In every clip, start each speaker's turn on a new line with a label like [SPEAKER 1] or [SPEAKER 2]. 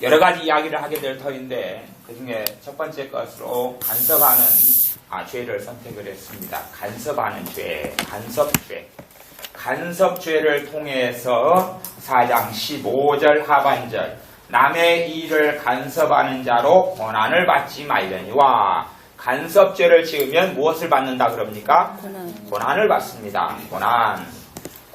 [SPEAKER 1] 여러 가지 이야기를 하게 될 터인데 그 중에 첫 번째 것으로 간섭하는 죄를 선택을 했습니다. 간섭하는 죄, 간섭죄. 간섭죄를 통해서 4장 15절 하반절 남의 일을 간섭하는 자로 고난을 받지 말려니와 간섭죄를 지으면 무엇을 받는다 그럽니까? 고난을 받습니다.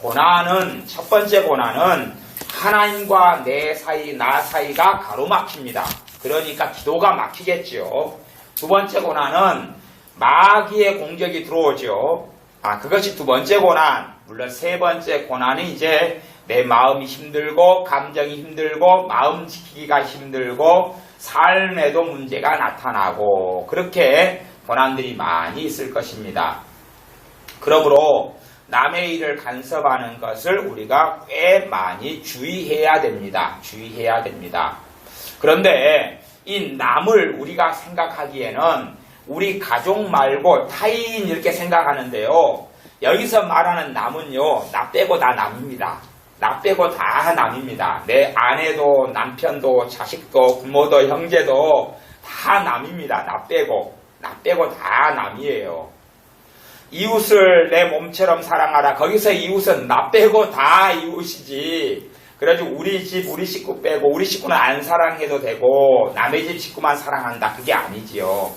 [SPEAKER 1] 고난은 첫 번째 고난은 하나님과 내 사이, 나 사이가 가로막힙니다. 그러니까 기도가 막히겠죠. 두 번째 고난은 마귀의 공격이 들어오죠. 그것이 두 번째 고난. 물론 세 번째 고난은 이제 내 마음이 힘들고 감정이 힘들고 마음 지키기가 힘들고 삶에도 문제가 나타나고 그렇게 고난들이 많이 있을 것입니다. 그러므로 남의 일을 간섭하는 것을 우리가 꽤 많이 주의해야 됩니다. 그런데 이 남을 우리가 생각하기에는 우리 가족 말고 타인 이렇게 생각하는데요. 여기서 말하는 남은요. 나 빼고 다 남입니다. 나 빼고 다 남입니다. 내 아내도 남편도 자식도 부모도 형제도 다 남입니다. 나 빼고 다 남이에요. 이웃을 내 몸처럼 사랑하라. 거기서 이웃은 나 빼고 다 이웃이지. 그래가지고 우리 집 우리 식구 빼고 우리 식구는 안 사랑해도 되고 남의 집 식구만 사랑한다. 그게 아니지요.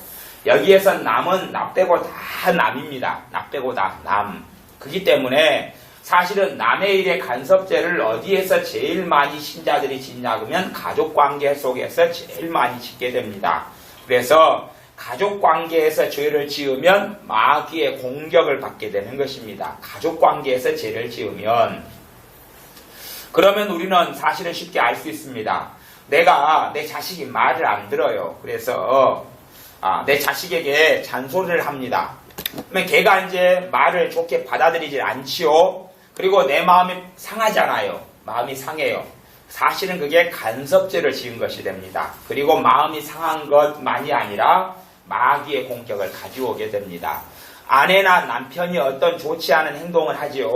[SPEAKER 1] 여기에서 남은 나 빼고 다 남입니다. 나 빼고 다 남. 그렇기 때문에 사실은 남의 일의 간섭죄를 어디에서 제일 많이 신자들이 짓냐 그러면 가족관계 속에서 제일 많이 짓게 됩니다. 그래서 가족관계에서 죄를 지으면 마귀의 공격을 받게 되는 것입니다. 가족관계에서 죄를 지으면 그러면 우리는 사실은 쉽게 알 수 있습니다. 내 자식이 말을 안 들어요. 그래서 내 자식에게 잔소리를 합니다. 그러면 걔가 이제 말을 좋게 받아들이질 않지요. 그리고 내 마음이 상하잖아요. 마음이 상해요. 사실은 그게 간섭죄를 지은 것이 됩니다. 그리고 마음이 상한 것만이 아니라 마귀의 공격을 가져오게 됩니다. 아내나 남편이 어떤 좋지 않은 행동을 하지요.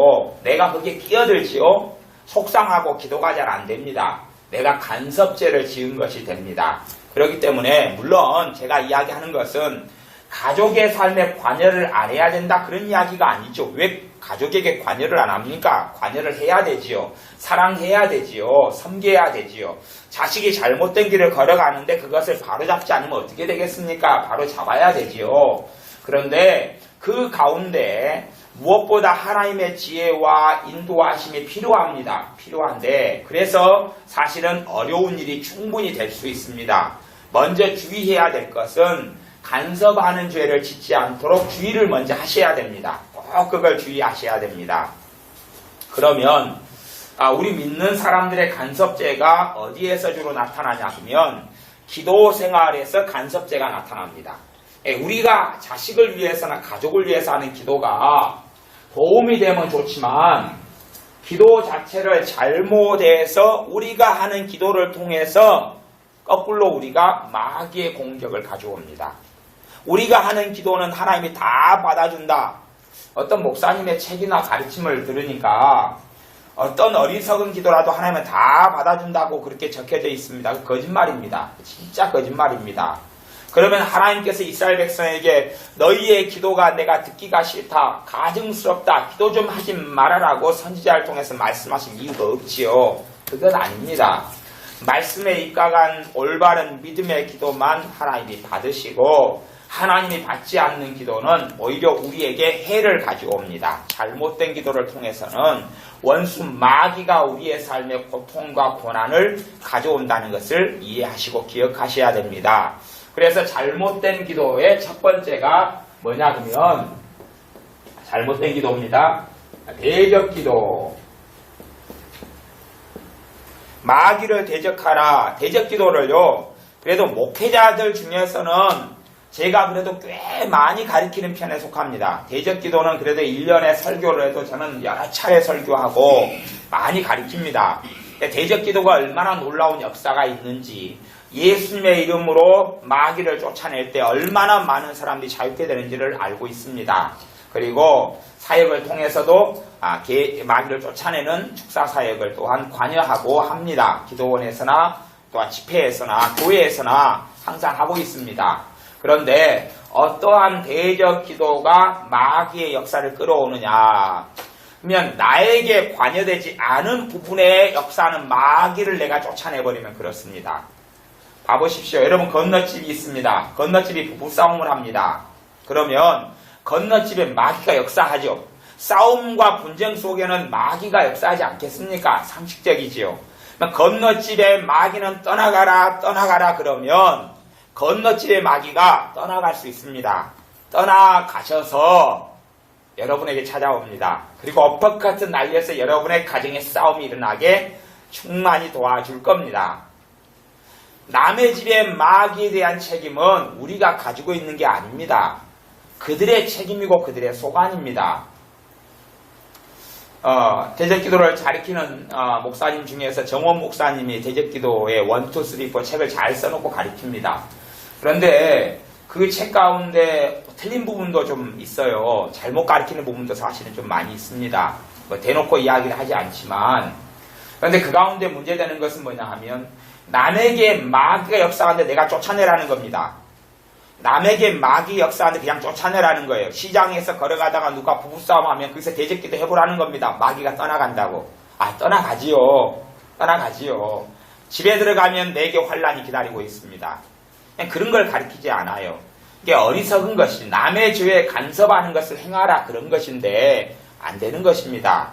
[SPEAKER 1] 내가 거기에 끼어들지요. 속상하고 기도가 잘 안 됩니다. 내가 간섭죄를 지은 것이 됩니다. 그렇기 때문에 물론 제가 이야기하는 것은 가족의 삶에 관여를 안 해야 된다 그런 이야기가 아니죠. 왜 가족에게 관여를 안 합니까? 관여를 해야 되지요. 사랑해야 되지요. 섬겨야 되지요. 자식이 잘못된 길을 걸어가는데 그것을 바로잡지 않으면 어떻게 되겠습니까? 바로 잡아야 되지요. 그런데 그 가운데 무엇보다 하나님의 지혜와 인도하심이 필요한데 그래서 사실은 어려운 일이 충분히 될 수 있습니다. 먼저 주의해야 될 것은 간섭하는 죄를 짓지 않도록 주의를 먼저 하셔야 됩니다. 꼭 그걸 주의하셔야 됩니다. 그러면 우리 믿는 사람들의 간섭죄가 어디에서 주로 나타나냐 하면 기도 생활에서 간섭죄가 나타납니다. 우리가 자식을 위해서나 가족을 위해서 하는 기도가 도움이 되면 좋지만 기도 자체를 잘못해서 우리가 하는 기도를 통해서 거꾸로 우리가 마귀의 공격을 가져옵니다. 우리가 하는 기도는 하나님이 다 받아준다. 어떤 목사님의 책이나 가르침을 들으니까 어떤 어리석은 기도라도 하나님은 다 받아준다고 그렇게 적혀져 있습니다. 거짓말입니다. 진짜 거짓말입니다. 그러면 하나님께서 이스라엘 백성에게 너희의 기도가 내가 듣기가 싫다. 가증스럽다. 기도 좀 하지 말아라고 선지자를 통해서 말씀하신 이유가 없지요. 그건 아닙니다. 말씀에 입각한 올바른 믿음의 기도만 하나님이 받으시고 하나님이 받지 않는 기도는 오히려 우리에게 해를 가져옵니다. 잘못된 기도를 통해서는 원수 마귀가 우리의 삶에 고통과 고난을 가져온다는 것을 이해하시고 기억하셔야 됩니다. 그래서 잘못된 기도의 첫 번째가 뭐냐 그러면 잘못된 기도입니다. 대적기도. 마귀를 대적하라. 대적기도를요. 그래도 목회자들 중에서는 제가 그래도 꽤 많이 가르치는 편에 속합니다. 대적기도는 그래도 1년에 설교를 해도 저는 여러 차례 설교하고 많이 가르칩니다. 대적기도가 얼마나 놀라운 역사가 있는지 예수님의 이름으로 마귀를 쫓아낼 때 얼마나 많은 사람들이 자유케 되는지를 알고 있습니다. 그리고 사역을 통해서도 마귀를 쫓아내는 축사 사역을 또한 관여하고 합니다. 기도원에서나 또한 집회에서나 교회에서나 항상 하고 있습니다. 그런데 어떠한 대적 기도가 마귀의 역사를 끌어오느냐? 그러면 나에게 관여되지 않은 부분에 역사하는 마귀를 내가 쫓아내버리면 그렇습니다. 봐보십시오. 여러분 건너집이 있습니다. 건너집이 부부싸움을 합니다. 그러면 건너집에 마귀가 역사하죠. 싸움과 분쟁 속에는 마귀가 역사하지 않겠습니까? 상식적이지요. 건너집에 마귀는 떠나가라 떠나가라 그러면 건너집의 마귀가 떠나갈 수 있습니다. 떠나가셔서 여러분에게 찾아옵니다. 그리고 엎어컷은 날려서 여러분의 가정에 싸움이 일어나게 충만히 도와줄 겁니다. 남의 집의 마귀에 대한 책임은 우리가 가지고 있는 게 아닙니다. 그들의 책임이고 그들의 소관입니다. 대적기도를 가리키는 목사님 중에서 정원 목사님이 대적기도의 1, 2, 3, 4 책을 잘 써놓고 가리킵니다. 그런데 그 책 가운데 틀린 부분도 좀 있어요. 잘못 가리키는 부분도 사실은 좀 많이 있습니다. 대놓고 이야기를 하지 않지만, 그런데 그 가운데 문제되는 것은 뭐냐 하면 남에게 마귀가 역사하는데 내가 쫓아내라는 겁니다. 남에게 마귀 역사하는데 그냥 쫓아내라는 거예요. 시장에서 걸어가다가 누가 부부싸움하면 거기서 대적기도 해보라는 겁니다. 마귀가 떠나간다고. 떠나가지요. 떠나가지요. 집에 들어가면 내게 환란이 기다리고 있습니다. 그냥 그런 걸 가리키지 않아요. 이게 어리석은 것이 남의 죄에 간섭하는 것을 행하라 그런 것인데 안 되는 것입니다.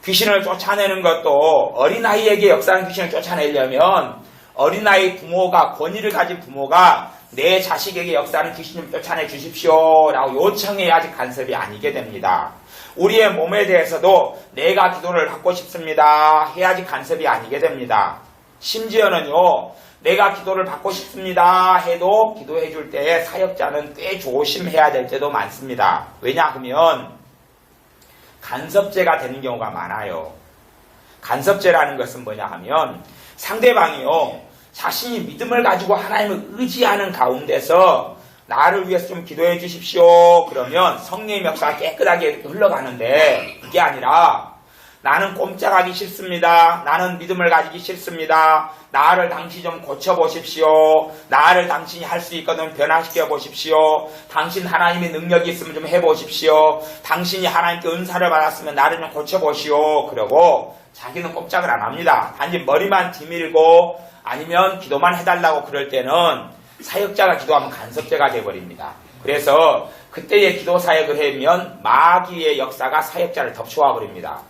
[SPEAKER 1] 귀신을 쫓아내는 것도 어린아이에게 역사하는 귀신을 쫓아내려면 어린아이 부모가 권위를 가진 부모가 내 자식에게 역사하는 귀신 좀 쫓아내 주십시오 라고 요청해야지 간섭이 아니게 됩니다. 우리의 몸에 대해서도 내가 기도를 받고 싶습니다 해야지 간섭이 아니게 됩니다. 심지어는요, 내가 기도를 받고 싶습니다 해도 기도해 줄 때에 사역자는 꽤 조심해야 될 때도 많습니다. 왜냐하면 간섭죄가 되는 경우가 많아요. 간섭죄라는 것은 뭐냐 하면 상대방이요, 자신이 믿음을 가지고 하나님을 의지하는 가운데서 나를 위해서 좀 기도해 주십시오 그러면 성령의 역사가 깨끗하게 흘러가는데, 그게 아니라 나는 꼼짝하기 싫습니다. 나는 믿음을 가지기 싫습니다. 나를 당신이 좀 고쳐보십시오. 나를 당신이 할 수 있거든 변화시켜 보십시오. 당신 하나님의 능력이 있으면 좀 해보십시오. 당신이 하나님께 은사를 받았으면 나를 좀 고쳐보시오. 그러고 자기는 꼼짝을 안 합니다. 단지 머리만 뒤밀고 아니면 기도만 해달라고 그럴 때는 사역자가 기도하면 간섭죄가 돼버립니다. 그래서 그때의 기도 사역을 하면 마귀의 역사가 사역자를 덮쳐와 버립니다.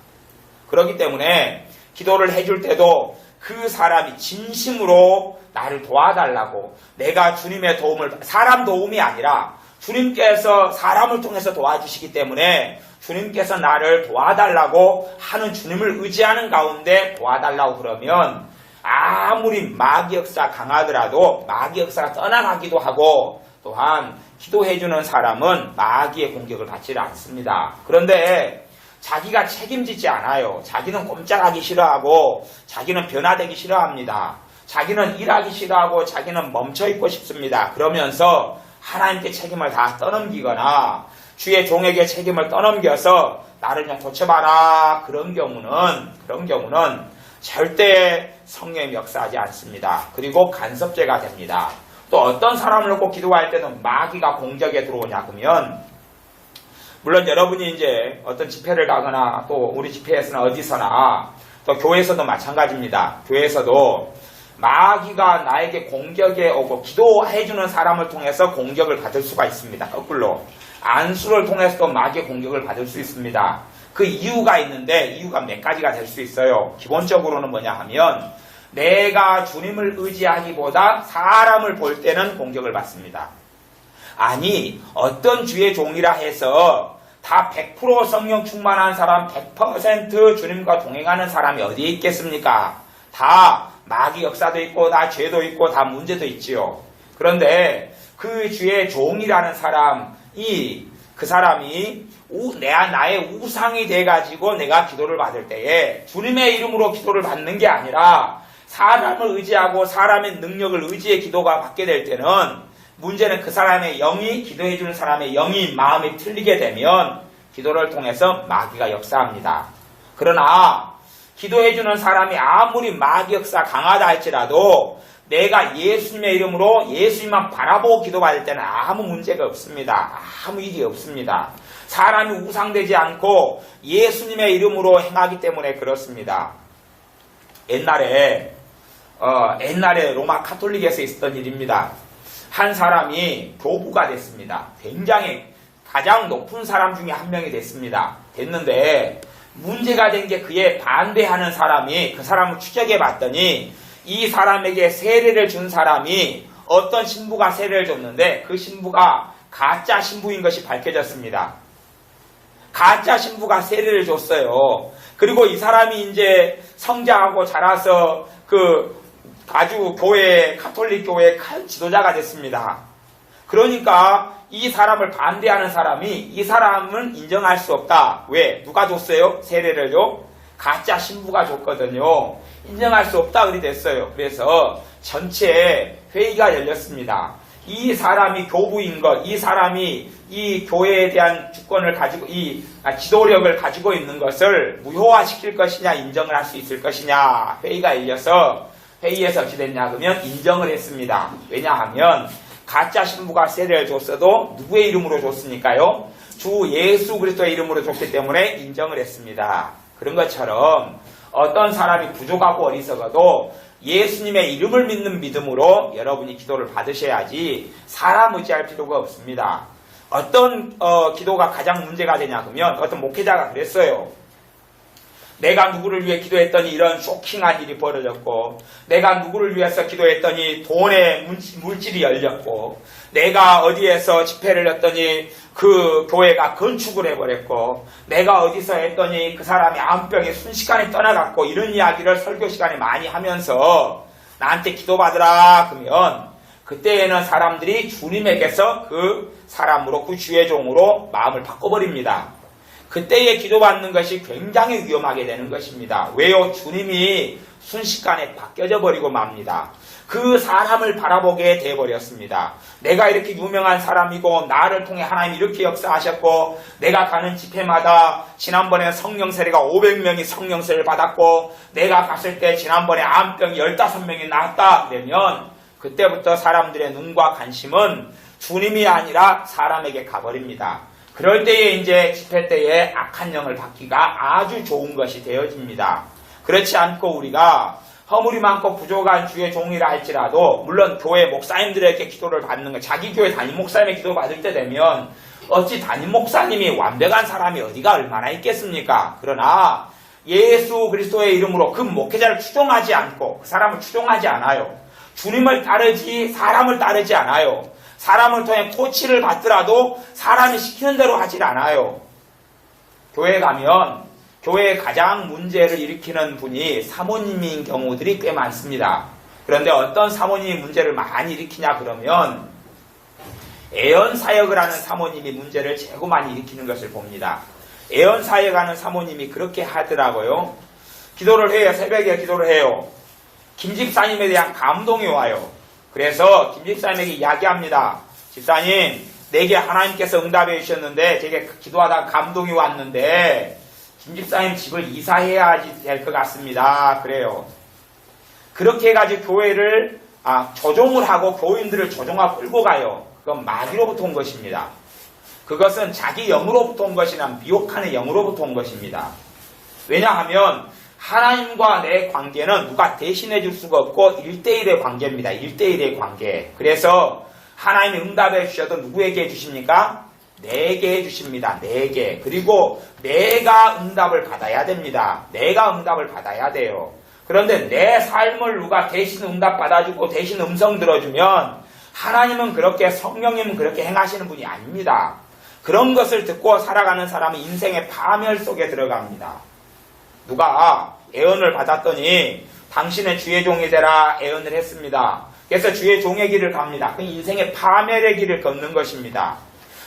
[SPEAKER 1] 그렇기 때문에 기도를 해줄 때도 그 사람이 진심으로 나를 도와달라고, 내가 주님의 도움을, 사람 도움이 아니라 주님께서 사람을 통해서 도와주시기 때문에 주님께서 나를 도와달라고 하는 주님을 의지하는 가운데 도와달라고 그러면 아무리 마귀 역사 강하더라도 마귀 역사가 떠나가기도 하고, 또한 기도해주는 사람은 마귀의 공격을 받지 않습니다. 그런데 자기가 책임지지 않아요. 자기는 꼼짝하기 싫어하고 자기는 변화되기 싫어합니다. 자기는 일하기 싫어하고 자기는 멈춰있고 싶습니다. 그러면서 하나님께 책임을 다 떠넘기거나 주의 종에게 책임을 떠넘겨서 나를 좀 고쳐봐라 그런 경우는 절대 성령이 역사하지 않습니다. 그리고 간섭죄가 됩니다. 또 어떤 사람을 놓고 기도할 때는 마귀가 공격에 들어오냐 그러면, 물론 여러분이 이제 어떤 집회를 가거나 또 우리 집회에서나 어디서나 또 교회에서도 마찬가지입니다. 교회에서도 마귀가 나에게 공격에 오고 기도해주는 사람을 통해서 공격을 받을 수가 있습니다. 거꾸로 안수를 통해서도 마귀의 공격을 받을 수 있습니다. 그 이유가 있는데 이유가 몇 가지가 될 수 있어요. 기본적으로는 뭐냐 하면 내가 주님을 의지하기보다 사람을 볼 때는 공격을 받습니다. 아니 어떤 주의 종이라 해서 다 100% 성령 충만한 사람, 100% 주님과 동행하는 사람이 어디에 있겠습니까? 다 마귀 역사도 있고 다 죄도 있고 다 문제도 있지요. 그런데 그 주의 종이라는 사람이, 그 사람이 나의 우상이 돼가지고 내가 기도를 받을 때에 주님의 이름으로 기도를 받는 게 아니라 사람을 의지하고 사람의 능력을 의지해 기도가 받게 될 때는, 문제는 그 사람의 영이, 기도해주는 사람의 영이 마음이 틀리게 되면 기도를 통해서 마귀가 역사합니다. 그러나 기도해주는 사람이 아무리 마귀역사 강하다 할지라도 내가 예수님의 이름으로 예수님만 바라보고 기도받을 때는 아무 문제가 없습니다. 아무 일이 없습니다. 사람이 우상되지 않고 예수님의 이름으로 행하기 때문에 그렇습니다. 옛날에 로마 카톨릭에서 있었던 일입니다. 한 사람이 교부가 됐습니다. 굉장히 가장 높은 사람 중에 한 명이 됐습니다. 됐는데 문제가 된 게 그에 반대하는 사람이 그 사람을 추적해 봤더니 이 사람에게 세례를 준 사람이 어떤 신부가 세례를 줬는데 그 신부가 가짜 신부인 것이 밝혀졌습니다. 가짜 신부가 세례를 줬어요. 그리고 이 사람이 이제 성장하고 자라서 아주 카톨릭 교회의 큰 지도자가 됐습니다. 그러니까 이 사람을 반대하는 사람이 이 사람은 인정할 수 없다. 왜? 누가 줬어요? 세례를요? 가짜 신부가 줬거든요. 인정할 수 없다 그리 됐어요. 그래서 전체 회의가 열렸습니다. 이 사람이 교부인 것, 이 사람이 이 교회에 대한 주권을 가지고 지도력을 가지고 있는 것을 무효화시킬 것이냐 인정을 할 수 있을 것이냐 회의가 열려서 회의에서 어찌 됐냐 그러면 인정을 했습니다. 왜냐하면 가짜 신부가 세례를 줬어도 누구의 이름으로 줬으니까요? 주 예수 그리스도의 이름으로 줬기 때문에 인정을 했습니다. 그런 것처럼 어떤 사람이 부족하고 어리석어도 예수님의 이름을 믿는 믿음으로 여러분이 기도를 받으셔야지 사람 의지할 필요가 없습니다. 어떤 기도가 가장 문제가 되냐 그러면 어떤 목회자가 그랬어요. 내가 누구를 위해 기도했더니 이런 쇼킹한 일이 벌어졌고 내가 누구를 위해서 기도했더니 돈의 물질이 열렸고 내가 어디에서 집회를 했더니 그 교회가 건축을 해버렸고 내가 어디서 했더니 그 사람이 암병에 순식간에 떠나갔고 이런 이야기를 설교 시간에 많이 하면서 나한테 기도받으라 그러면 그때에는 사람들이 주님에게서 그 사람으로 그 주의 종으로 마음을 바꿔버립니다. 그때에 기도받는 것이 굉장히 위험하게 되는 것입니다. 왜요? 주님이 순식간에 바뀌어져 버리고 맙니다. 그 사람을 바라보게 돼버렸습니다. 내가 이렇게 유명한 사람이고 나를 통해 하나님이 이렇게 역사하셨고 내가 가는 집회마다 지난번에 성령 세례가 500명이 성령 세례를 받았고 내가 갔을 때 지난번에 암병이 15명이 나았다 그러면 그때부터 사람들의 눈과 관심은 주님이 아니라 사람에게 가버립니다. 그럴 때에 이제 집회 때에 악한 영을 받기가 아주 좋은 것이 되어집니다. 그렇지 않고 우리가 허물이 많고 부족한 주의 종이라 할지라도 물론 교회 목사님들에게 기도를 받는 거 자기 교회 담임 목사님의 기도 받을 때 되면 어찌 담임 목사님이 완벽한 사람이 어디가 얼마나 있겠습니까? 그러나 예수 그리스도의 이름으로 그 목회자를 추종하지 않고 그 사람을 추종하지 않아요. 주님을 따르지 사람을 따르지 않아요. 사람을 통해 코치를 받더라도 사람이 시키는 대로 하질 않아요. 교회에 가면 교회에 가장 문제를 일으키는 분이 사모님인 경우들이 꽤 많습니다. 그런데 어떤 사모님이 문제를 많이 일으키냐 그러면 애언사역을 하는 사모님이 문제를 최고 많이 일으키는 것을 봅니다. 애언사역하는 사모님이 그렇게 하더라고요. 기도를 해요. 새벽에 기도를 해요. 김집사님에 대한 감동이 와요. 그래서 김집사님에게 이야기합니다. 집사님, 내게 하나님께서 응답해 주셨는데 되게 기도하다가 감동이 왔는데 김집사님 집을 이사해야 될 것 같습니다. 그래요. 그렇게 해가지고 교회를 조종을 하고 교인들을 조종하고 끌고 가요. 그건 마귀로부터 온 것입니다. 그것은 자기 영으로부터 온 것이나 미혹하는 영으로부터 온 것입니다. 왜냐하면 하나님과 내 관계는 누가 대신해 줄 수가 없고 1대1의 관계입니다. 1대1의 관계. 그래서 하나님이 응답해 주셔도 누구에게 해주십니까? 내게 해주십니다. 내게. 그리고 내가 응답을 받아야 됩니다. 내가 응답을 받아야 돼요. 그런데 내 삶을 누가 대신 응답 받아주고 대신 음성 들어주면 하나님은 그렇게 성령님은 그렇게 행하시는 분이 아닙니다. 그런 것을 듣고 살아가는 사람은 인생의 파멸 속에 들어갑니다. 누가 애언을 받았더니 당신은 주의 종이 되라 애언을 했습니다. 그래서 주의 종의 길을 갑니다. 그 인생의 파멸의 길을 걷는 것입니다.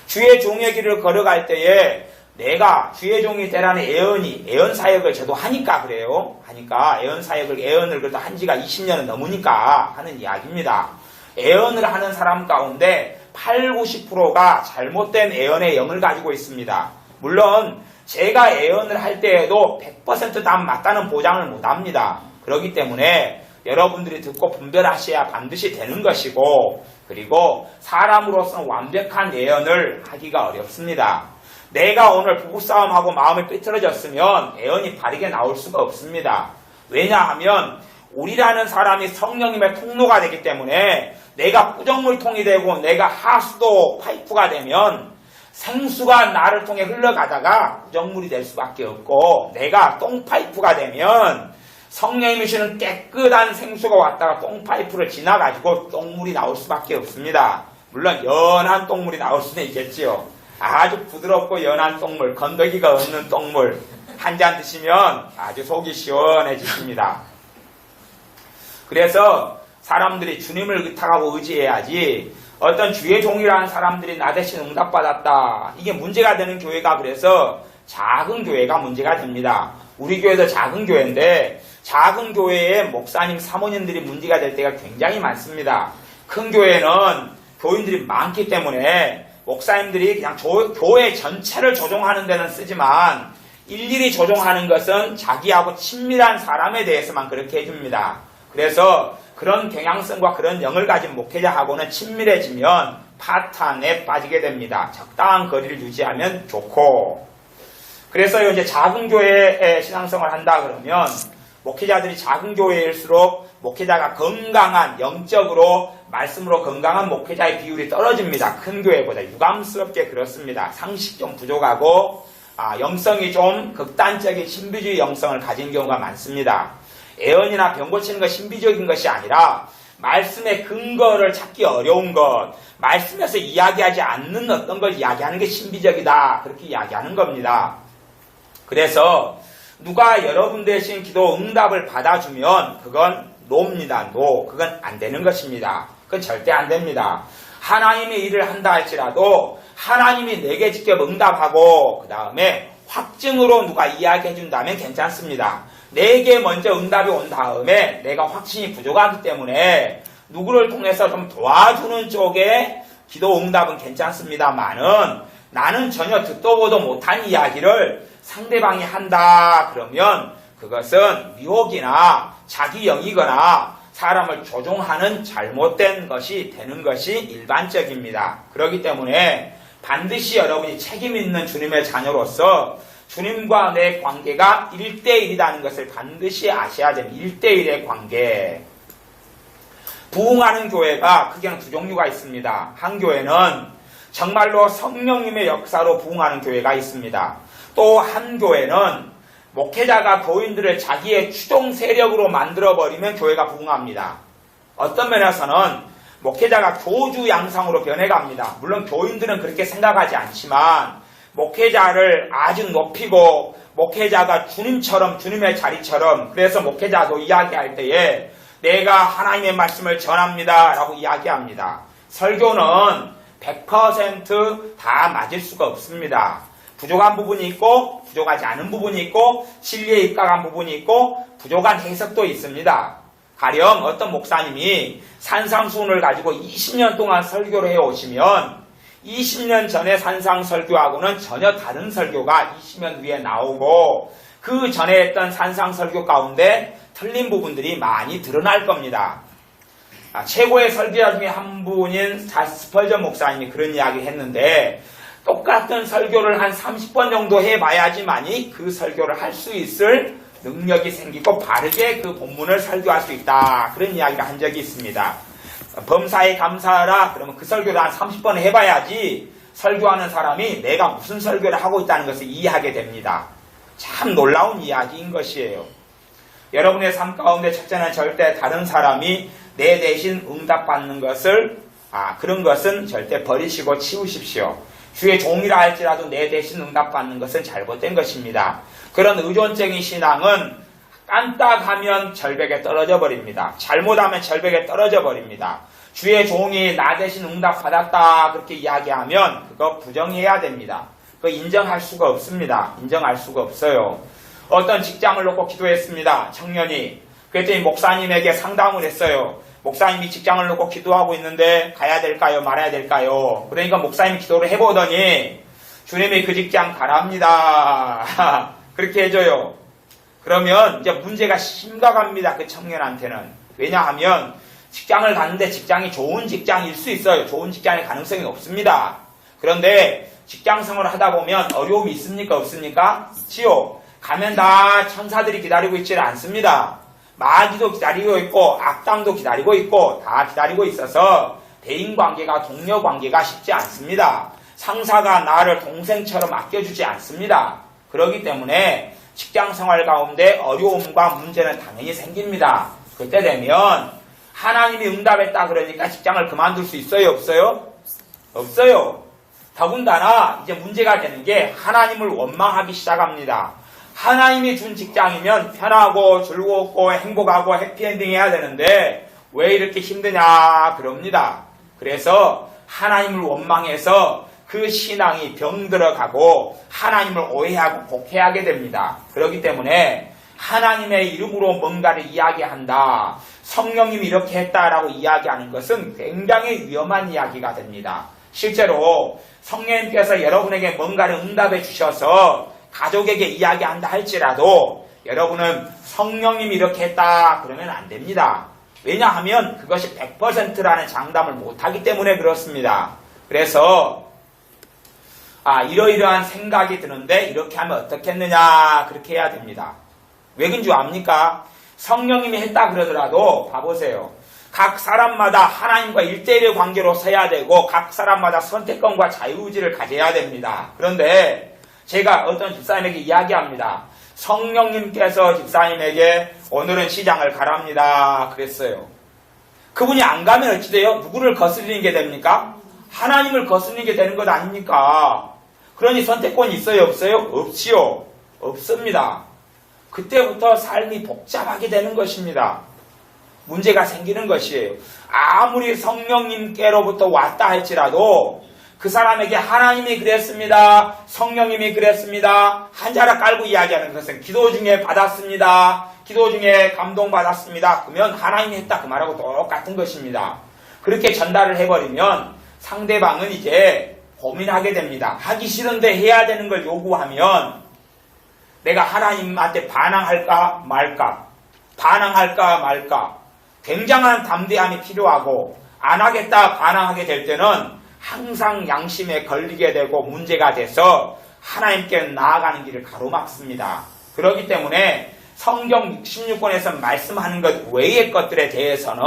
[SPEAKER 1] 주의 종의 길을 걸어갈 때에 내가 주의 종이 되라는 애언 사역을 저도 하니까 그래요. 하니까 애언을 그래도 한 지가 20년은 넘으니까 하는 이야기입니다. 애언을 하는 사람 가운데 80, 90%가 잘못된 애언의 영을 가지고 있습니다. 물론 제가 예언을 할 때에도 100% 다 맞다는 보장을 못합니다. 그렇기 때문에 여러분들이 듣고 분별하셔야 반드시 되는 것이고, 그리고 사람으로서는 완벽한 예언을 하기가 어렵습니다. 내가 오늘 부부싸움하고 마음이 삐뚤어졌으면 예언이 바르게 나올 수가 없습니다. 왜냐하면 우리라는 사람이 성령님의 통로가 되기 때문에 내가 부정물통이 되고 내가 하수도 파이프가 되면 생수가 나를 통해 흘러가다가 부정물이 될 수밖에 없고, 내가 똥파이프가 되면 성령님이시는 깨끗한 생수가 왔다가 똥파이프를 지나가지고 똥물이 나올 수밖에 없습니다. 물론 연한 똥물이 나올 수는 있겠지요. 아주 부드럽고 연한 똥물, 건더기가 없는 똥물 한 잔 드시면 아주 속이 시원해지십니다. 그래서 사람들이 주님을 의탁하고 의지해야지, 어떤 주의 종이라는 사람들이 나 대신 응답받았다, 이게 문제가 되는 교회가 그래서 작은 교회가 문제가 됩니다. 우리 교회도 작은 교회인데 작은 교회에 목사님, 사모님들이 문제가 될 때가 굉장히 많습니다. 큰 교회는 교인들이 많기 때문에 목사님들이 그냥 교회 전체를 조종하는 데는 쓰지만 일일이 조종하는 것은 자기하고 친밀한 사람에 대해서만 그렇게 해줍니다. 그래서 그런 경향성과 그런 영을 가진 목회자하고는 친밀해지면 파탄에 빠지게 됩니다. 적당한 거리를 유지하면 좋고, 그래서 이제 작은 교회에 신앙생활을 한다 그러면 목회자들이 작은 교회일수록 목회자가 건강한, 영적으로 말씀으로 건강한 목회자의 비율이 떨어집니다. 큰 교회보다. 유감스럽게 그렇습니다. 상식 좀 부족하고 영성이 좀 극단적인 신비주의 영성을 가진 경우가 많습니다. 예언이나 병 고치는 것 신비적인 것이 아니라 말씀의 근거를 찾기 어려운 것, 말씀에서 이야기하지 않는 어떤 걸 이야기하는 게 신비적이다, 그렇게 이야기하는 겁니다. 그래서 누가 여러분 대신 기도 응답을 받아주면 그건 노입니다. 노. 그건 안 되는 것입니다. 그건 절대 안 됩니다. 하나님의 일을 한다 할지라도 하나님이 내게 직접 응답하고 그 다음에 확증으로 누가 이야기해 준다면 괜찮습니다. 내게 먼저 응답이 온 다음에 내가 확신이 부족하기 때문에 누구를 통해서 좀 도와주는 쪽에 기도 응답은 괜찮습니다만은, 나는 전혀 듣도 보도 못한 이야기를 상대방이 한다 그러면 그것은 미혹이나 자기 영이거나 사람을 조종하는 잘못된 것이 되는 것이 일반적입니다. 그렇기 때문에 반드시 여러분이 책임 있는 주님의 자녀로서 주님과 내 관계가 1대1이라는 것을 반드시 아셔야 됩니다. 1대1의 관계. 부흥하는 교회가 크게는 두 종류가 있습니다. 한 교회는 정말로 성령님의 역사로 부흥하는 교회가 있습니다. 또 한 교회는 목회자가 교인들을 자기의 추종 세력으로 만들어버리면 교회가 부흥합니다. 어떤 면에서는 목회자가 교주 양상으로 변해갑니다. 물론 교인들은 그렇게 생각하지 않지만 목회자를 아주 높이고 목회자가 주님처럼, 주님의 자리처럼, 그래서 목회자도 이야기할 때에 내가 하나님의 말씀을 전합니다 라고 이야기합니다. 설교는 100% 다 맞을 수가 없습니다. 부족한 부분이 있고 부족하지 않은 부분이 있고 진리에 입각한 부분이 있고 부족한 해석도 있습니다. 가령 어떤 목사님이 산상수훈을 가지고 20년 동안 설교를 해오시면 20년 전에 산상 설교하고는 전혀 다른 설교가 20년 뒤에 나오고 그 전에 했던 산상 설교 가운데 틀린 부분들이 많이 드러날 겁니다. 최고의 설교자 중에 한 분인 스펄전 목사님이 그런 이야기를 했는데, 똑같은 설교를 한 30번 정도 해봐야지만이 그 설교를 할 수 있을 능력이 생기고 바르게 그 본문을 설교할 수 있다, 그런 이야기를 한 적이 있습니다. 범사에 감사하라 그러면 그 설교를 한 30번 해봐야지 설교하는 사람이 내가 무슨 설교를 하고 있다는 것을 이해하게 됩니다. 참 놀라운 이야기인 것이에요. 여러분의 삶 가운데 첫째는 절대 다른 사람이 내 대신 응답받는 것을 그런 것은 절대 버리시고 치우십시오. 주의 종이라 할지라도 내 대신 응답받는 것은 잘못된 것입니다. 그런 의존적인 신앙은 깐딱하면 절벽에 떨어져 버립니다. 잘못하면 절벽에 떨어져 버립니다. 주의 종이 나 대신 응답받았다 그렇게 이야기하면 그거 부정해야 됩니다. 그거 인정할 수가 없습니다. 인정할 수가 없어요. 어떤 직장을 놓고 기도했습니다. 청년이. 그랬더니 목사님에게 상담을 했어요. 목사님이 직장을 놓고 기도하고 있는데 가야 될까요? 말아야 될까요? 그러니까 목사님이 기도를 해보더니 주님이 그 직장 가랍니다. 그렇게 해줘요. 그러면 이제 문제가 심각합니다. 그 청년한테는. 왜냐하면 직장을 갔는데 직장이 좋은 직장일 수 있어요. 좋은 직장의 가능성이 없습니다. 그런데 직장 생활을 하다 보면 어려움이 있습니까? 없습니까? 있지요. 가면 다 천사들이 기다리고 있지는 않습니다. 마귀도 기다리고 있고 악당도 기다리고 있고 다 기다리고 있어서 대인관계가 동료관계가 쉽지 않습니다. 상사가 나를 동생처럼 아껴주지 않습니다. 그렇기 때문에 직장생활 가운데 어려움과 문제는 당연히 생깁니다. 그때 되면 하나님이 응답했다 그러니까 직장을 그만둘 수 있어요? 없어요? 없어요. 더군다나 이제 문제가 되는 게 하나님을 원망하기 시작합니다. 하나님이 준 직장이면 편하고 즐겁고 행복하고 해피엔딩 해야 되는데 왜 이렇게 힘드냐 그럽니다. 그래서 하나님을 원망해서 그 신앙이 병들어가고 하나님을 오해하고 곡해하게 됩니다. 그렇기 때문에 하나님의 이름으로 뭔가를 이야기한다. 성령님이 이렇게 했다라고 이야기하는 것은 굉장히 위험한 이야기가 됩니다. 실제로 성령님께서 여러분에게 뭔가를 응답해 주셔서 가족에게 이야기한다 할지라도 여러분은 성령님이 이렇게 했다 그러면 안 됩니다. 왜냐하면 그것이 100%라는 장담을 못하기 때문에 그렇습니다. 그래서 이러이러한 생각이 드는데 이렇게 하면 어떻겠느냐 그렇게 해야 됩니다. 왜 그런 줄 압니까? 성령님이 했다 그러더라도 봐보세요. 각 사람마다 하나님과 1대1의 관계로 서야 되고 각 사람마다 선택권과 자유의지를 가져야 됩니다. 그런데 제가 어떤 집사님에게 이야기합니다. 성령님께서 집사님에게 오늘은 시장을 가랍니다 그랬어요. 그분이 안 가면 어찌 돼요? 누구를 거스르는 게 됩니까? 하나님을 거스르는 게 되는 것 아닙니까? 그러니 선택권이 있어요? 없어요? 없지요. 없습니다. 그때부터 삶이 복잡하게 되는 것입니다. 문제가 생기는 것이에요. 아무리 성령님께로부터 왔다 할지라도 그 사람에게 하나님이 그랬습니다. 성령님이 그랬습니다. 한 자락 깔고 이야기하는 것은 기도 중에 받았습니다. 기도 중에 감동받았습니다. 그러면 하나님이 했다 그 말하고 똑같은 것입니다. 그렇게 전달을 해버리면 상대방은 이제 고민하게 됩니다. 하기 싫은데 해야 되는 걸 요구하면 내가 하나님한테 반항할까 말까 반항할까 말까 굉장한 담대함이 필요하고 안 하겠다 반항하게 될 때는 항상 양심에 걸리게 되고 문제가 돼서 하나님께 나아가는 길을 가로막습니다. 그렇기 때문에 성경 66권에서 말씀하는 것 외의 것들에 대해서는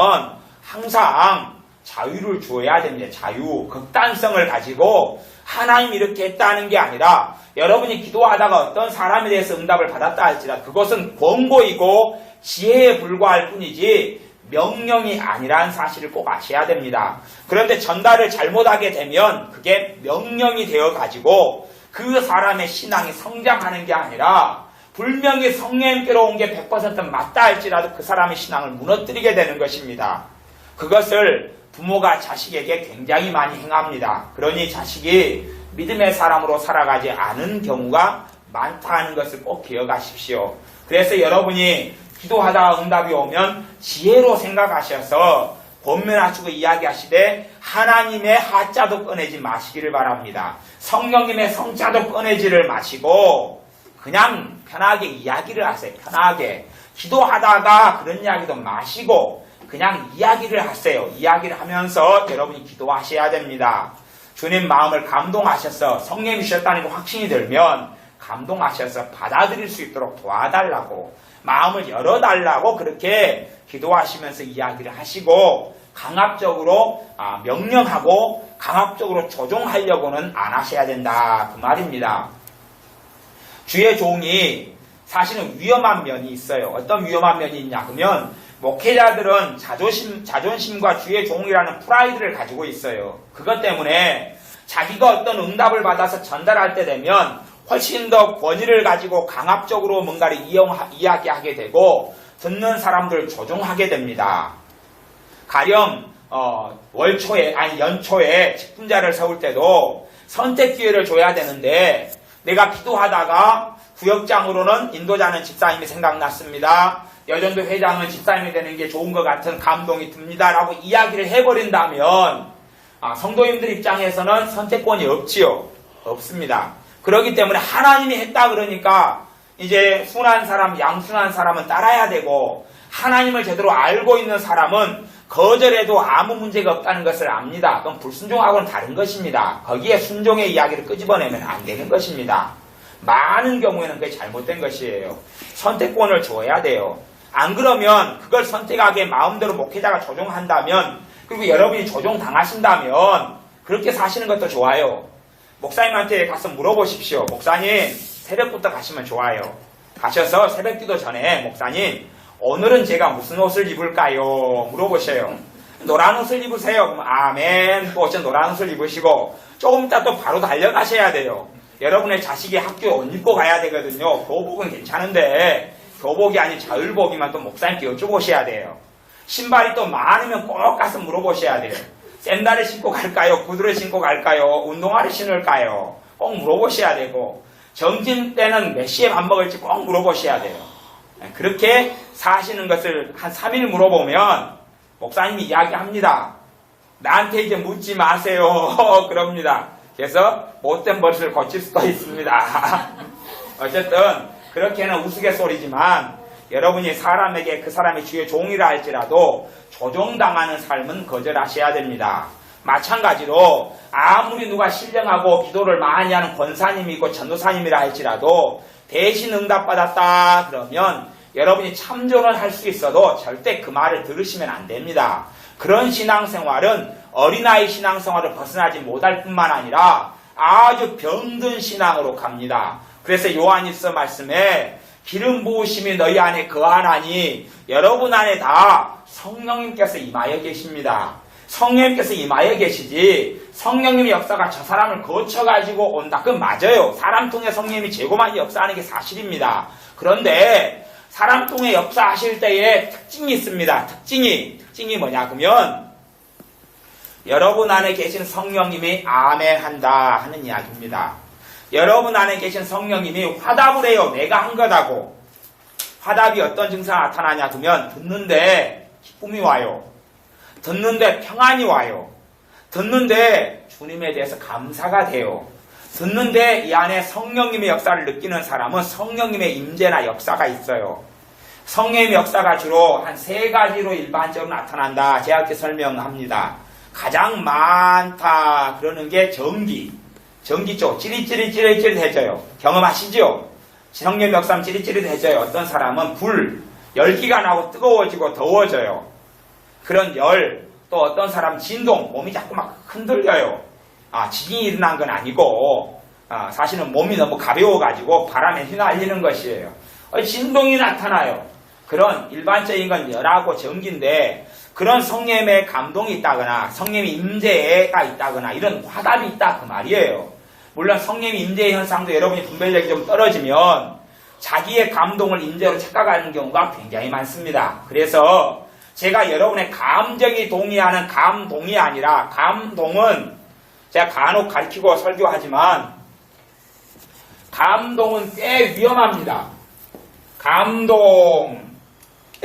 [SPEAKER 1] 항상 자유를 주어야 됩니다. 자유, 극단성을 가지고 하나님이 이렇게 했다는 게 아니라 여러분이 기도하다가 어떤 사람에 대해서 응답을 받았다 할지라 그것은 권고이고 지혜에 불과할 뿐이지 명령이 아니라는 사실을 꼭 아셔야 됩니다. 그런데 전달을 잘못하게 되면 그게 명령이 되어가지고 그 사람의 신앙이 성장하는 게 아니라 분명히 성령님께로 온 게 100% 맞다 할지라도 그 사람의 신앙을 무너뜨리게 되는 것입니다. 그것을 부모가 자식에게 굉장히 많이 행합니다. 그러니 자식이 믿음의 사람으로 살아가지 않은 경우가 많다는 것을 꼭 기억하십시오. 그래서 여러분이 기도하다가 응답이 오면 지혜로 생각하셔서 권면하시고 이야기하시되 하나님의 하자도 꺼내지 마시기를 바랍니다. 성령님의 성자도 꺼내지를 마시고 그냥 편하게 이야기를 하세요. 편하게. 기도하다가 그런 이야기도 마시고 그냥 이야기를 하세요. 이야기를 하면서 여러분이 기도하셔야 됩니다. 주님 마음을 감동하셔서 성령이셨다는 게 확신이 들면 감동하셔서 받아들일 수 있도록 도와달라고 마음을 열어달라고 그렇게 기도하시면서 이야기를 하시고 강압적으로 명령하고 강압적으로 조종하려고는 안 하셔야 된다 그 말입니다. 주의 종이 사실은 위험한 면이 있어요. 어떤 위험한 면이 있냐 그러면 목회자들은 자존심과 주의 종이라는 프라이드를 가지고 있어요. 그것 때문에 자기가 어떤 응답을 받아서 전달할 때 되면 훨씬 더 권위를 가지고 강압적으로 뭔가를 이야기하게 되고 듣는 사람들을 조종하게 됩니다. 가령 연초에 직분자를 세울 때도 선택 기회를 줘야 되는데 내가 기도하다가 구역장으로는 인도자는 집사님이 생각났습니다. 여전도 회장은 집사님이 되는 게 좋은 것 같은 감동이 듭니다. 라고 이야기를 해버린다면 성도님들 입장에서는 선택권이 없지요. 없습니다. 그렇기 때문에 하나님이 했다 그러니까 이제 순한 사람, 양순한 사람은 따라야 되고 하나님을 제대로 알고 있는 사람은 거절해도 아무 문제가 없다는 것을 압니다. 그럼 불순종하고는 다른 것입니다. 거기에 순종의 이야기를 끄집어내면 안 되는 것입니다. 많은 경우에는 그게 잘못된 것이에요. 선택권을 줘야 돼요. 안 그러면 그걸 선택하게 마음대로 목회자가 조종한다면 그리고 여러분이 조종당하신다면 그렇게 사시는 것도 좋아요. 목사님한테 가서 물어보십시오. 목사님 새벽부터 가시면 좋아요. 가셔서 새벽기도 전에 목사님 오늘은 제가 무슨 옷을 입을까요? 물어보셔요. 노란 옷을 입으세요. 그럼 아멘. 또 어째 노란 옷을 입으시고 조금 있다 또 바로 달려가셔야 돼요. 여러분의 자식이 학교 옷 입고 가야 되거든요. 교복은 괜찮은데 교복이 아닌 자율복이면 또 목사님께 여쭤보셔야 돼요. 신발이 또 많으면 꼭 가서 물어보셔야 돼요. 샌들을 신고 갈까요? 구두를 신고 갈까요? 운동화를 신을까요? 꼭 물어보셔야 되고 점심 때는 몇 시에 밥 먹을지 꼭 물어보셔야 돼요. 그렇게 사시는 것을 한 3일 물어보면 목사님이 이야기합니다. 나한테 이제 묻지 마세요. 그럽니다. 그래서 못된 버릇을 고칠 수도 있습니다. 어쨌든 그렇게는 우스갯소리지만 여러분이 사람에게 그 사람이 주의 종이라 할지라도 조종당하는 삶은 거절하셔야 됩니다. 마찬가지로 아무리 누가 신령하고 기도를 많이 하는 권사님이고 전도사님이라 할지라도 대신 응답받았다 그러면 여러분이 참전을 할 수 있어도 절대 그 말을 들으시면 안 됩니다. 그런 신앙생활은 어린아이 신앙생활을 벗어나지 못할 뿐만 아니라 아주 병든 신앙으로 갑니다. 그래서 요한일서 말씀에 기름 부으심이 너희 안에 거하나니 여러분 안에 다 성령님께서 임하여 계십니다. 성령님께서 임하여 계시지 성령님의 역사가 저 사람을 거쳐가지고 온다. 그건 맞아요. 사람 통해 성령님이 제고 많이 역사하는 게 사실입니다. 그런데 사람 통해 역사하실 때에 특징이 있습니다. 특징이 뭐냐 그러면 여러분 안에 계신 성령님이 아멘 한다 하는 이야기입니다. 여러분 안에 계신 성령님이 화답을 해요. 내가 한 거다고. 화답이 어떤 증상이 나타나냐 그러면 듣는데 기쁨이 와요. 듣는데 평안이 와요. 듣는데 주님에 대해서 감사가 돼요. 듣는데 이 안에 성령님의 역사를 느끼는 사람은 성령님의 임재나 역사가 있어요. 성령님의 역사가 주로 한 3가지로 일반적으로 나타난다. 제가 이렇게 설명합니다. 가장 많다 그러는 게 전기 쪽 찌릿찌릿해져요. 경험하시죠? 성령 역사는 찌릿찌릿해져요. 어떤 사람은 열기가 나고 뜨거워지고 더워져요. 그런 열, 또 어떤 사람은 진동, 몸이 자꾸 막 흔들려요. 지진이 일어난 건 아니고 사실은 몸이 너무 가벼워가지고 바람에 휘날리는 것이에요. 진동이 나타나요. 그런 일반적인 건 열하고 전기인데 그런 성령의 감동이 있다거나 성령의 임재가 있다거나 이런 화답이 있다 그 말이에요. 물론 성령의 임재 현상도 여러분이 분별력이 좀 떨어지면 자기의 감동을 임재로 착각하는 경우가 굉장히 많습니다. 그래서 제가 여러분의 감정이 동의하는 감동이 아니라 감동은 제가 간혹 가르치고 설교하지만 감동은 꽤 위험합니다. 감동.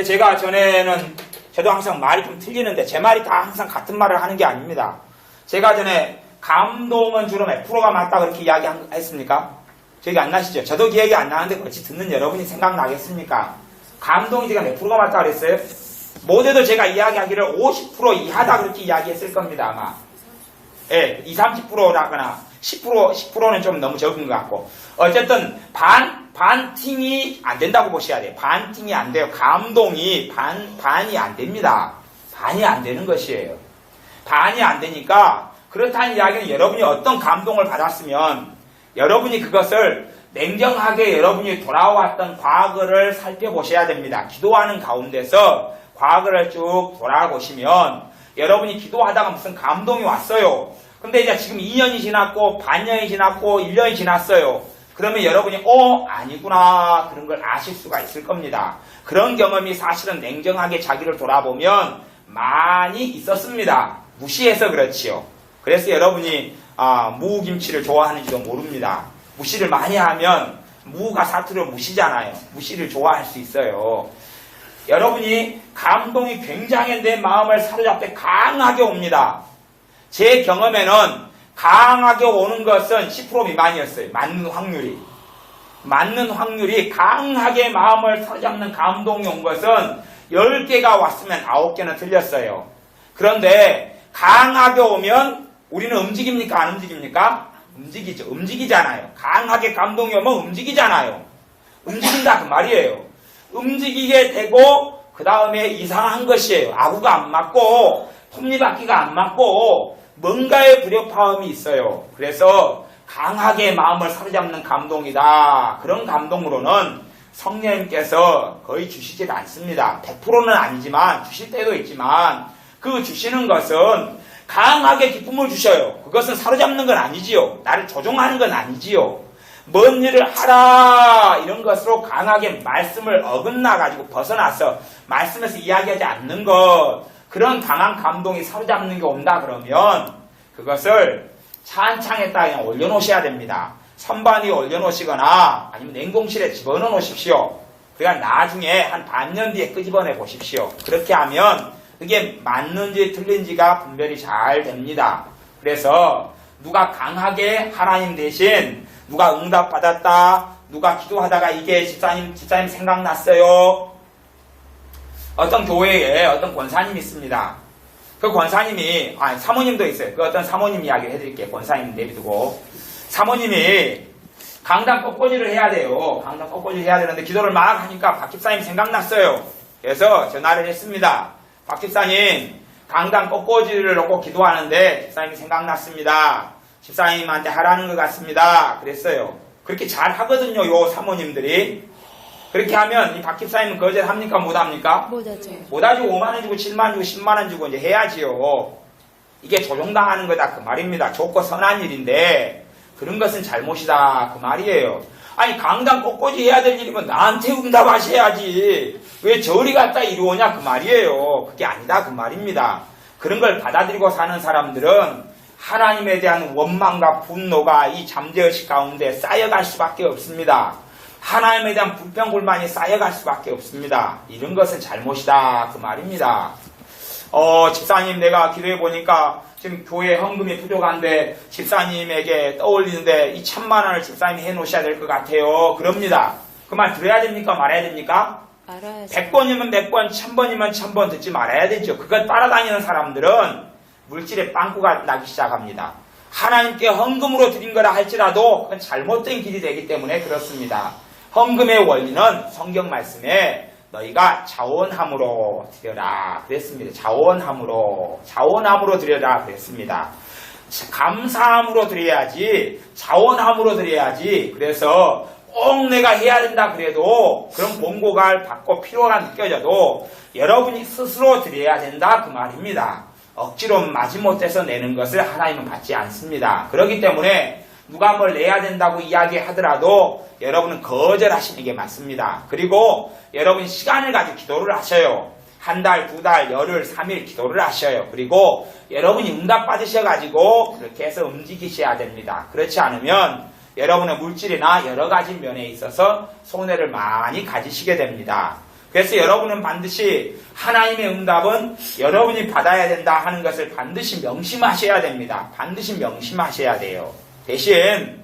[SPEAKER 1] 제가 전에는 저도 항상 말이 좀 틀리는데 제 말이 다 항상 같은 말을 하는 게 아닙니다. 제가 전에 감동은 주로 몇 프로가 맞다 그렇게 이야기했습니까? 기억이 안 나시죠? 저도 기억이 안 나는데 그렇지 듣는 여러분이 생각나겠습니까? 감동이 제가 몇 프로가 맞다 그랬어요? 못해도 제가 이야기하기를 50% 이하다 그렇게 이야기했을 겁니다 아마. 예, 20, 30%라거나 10%는 좀 너무 적은 것 같고 어쨌든 반팅이 안 된다고 보셔야 돼요. 반팅이 안 돼요. 감동이 반이 안 됩니다. 반이 안 되는 것이에요. 반이 안 되니까 그렇다는 이야기는 여러분이 어떤 감동을 받았으면 여러분이 그것을 냉정하게 여러분이 돌아왔던 과거를 살펴보셔야 됩니다. 기도하는 가운데서 과거를 쭉 돌아보시면 여러분이 기도하다가 무슨 감동이 왔어요. 근데 이제 지금 2년이 지났고 반년이 지났고 1년이 지났어요. 그러면 여러분이 아니구나 그런 걸 아실 수가 있을 겁니다. 그런 경험이 사실은 냉정하게 자기를 돌아보면 많이 있었습니다. 무시해서 그렇지요. 그래서 여러분이 무김치를 좋아하는지도 모릅니다. 무시를 많이 하면 무가 사투리로 무시잖아요. 무시를 좋아할 수 있어요. 여러분이 감동이 굉장히 내 마음을 사로잡게 강하게 옵니다. 제 경험에는 강하게 오는 것은 10% 미만이었어요. 맞는 확률이. 맞는 확률이 강하게 마음을 사로잡는 감동이 온 것은 10개가 왔으면 9개는 틀렸어요. 그런데 강하게 오면 우리는 움직입니까? 안 움직입니까? 움직이죠. 움직이잖아요. 강하게 감동이 오면 움직이잖아요. 움직인다 그 말이에요. 움직이게 되고 그 다음에 이상한 것이에요. 아구가 안 맞고 톱니바퀴가 안 맞고 뭔가의 불협화음이 있어요. 그래서 강하게 마음을 사로잡는 감동이다. 그런 감동으로는 성령님께서 거의 주시질 않습니다. 100%는 아니지만 주실 때도 있지만 그 주시는 것은 강하게 기쁨을 주셔요. 그것은 사로잡는 건 아니지요. 나를 조종하는 건 아니지요. 뭔 일을 하라 이런 것으로 강하게 말씀을 어긋나가지고 벗어나서 말씀에서 이야기하지 않는 것, 그런 강한 감동이 사로잡는 게 온다 그러면 그것을 찬창에다 그냥 올려놓으셔야 됩니다. 선반 위에 올려놓으시거나 아니면 냉동실에 집어넣어 놓으십시오. 그러니까 나중에 한 반년 뒤에 끄집어내 보십시오. 그렇게 하면 그게 맞는지 틀린지가 분별이 잘 됩니다. 그래서 누가 강하게 하나님 대신 누가 응답받았다, 누가 기도하다가 이게 집사님 생각났어요. 어떤 교회에 어떤 권사님이 있습니다. 그 권사님이, 사모님도 있어요. 그 어떤 사모님 이야기를 해드릴게요. 권사님 내비두고. 사모님이 강당 꺾고지를 해야 돼요. 강당 꺾고지를 해야 되는데 기도를 막 하니까 박 집사님 생각났어요. 그래서 전화를 했습니다. 박 집사님, 강당 꺾고지를 놓고 기도하는데 집사님이 생각났습니다. 집사님한테 하라는 것 같습니다. 그랬어요. 그렇게 잘 하거든요, 요 사모님들이. 그렇게 하면 이 박 집사님은 거절합니까? 못합니까?
[SPEAKER 2] 못하죠.
[SPEAKER 1] 못하죠. 5만원 주고 7만원 주고 10만원 주고 이제 해야지요. 이게 조종당하는 거다 그 말입니다. 좋고 선한 일인데 그런 것은 잘못이다 그 말이에요. 아니 강당 꺾고지 해야 될 일이면 나한테 응답하셔야지. 왜 저리 갔다 이리 오냐 그 말이에요. 그게 아니다 그 말입니다. 그런 걸 받아들이고 사는 사람들은 하나님에 대한 원망과 분노가 이 잠재의식 가운데 쌓여갈 수밖에 없습니다. 하나님에 대한 불평불만이 쌓여갈 수밖에 없습니다. 이런 것은 잘못이다 그 말입니다. 집사님 내가 기도해 보니까 지금 교회 헌금이 부족한데 집사님에게 떠올리는데 이 1000만원을 집사님이 해 놓으셔야 될 것 같아요. 그럽니다. 그 말 들어야 됩니까? 말아야 됩니까?
[SPEAKER 2] 알아야죠.
[SPEAKER 1] 100번이면 100번, 1000번이면 1000번 듣지 말아야 되죠. 그걸 따라다니는 사람들은 물질에 빵꾸가 나기 시작합니다. 하나님께 헌금으로 드린 거라 할지라도 그건 잘못된 길이 되기 때문에 그렇습니다. 헌금의 원리는 성경 말씀에 너희가 자원함으로 드려라 그랬습니다. 자원함으로 드려라 그랬습니다. 감사함으로 드려야지, 자원함으로 드려야지. 그래서 꼭 내가 해야 된다 그래도 그런 권고가 받고 필요가 느껴져도 여러분이 스스로 드려야 된다 그 말입니다. 억지로 마지못해서 내는 것을 하나님은 받지 않습니다. 그렇기 때문에 누가 뭘 내야 된다고 이야기하더라도 여러분은 거절하시는 게 맞습니다. 그리고 여러분 시간을 가지고 기도를 하셔요. 한 달, 두 달, 열흘, 3일 기도를 하셔요. 그리고 여러분이 응답 받으셔가지고 그렇게 해서 움직이셔야 됩니다. 그렇지 않으면 여러분의 물질이나 여러 가지 면에 있어서 손해를 많이 가지시게 됩니다. 그래서 여러분은 반드시 하나님의 응답은 여러분이 받아야 된다 하는 것을 반드시 명심하셔야 됩니다. 반드시 명심하셔야 돼요. 대신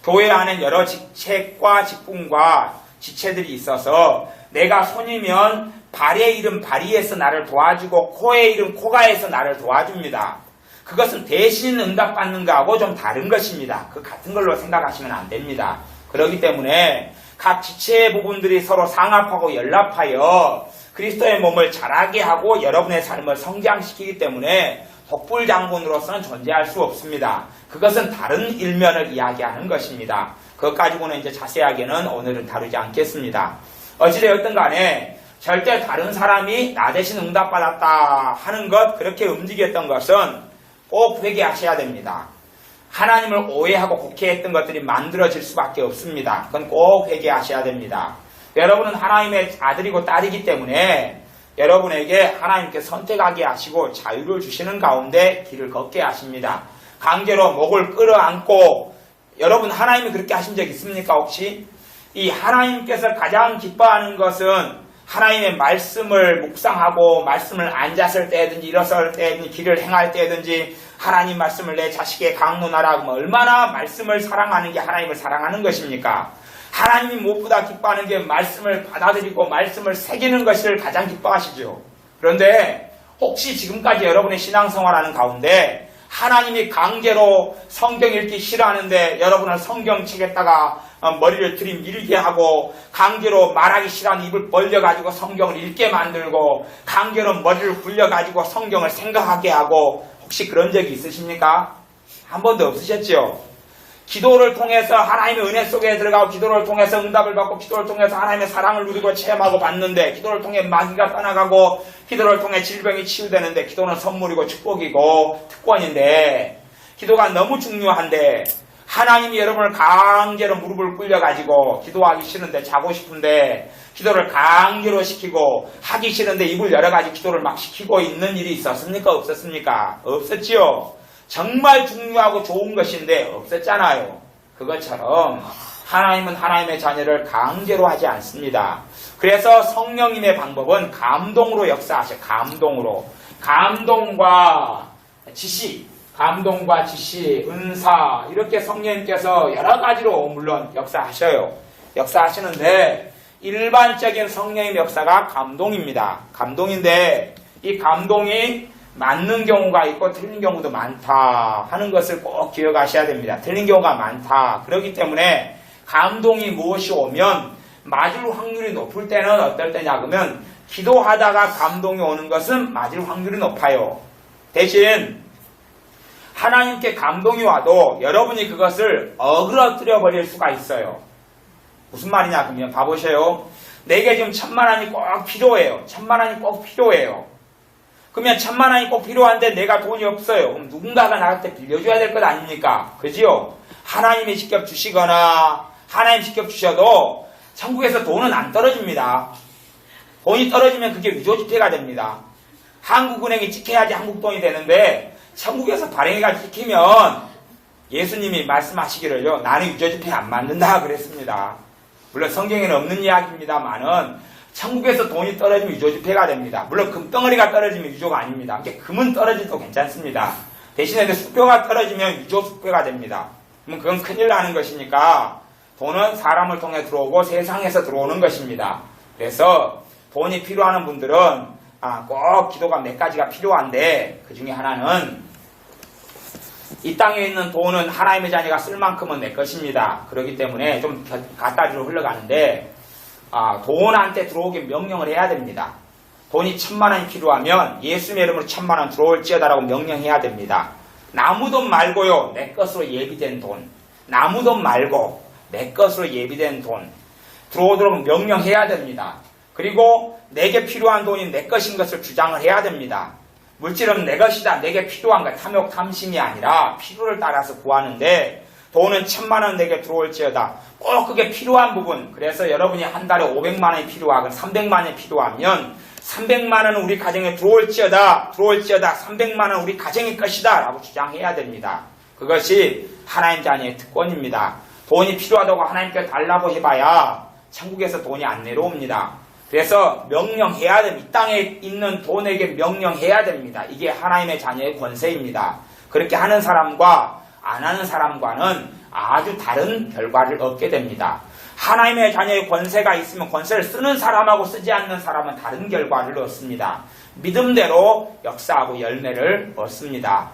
[SPEAKER 1] 교회 안에 여러 직책과 직분과 지체들이 있어서 내가 손이면 발의 일은 발이에서 나를 도와주고 코의 일은 코가에서 나를 도와줍니다. 그것은 대신 응답받는 거하고 좀 다른 것입니다. 그 같은 걸로 생각하시면 안 됩니다. 그렇기 때문에 각 지체의 부분들이 서로 상합하고 연합하여 그리스도의 몸을 자라게 하고 여러분의 삶을 성장시키기 때문에 독불장군으로서는 존재할 수 없습니다. 그것은 다른 일면을 이야기하는 것입니다. 그것 가지고는 이제 자세하게는 오늘은 다루지 않겠습니다. 어찌되었든 간에 절대 다른 사람이 나 대신 응답받았다 하는 것, 그렇게 움직였던 것은 꼭 회개하셔야 됩니다. 하나님을 오해하고 곡해했던 것들이 만들어질 수밖에 없습니다. 그건 꼭 회개하셔야 됩니다. 여러분은 하나님의 아들이고 딸이기 때문에 여러분에게 하나님께 선택하게 하시고 자유를 주시는 가운데 길을 걷게 하십니다. 강제로 목을 끌어안고, 여러분 하나님이 그렇게 하신 적 있습니까 혹시? 이 하나님께서 가장 기뻐하는 것은 하나님의 말씀을 묵상하고 말씀을 앉았을 때든지 일어설 때든지 길을 행할 때든지 하나님 말씀을 내 자식에게 강론하라 하면 얼마나 말씀을 사랑하는 게 하나님을 사랑하는 것입니까? 하나님이 무엇보다 기뻐하는 게 말씀을 받아들이고 말씀을 새기는 것을 가장 기뻐하시죠. 그런데 혹시 지금까지 여러분의 신앙생활하는 가운데 하나님이 강제로 성경 읽기 싫어하는데 여러분은 성경책에다가 머리를 들이밀게 하고 강제로 말하기 싫어하는 입을 벌려가지고 성경을 읽게 만들고 강제로 머리를 굴려가지고 성경을 생각하게 하고 혹시 그런 적이 있으십니까? 한 번도 없으셨죠? 기도를 통해서 하나님의 은혜 속에 들어가고 기도를 통해서 응답을 받고 기도를 통해서 하나님의 사랑을 누리고 체험하고 받는데 기도를 통해 마귀가 떠나가고 기도를 통해 질병이 치유되는데 기도는 선물이고 축복이고 특권인데 기도가 너무 중요한데 하나님이 여러분을 강제로 무릎을 꿇려가지고 기도하기 싫은데 자고 싶은데 기도를 강제로 시키고 하기 싫은데 입을 열어가지고 기도를 막 시키고 있는 일이 있었습니까? 없었습니까? 없었지요. 정말 중요하고 좋은 것인데 없었잖아요. 그것처럼 하나님은 하나님의 자녀를 강제로 하지 않습니다. 그래서 성령님의 방법은 감동으로 역사하셔. 감동으로. 감동과 지시, 은사 이렇게 성령님께서 여러 가지로 물론 역사하셔요. 역사하시는데 일반적인 성령의 역사가 감동입니다. 감동인데 이 감동이 맞는 경우가 있고 틀린 경우도 많다 하는 것을 꼭 기억하셔야 됩니다. 틀린 경우가 많다. 그렇기 때문에 감동이 무엇이 오면 맞을 확률이 높을 때는 어떨 때냐 그러면 기도하다가 감동이 오는 것은 맞을 확률이 높아요. 대신 하나님께 감동이 와도 여러분이 그것을 어그러뜨려 버릴 수가 있어요. 무슨 말이냐 그러면 봐보세요. 내게 지금 1000만 원이 꼭 필요해요. 1000만 원이 꼭 필요해요. 그러면 1000만 원이 꼭 필요한데 내가 돈이 없어요. 그럼 누군가가 나한테 빌려줘야 될 것 아닙니까? 그지요? 하나님이 직접 주시거나 하나님 직접 주셔도 천국에서 돈은 안 떨어집니다. 돈이 떨어지면 그게 위조지폐가 됩니다. 한국은행이 찍혀야지 한국돈이 되는데 천국에서 발행해가 찍히면 예수님이 말씀하시기를요. 나는 위조지폐 안 만든다 그랬습니다. 물론 성경에는 없는 이야기입니다만은 천국에서 돈이 떨어지면 위조지폐가 됩니다. 물론 금덩어리가 떨어지면 위조가 아닙니다. 금은 떨어져도 괜찮습니다. 대신에 수표가 떨어지면 위조수표가 됩니다. 그럼 그건 큰일 나는 것이니까 돈은 사람을 통해 들어오고 세상에서 들어오는 것입니다. 그래서 돈이 필요한 분들은 꼭 기도가 몇 가지가 필요한데 그 중에 하나는 이 땅에 있는 돈은 하나님의 자녀가 쓸 만큼은 내 것입니다. 그렇기 때문에 좀 갖다주로 흘러가는데 돈한테 들어오게 명령을 해야 됩니다. 돈이 1000만 원이 필요하면 예수님의 이름으로 1000만 원 들어올지어다라고 명령해야 됩니다. 나무 돈 말고요. 내 것으로 예비된 돈. 나무 돈 말고 내 것으로 예비된 돈. 들어오도록 명령해야 됩니다. 그리고 내게 필요한 돈이 내 것인 것을 주장을 해야 됩니다. 물질은 내 것이다. 내게 필요한 것. 탐욕, 탐심이 아니라 필요를 따라서 구하는데 돈은 1000만 원 내게 들어올지어다. 꼭 그게 필요한 부분. 그래서 여러분이 한 달에 500만 원이 필요하건 300만 원이 필요하면 300만 원은 우리 가정에 들어올지어다. 300만 원은 우리 가정의 것이다. 라고 주장해야 됩니다. 그것이 하나님 자녀의 특권입니다. 돈이 필요하다고 하나님께 달라고 해봐야 천국에서 돈이 안 내려옵니다. 그래서 명령해야 됩니다. 이 땅에 있는 돈에게 명령해야 됩니다. 이게 하나님의 자녀의 권세입니다. 그렇게 하는 사람과 안 하는 사람과는 아주 다른 결과를 얻게 됩니다. 하나님의 자녀의 권세가 있으면 권세를 쓰는 사람하고 쓰지 않는 사람은 다른 결과를 얻습니다. 믿음대로 역사하고 열매를 얻습니다.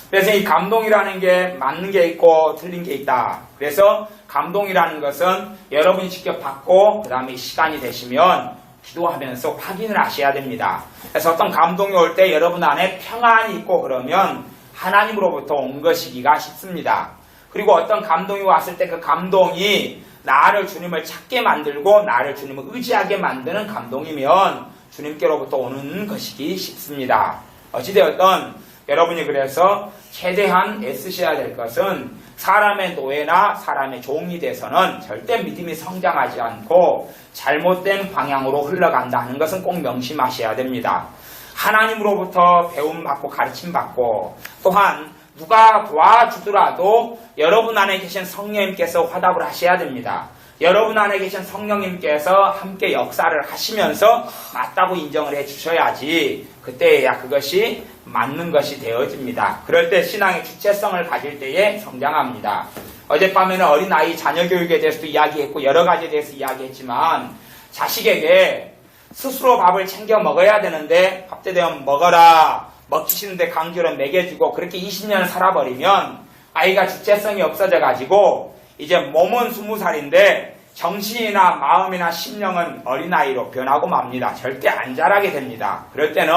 [SPEAKER 1] 그래서 이 감동이라는 게 맞는 게 있고 틀린 게 있다. 그래서 감동이라는 것은 여러분이 직접 받고 그 다음에 시간이 되시면 기도하면서 확인을 하셔야 됩니다. 그래서 어떤 감동이 올 때 여러분 안에 평안이 있고 그러면 하나님으로부터 온 것이기가 쉽습니다. 그리고 어떤 감동이 왔을 때 그 감동이 나를 주님을 찾게 만들고 나를 주님을 의지하게 만드는 감동이면 주님께로부터 오는 것이기 쉽습니다. 어찌되었든 여러분이 그래서 최대한 애쓰셔야 될 것은 사람의 노예나 사람의 종이 돼서는 절대 믿음이 성장하지 않고 잘못된 방향으로 흘러간다는 것은 꼭 명심하셔야 됩니다. 하나님으로부터 배움받고 가르침받고 또한 누가 도와주더라도 여러분 안에 계신 성령님께서 화답을 하셔야 됩니다. 여러분 안에 계신 성령님께서 함께 역사를 하시면서 맞다고 인정을 해 주셔야지 그때야 그것이 맞는 것이 되어집니다. 그럴 때 신앙의 주체성을 가질 때에 성장합니다. 어젯밤에는 어린아이 자녀 교육에 대해서도 이야기했고 여러 가지에 대해서 이야기했지만 자식에게 스스로 밥을 챙겨 먹어야 되는데 밥 때 되면 먹어라 먹기 싫은데 강제로 먹여주고 그렇게 20년 살아버리면 아이가 주체성이 없어져 가지고 이제 몸은 20살인데 정신이나 마음이나 심령은 어린아이로 변하고 맙니다. 절대 안 자라게 됩니다. 그럴 때는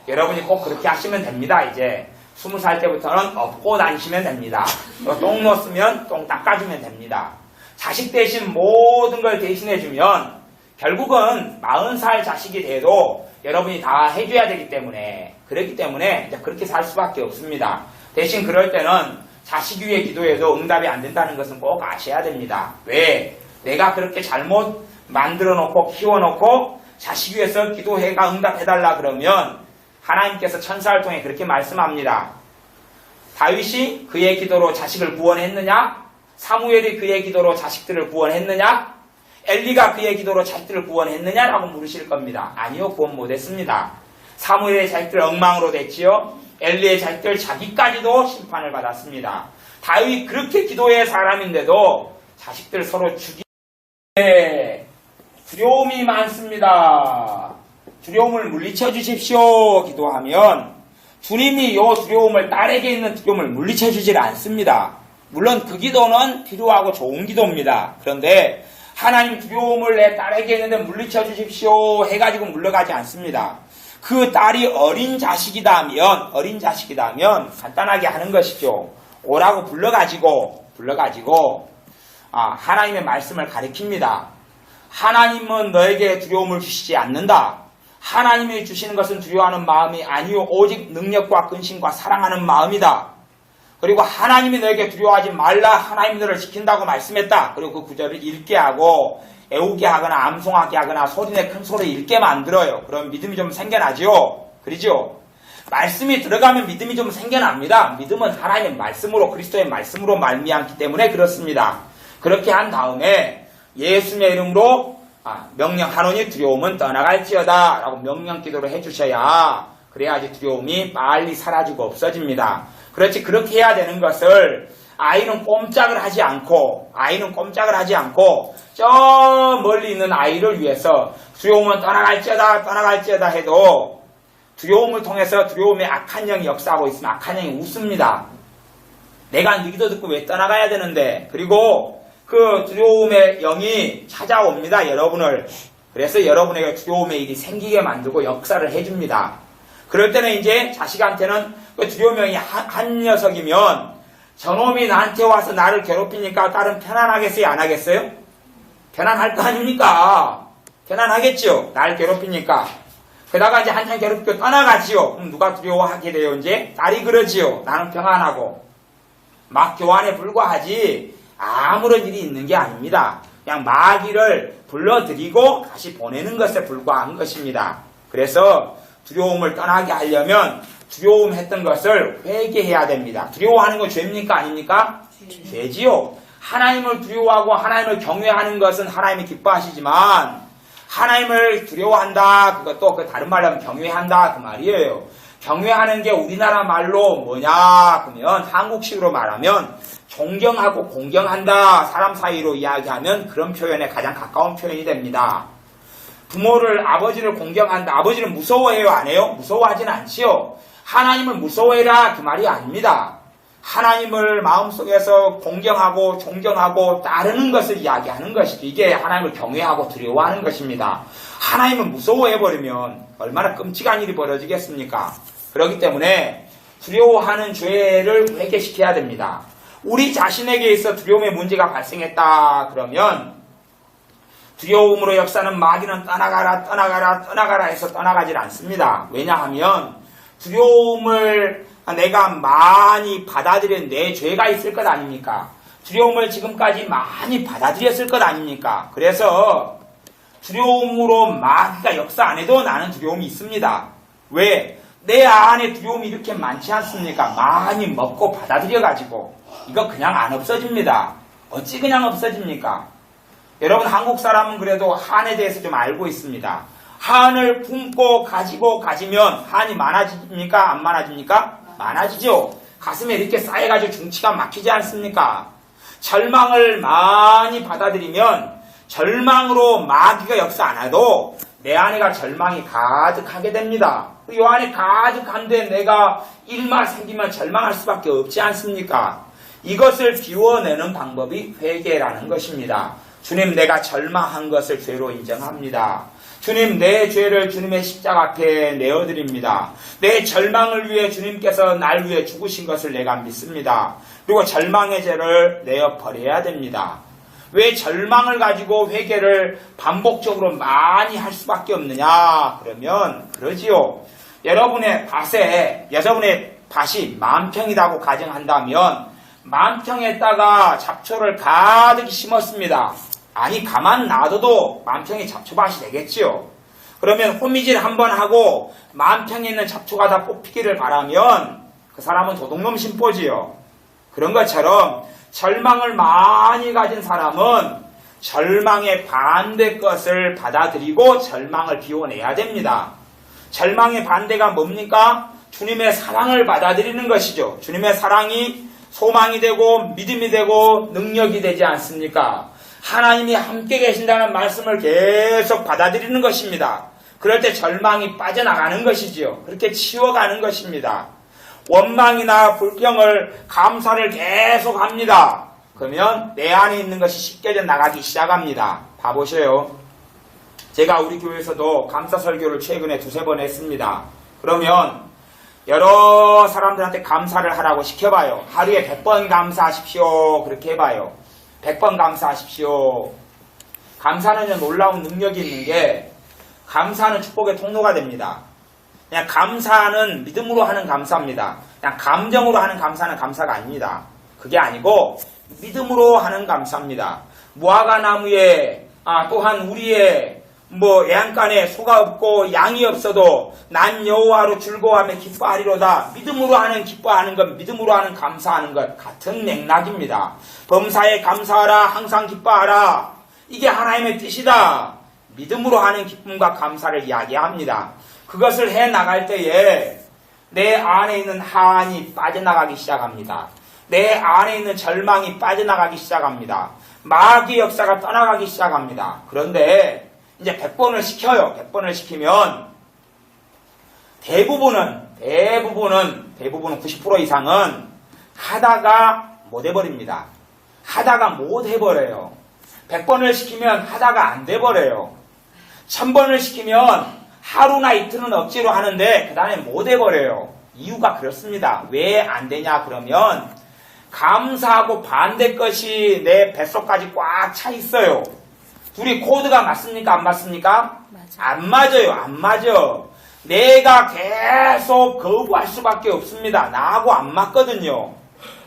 [SPEAKER 1] 여러분이 꼭 그렇게 하시면 됩니다. 이제 20살 때부터는 업고 다니시면 됩니다. 똥 놓았으면 똥 닦아주면 됩니다. 자식 대신 모든 걸 대신해주면 결국은 40살 자식이 돼도 여러분이 다 해줘야 되기 때문에 그렇기 때문에 이제 그렇게 살 수밖에 없습니다. 대신 그럴 때는 자식 위해 기도해도 응답이 안 된다는 것은 꼭 아셔야 됩니다. 왜? 내가 그렇게 잘못 만들어 놓고 키워 놓고 자식 위해서 기도해가 응답해달라 그러면 하나님께서 천사를 통해 그렇게 말씀합니다. 다윗이 그의 기도로 자식을 구원했느냐? 사무엘이 그의 기도로 자식들을 구원했느냐? 엘리가 그의 기도로 자식들을 구원했느냐라고 물으실 겁니다. 아니요, 구원 못했습니다. 사무엘의 자식들 엉망으로 됐지요. 엘리의 자식들 자기까지도 심판을 받았습니다. 다윗 그렇게 기도의 사람인데도 자식들 서로 죽이네. 두려움이 많습니다. 두려움을 물리쳐 주십시오. 기도하면 주님이 이 두려움을 딸에게 있는 두려움을 물리쳐 주질 않습니다. 물론 그 기도는 필요하고 좋은 기도입니다. 그런데 하나님 두려움을 내 딸에게 있는데 물리쳐 주십시오 해가지고 물러가지 않습니다. 그 딸이 어린 자식이다면 간단하게 하는 것이죠. 오라고 불러가지고 하나님의 말씀을 가리킵니다. 하나님은 너에게 두려움을 주시지 않는다. 하나님이 주시는 것은 두려워하는 마음이 아니요 오직 능력과 근심과 사랑하는 마음이다. 그리고 하나님이 너에게 두려워하지 말라. 하나님이 너를 지킨다고 말씀했다. 그리고 그 구절을 읽게 하고 애우게 하거나 암송하게 하거나 소리내 큰 소리 읽게 만들어요. 그럼 믿음이 좀 생겨나죠. 그러죠? 말씀이 들어가면 믿음이 좀 생겨납니다. 믿음은 하나님의 말씀으로 그리스도의 말씀으로 말미암기 때문에 그렇습니다. 그렇게 한 다음에 예수님의 이름으로 명령하노니 두려움은 떠나갈지어다 라고 명령 기도를 해주셔야 그래야지 두려움이 빨리 사라지고 없어집니다. 그렇지 그렇게 해야 되는 것을 아이는 꼼짝을 하지 않고 저 멀리 있는 아이를 위해서 두려움은 떠나갈지어다 해도 두려움을 통해서 두려움의 악한 영이 역사하고 있으면 악한 영이 웃습니다. 내가 네 기도 듣고 왜 떠나가야 되는데. 그리고 그 두려움의 영이 찾아옵니다. 여러분을. 그래서 여러분에게 두려움의 일이 생기게 만들고 역사를 해줍니다. 그럴 때는 이제 자식한테는 그 두려움의 영이 한 녀석이면 저놈이 나한테 와서 나를 괴롭히니까 딸은 편안하겠어요? 안 하겠어요? 편안할 거 아닙니까? 편안하겠죠? 날 괴롭히니까. 게다가 이제 한참 괴롭히고 떠나가지요. 그럼 누가 두려워하게 돼요? 이제 딸이 그러지요. 나는 평안하고. 막 교환에 불과하지 아무런 일이 있는 게 아닙니다. 그냥 마귀를 불러들이고 다시 보내는 것에 불과한 것입니다. 그래서 두려움을 떠나게 하려면 두려움했던 것을 회개해야 됩니다. 두려워하는 건 죄입니까? 아닙니까? 죄지요. 하나님을 두려워하고 하나님을 경외하는 것은 하나님이 기뻐하시지만 하나님을 두려워한다. 그것도 그 다른 말로 하면 경외한다. 그 말이에요. 경외하는 게 우리나라 말로 뭐냐? 그러면 한국식으로 말하면 존경하고 공경한다. 사람 사이로 이야기하면 그런 표현에 가장 가까운 표현이 됩니다. 부모를 아버지를 공경한다. 아버지를 무서워해요? 안 해요? 무서워하진 않지요. 하나님을 무서워해라. 그 말이 아닙니다. 하나님을 마음속에서 공경하고 존경하고 따르는 것을 이야기하는 것이죠. 이게 하나님을 경외하고 두려워하는 것입니다. 하나님을 무서워해버리면 얼마나 끔찍한 일이 벌어지겠습니까? 그렇기 때문에 두려워하는 죄를 회개시켜야 됩니다. 우리 자신에게 있어 두려움의 문제가 발생했다 그러면 두려움으로 역사는 마귀는 떠나가라 해서 떠나가질 않습니다. 왜냐하면 두려움을 내가 많이 받아들인 내 죄가 있을 것 아닙니까? 두려움을 지금까지 많이 받아들였을 것 아닙니까? 그래서 두려움으로 마귀가 역사 안 해도 나는 두려움이 있습니다. 왜? 내 안에 두려움이 이렇게 많지 않습니까? 많이 먹고 받아들여가지고 이거 그냥 안 없어집니다. 어찌 그냥 없어집니까? 여러분 한국 사람은 그래도 한에 대해서 좀 알고 있습니다. 한을 품고 가지고 가지면 한이 많아집니까? 안 많아집니까? 많아지죠. 가슴에 이렇게 쌓여가지고 중치가 막히지 않습니까? 절망을 많이 받아들이면 절망으로 마귀가 역사 안 해도 내 안에가 절망이 가득하게 됩니다. 이 안에 가득한데 내가 일만 생기면 절망할 수밖에 없지 않습니까? 이것을 비워내는 방법이 회개라는 것입니다. 주님, 내가 절망한 것을 죄로 인정합니다. 주님, 내 죄를 주님의 십자가 앞에 내어드립니다. 내 절망을 위해 주님께서 날 위해 죽으신 것을 내가 믿습니다. 그리고 절망의 죄를 내어버려야 됩니다. 왜 절망을 가지고 회개를 반복적으로 많이 할 수밖에 없느냐? 그러면 그러지요. 여러분의 밭이 만평이라고 가정한다면 만평에다가 잡초를 가득 심었습니다. 아니 가만 놔둬도 만평이 잡초밭이 되겠지요. 그러면 호미질 한번 하고 만평에 있는 잡초가 다 뽑히기를 바라면 그 사람은 도둑놈 심보지요. 그런 것처럼 절망을 많이 가진 사람은 절망의 반대 것을 받아들이고 절망을 비워내야 됩니다. 절망의 반대가 뭡니까? 주님의 사랑을 받아들이는 것이죠. 주님의 사랑이 소망이 되고 믿음이 되고 능력이 되지 않습니까? 하나님이 함께 계신다는 말씀을 계속 받아들이는 것입니다. 그럴 때 절망이 빠져나가는 것이지요. 그렇게 치워가는 것입니다. 원망이나 불평을 감사를 계속 합니다. 그러면 내 안에 있는 것이 씻겨져 나가기 시작합니다. 봐보세요. 제가 우리 교회에서도 감사 설교를 최근에 2-3번 했습니다. 그러면 여러 사람들한테 감사를 하라고 시켜봐요. 하루에 100번 감사하십시오. 그렇게 해봐요. 100번 감사하십시오. 감사는 놀라운 능력이 있는 게 감사는 축복의 통로가 됩니다. 그냥 감사는 믿음으로 하는 감사입니다. 그냥 감정으로 하는 감사는 감사가 아닙니다. 그게 아니고 믿음으로 하는 감사입니다. 무화과 나무에 또한 우리의 애양간에 소가 없고 양이 없어도 난 여호와로 즐거워하며 기뻐하리로다. 믿음으로 하는 기뻐하는 것, 믿음으로 하는 감사하는 것 같은 맥락입니다. 범사에 감사하라, 항상 기뻐하라. 이게 하나님의 뜻이다. 믿음으로 하는 기쁨과 감사를 이야기합니다. 그것을 해나갈 때에 내 안에 있는 한이 빠져나가기 시작합니다. 내 안에 있는 절망이 빠져나가기 시작합니다. 마귀의 역사가 떠나가기 시작합니다. 그런데 이제 100번을 시켜요. 100번을 시키면 대부분은 90% 이상은 하다가 못 해버립니다. 하다가 못 해버려요. 100번을 시키면 하다가 안 돼버려요. 1000번을 시키면 하루나 이틀은 억지로 하는데 그 다음에 못 해버려요. 이유가 그렇습니다. 왜 안 되냐 그러면 감사하고 반대 것이 내 뱃속까지 꽉 차 있어요. 둘이 코드가 맞습니까? 안 맞습니까? 안 맞아요. 안 맞아. 내가 계속 거부할 수밖에 없습니다. 나하고 안 맞거든요.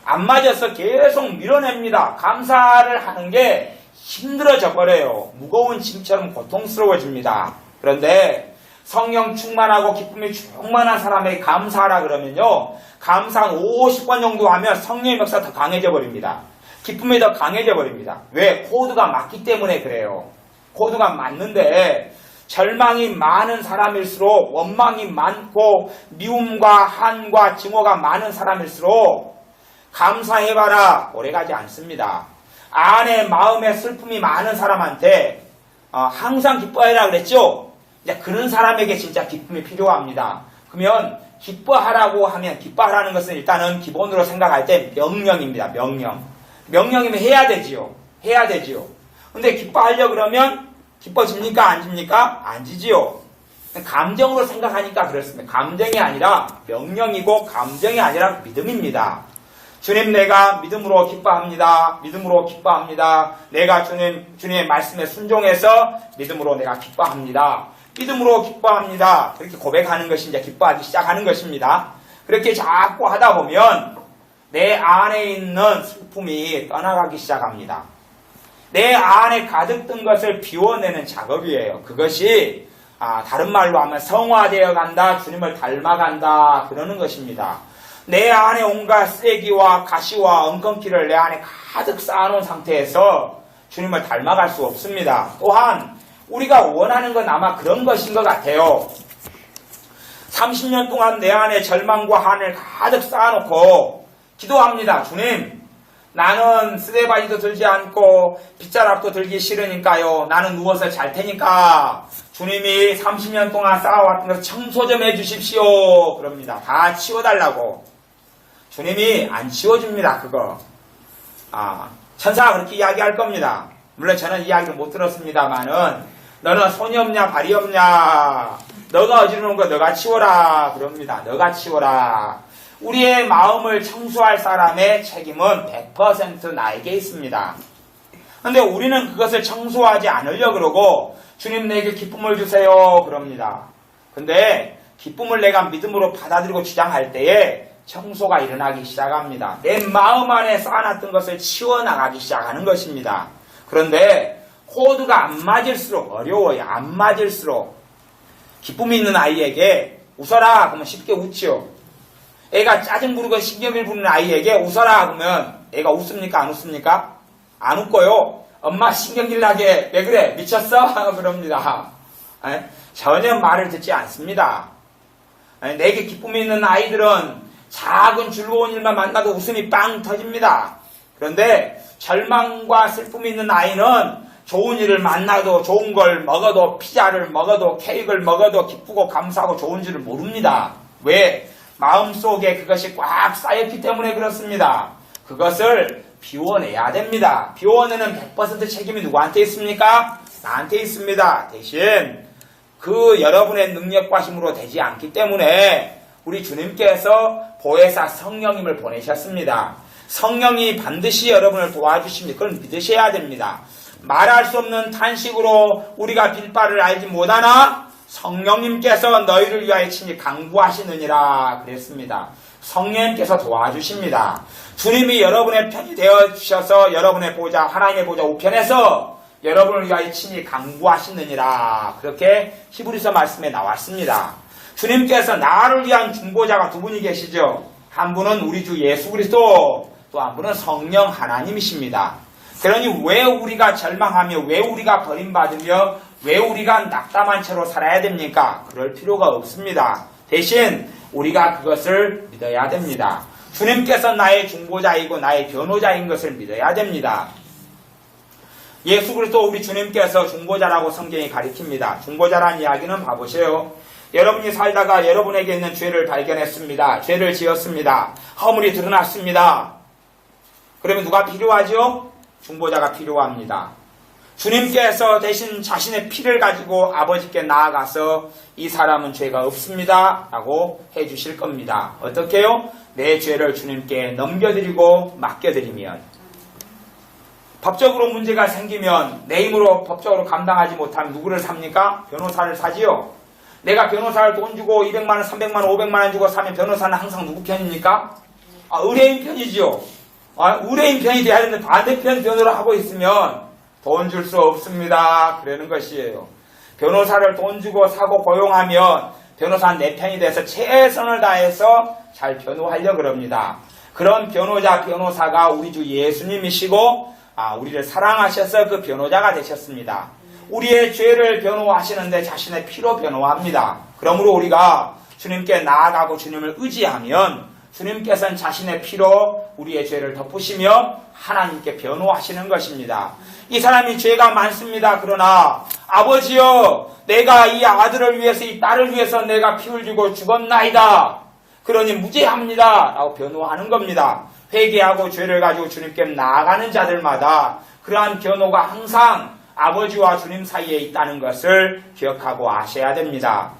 [SPEAKER 1] 안 맞아서 계속 밀어냅니다. 감사를 하는 게 힘들어져 버려요. 무거운 짐처럼 고통스러워집니다. 그런데 성령 충만하고 기쁨이 충만한 사람에게 감사하라 그러면요. 감사 50번 정도 하면 성령의 역사가 더 강해져 버립니다. 기쁨이 더 강해져 버립니다. 왜? 코드가 맞기 때문에 그래요. 코드가 맞는데 절망이 많은 사람일수록 원망이 많고 미움과 한과 증오가 많은 사람일수록 감사해봐라 오래가지 않습니다. 안에 마음에 슬픔이 많은 사람한테 항상 기뻐해라 그랬죠? 이제 그런 사람에게 진짜 기쁨이 필요합니다. 그러면 기뻐하라고 하면 기뻐하라는 것은 일단은 기본으로 생각할 때 명령입니다. 명령이면 해야 되지요. 근데 기뻐하려고 그러면 기뻐집니까? 안 집니까? 안 지지요. 감정으로 생각하니까 그렇습니다. 감정이 아니라 명령이고 감정이 아니라 믿음입니다. 주님 내가 믿음으로 기뻐합니다. 내가 주님의 말씀에 순종해서 믿음으로 내가 기뻐합니다. 그렇게 고백하는 것이 이제 기뻐하기 시작하는 것입니다. 그렇게 자꾸 하다 보면 내 안에 있는 슬픔이 떠나가기 시작합니다. 내 안에 가득 든 것을 비워내는 작업이에요. 그것이 다른 말로 하면 성화되어 간다, 주님을 닮아간다 그러는 것입니다. 내 안에 온갖 쓰레기와 가시와 엉겅퀴를 내 안에 가득 쌓아놓은 상태에서 주님을 닮아갈 수 없습니다. 또한 우리가 원하는 건 아마 그런 것인 것 같아요. 30년 동안 내 안에 절망과 한을 가득 쌓아놓고 기도합니다. 주님, 나는 쓰레바지도 들지 않고 빗자락도 들기 싫으니까요. 나는 누워서 잘 테니까 주님이 30년 동안 쌓아왔던 것을 청소 좀 해주십시오. 그럽니다. 다 치워달라고. 주님이 안 치워줍니다. 그거. 천사가 그렇게 이야기할 겁니다. 물론 저는 이야기를 못 들었습니다만은 너는 손이 없냐 발이 없냐 너가 어지르는 거 너가 치워라 그럽니다. 너가 치워라. 우리의 마음을 청소할 사람의 책임은 100% 나에게 있습니다. 그런데 우리는 그것을 청소하지 않으려고 그러고 주님 내게 기쁨을 주세요 그럽니다. 근데 기쁨을 내가 믿음으로 받아들이고 주장할 때에 청소가 일어나기 시작합니다. 내 마음 안에 쌓아놨던 것을 치워나가기 시작하는 것입니다. 그런데 코드가 안 맞을수록 어려워요. 안 맞을수록. 기쁨이 있는 아이에게 웃어라 그러면 쉽게 웃지요. 애가 짜증 부르고 신경을 부르는 아이에게 웃어라 그러면 애가 웃습니까? 안 웃습니까? 안 웃고요. 엄마 신경질 나게 왜 그래? 미쳤어? 그럽니다. 전혀 말을 듣지 않습니다. 내게 기쁨이 있는 아이들은 작은 즐거운 일만 만나도 웃음이 빵 터집니다. 그런데 절망과 슬픔이 있는 아이는 좋은 일을 만나도 좋은 걸 먹어도 피자를 먹어도 케이크를 먹어도 기쁘고 감사하고 좋은 줄을 모릅니다. 왜? 마음속에 그것이 꽉 쌓였기 때문에 그렇습니다. 그것을 비워내야 됩니다. 비워내는 100% 책임이 누구한테 있습니까? 나한테 있습니다. 대신 그 여러분의 능력과 힘으로 되지 않기 때문에 우리 주님께서 보혜사 성령님을 보내셨습니다. 성령이 반드시 여러분을 도와주십니다. 그걸 믿으셔야 됩니다. 말할 수 없는 탄식으로 우리가 빌바를 알지 못하나 성령님께서 너희를 위하여 친히 강구하시느니라 그랬습니다. 성령님께서 도와주십니다. 주님이 여러분의 편이 되어주셔서 여러분의 보좌 하나님의 보좌 우편에서 여러분을 위하여 친히 강구하시느니라 그렇게 히브리서 말씀에 나왔습니다. 주님께서 나를 위한 중보자가 두 분이 계시죠. 한 분은 우리 주 예수 그리스도 또 한 분은 성령 하나님이십니다. 그러니 왜 우리가 절망하며 왜 우리가 버림받으며 왜 우리가 낙담한 채로 살아야 됩니까? 그럴 필요가 없습니다. 대신 우리가 그것을 믿어야 됩니다. 주님께서 나의 중보자이고 나의 변호자인 것을 믿어야 됩니다. 예수 그리스도 우리 주님께서 중보자라고 성경이 가리킵니다. 중보자라는 이야기는 봐보세요. 여러분이 살다가 여러분에게 있는 죄를 발견했습니다. 죄를 지었습니다. 허물이 드러났습니다. 그러면 누가 필요하죠? 중보자가 필요합니다. 주님께서 대신 자신의 피를 가지고 아버지께 나아가서 이 사람은 죄가 없습니다 라고 해주실 겁니다. 어떻게요? 내 죄를 주님께 넘겨드리고 맡겨드리면 법적으로 문제가 생기면 내 힘으로 법적으로 감당하지 못하면 누구를 삽니까? 변호사를 사지요. 내가 변호사를 돈 주고 200만원, 300만원, 500만원 주고 사면 변호사는 항상 누구 편입니까? 의뢰인 편이지요. 의뢰인 편이 돼야 되는데 반대편 변호를 하고 있으면 돈 줄 수 없습니다. 그러는 것이에요. 변호사를 돈 주고 사고 고용하면 변호사는 내 편이 돼서 최선을 다해서 잘 변호하려고 그럽니다. 그런 변호사가 우리 주 예수님이시고 우리를 사랑하셔서 그 변호자가 되셨습니다. 우리의 죄를 변호하시는데 자신의 피로 변호합니다. 그러므로 우리가 주님께 나아가고 주님을 의지하면 주님께서는 자신의 피로 우리의 죄를 덮으시며 하나님께 변호하시는 것입니다. 이 사람이 죄가 많습니다. 그러나 아버지여 내가 이 아들을 위해서 이 딸을 위해서 내가 피 흘리고 죽었나이다. 그러니 무죄합니다. 라고 변호하는 겁니다. 회개하고 죄를 가지고 주님께 나아가는 자들마다 그러한 변호가 항상 아버지와 주님 사이에 있다는 것을 기억하고 아셔야 됩니다.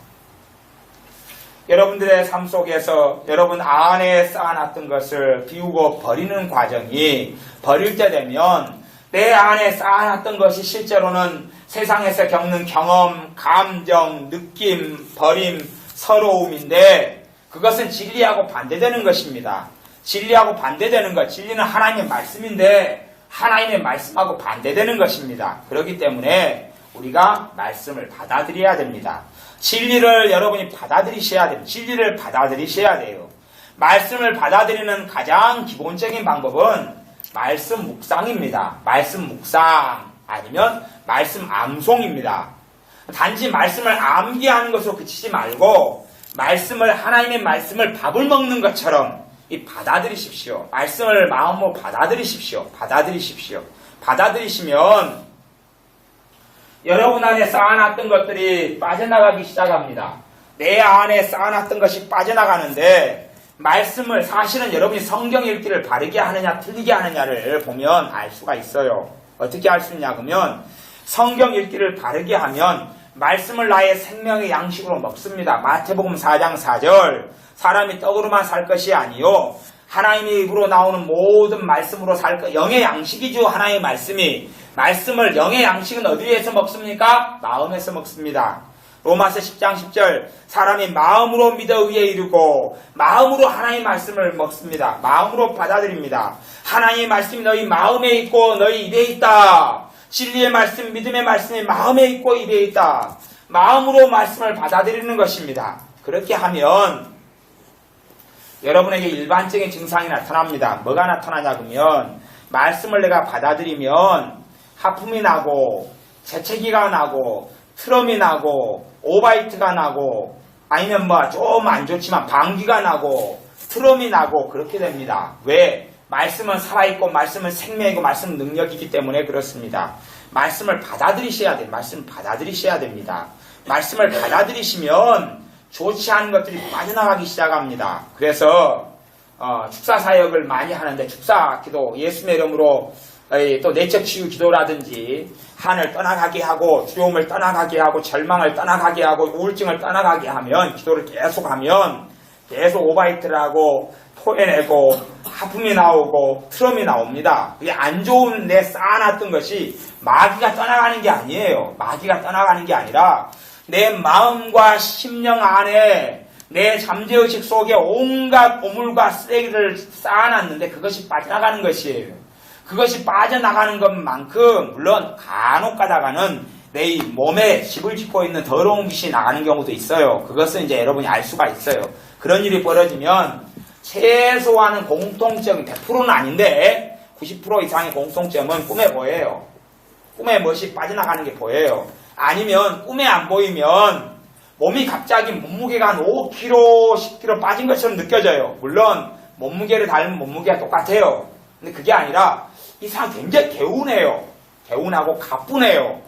[SPEAKER 1] 여러분들의 삶 속에서 여러분 안에 쌓아놨던 것을 비우고 버리는 과정이 버릴 때 되면 내 안에 쌓아놨던 것이 실제로는 세상에서 겪는 경험, 감정, 느낌, 버림, 서러움인데 그것은 진리하고 반대되는 것입니다. 진리하고 반대되는 것, 진리는 하나님의 말씀인데 하나님의 말씀하고 반대되는 것입니다. 그렇기 때문에 우리가 말씀을 받아들여야 됩니다. 진리를 여러분이 받아들이셔야 됩니다. 진리를 받아들이셔야 돼요. 말씀을 받아들이는 가장 기본적인 방법은 말씀 묵상입니다. 말씀 묵상. 아니면 말씀 암송입니다. 단지 말씀을 암기하는 것으로 그치지 말고 하나님의 말씀을 밥을 먹는 것처럼 받아들이십시오. 말씀을 마음으로 받아들이십시오. 받아들이시면 여러분 안에 쌓아놨던 것들이 빠져나가기 시작합니다. 내 안에 쌓아놨던 것이 빠져나가는데 말씀을 사실은 여러분이 성경 읽기를 바르게 하느냐 틀리게 하느냐를 보면 알 수가 있어요. 어떻게 알 수 있냐 그러면 성경 읽기를 바르게 하면 말씀을 나의 생명의 양식으로 먹습니다. 마태복음 4장 4절 사람이 떡으로만 살 것이 아니요 하나님의 입으로 나오는 모든 말씀으로 살 것. 영의 양식이죠. 하나님의 말씀을 영의 양식은 어디에서 먹습니까? 마음에서 먹습니다. 로마서 10장 10절 사람이 마음으로 믿어 의에 이르고 마음으로 하나님의 말씀을 먹습니다. 마음으로 받아들입니다. 하나님의 말씀이 너희 마음에 있고 너희 입에 있다. 진리의 말씀, 믿음의 말씀이 마음에 있고 입에 있다. 마음으로 말씀을 받아들이는 것입니다. 그렇게 하면 여러분에게 일반적인 증상이 나타납니다. 뭐가 나타나냐 그러면 말씀을 내가 받아들이면 하품이 나고 재채기가 나고 트럼이 나고 오바이트가 나고 아니면 좀 안 좋지만 방귀가 나고 트럼이 나고 그렇게 됩니다. 왜? 말씀은 살아있고 말씀은 생명이고 말씀은 능력이기 때문에 그렇습니다. 말씀을 받아들이셔야 돼요. 말씀을 받아들이셔야 됩니다. 말씀을 받아들이시면 좋지 않은 것들이 빠져나가기 시작합니다. 그래서 축사 사역을 많이 하는데 축사 기도 예수님의 이름으로 또 내적 치유 기도라든지 한을 떠나가게 하고 두려움을 떠나가게 하고 절망을 떠나가게 하고 우울증을 떠나가게 하면 기도를 계속하면 계속 오바이트를 하고 토해내고 하품이 나오고 트럼이 나옵니다. 그게 안 좋은 내 쌓아놨던 것이 마귀가 떠나가는 게 아니에요. 마귀가 떠나가는 게 아니라 내 마음과 심령 안에 내 잠재의식 속에 온갖 오물과 쓰레기를 쌓아놨는데 그것이 빠져나가는 것이에요. 그것이 빠져나가는 것만큼 물론 간혹 가다가는 내 몸에 집을 짓고 있는 더러운 빛이 나가는 경우도 있어요. 그것은 이제 여러분이 알 수가 있어요. 그런 일이 벌어지면 최소한은 공통점 100%는 아닌데 90% 이상의 공통점은 꿈에 보여요. 꿈에 멋이 빠져나가는 게 보여요. 아니면 꿈에 안 보이면 몸이 갑자기 몸무게가 한 5kg, 10kg 빠진 것처럼 느껴져요. 물론 몸무게를 닮은 몸무게가 똑같아요. 근데 그게 아니라 이 사람 굉장히 개운해요. 개운하고 가뿐해요.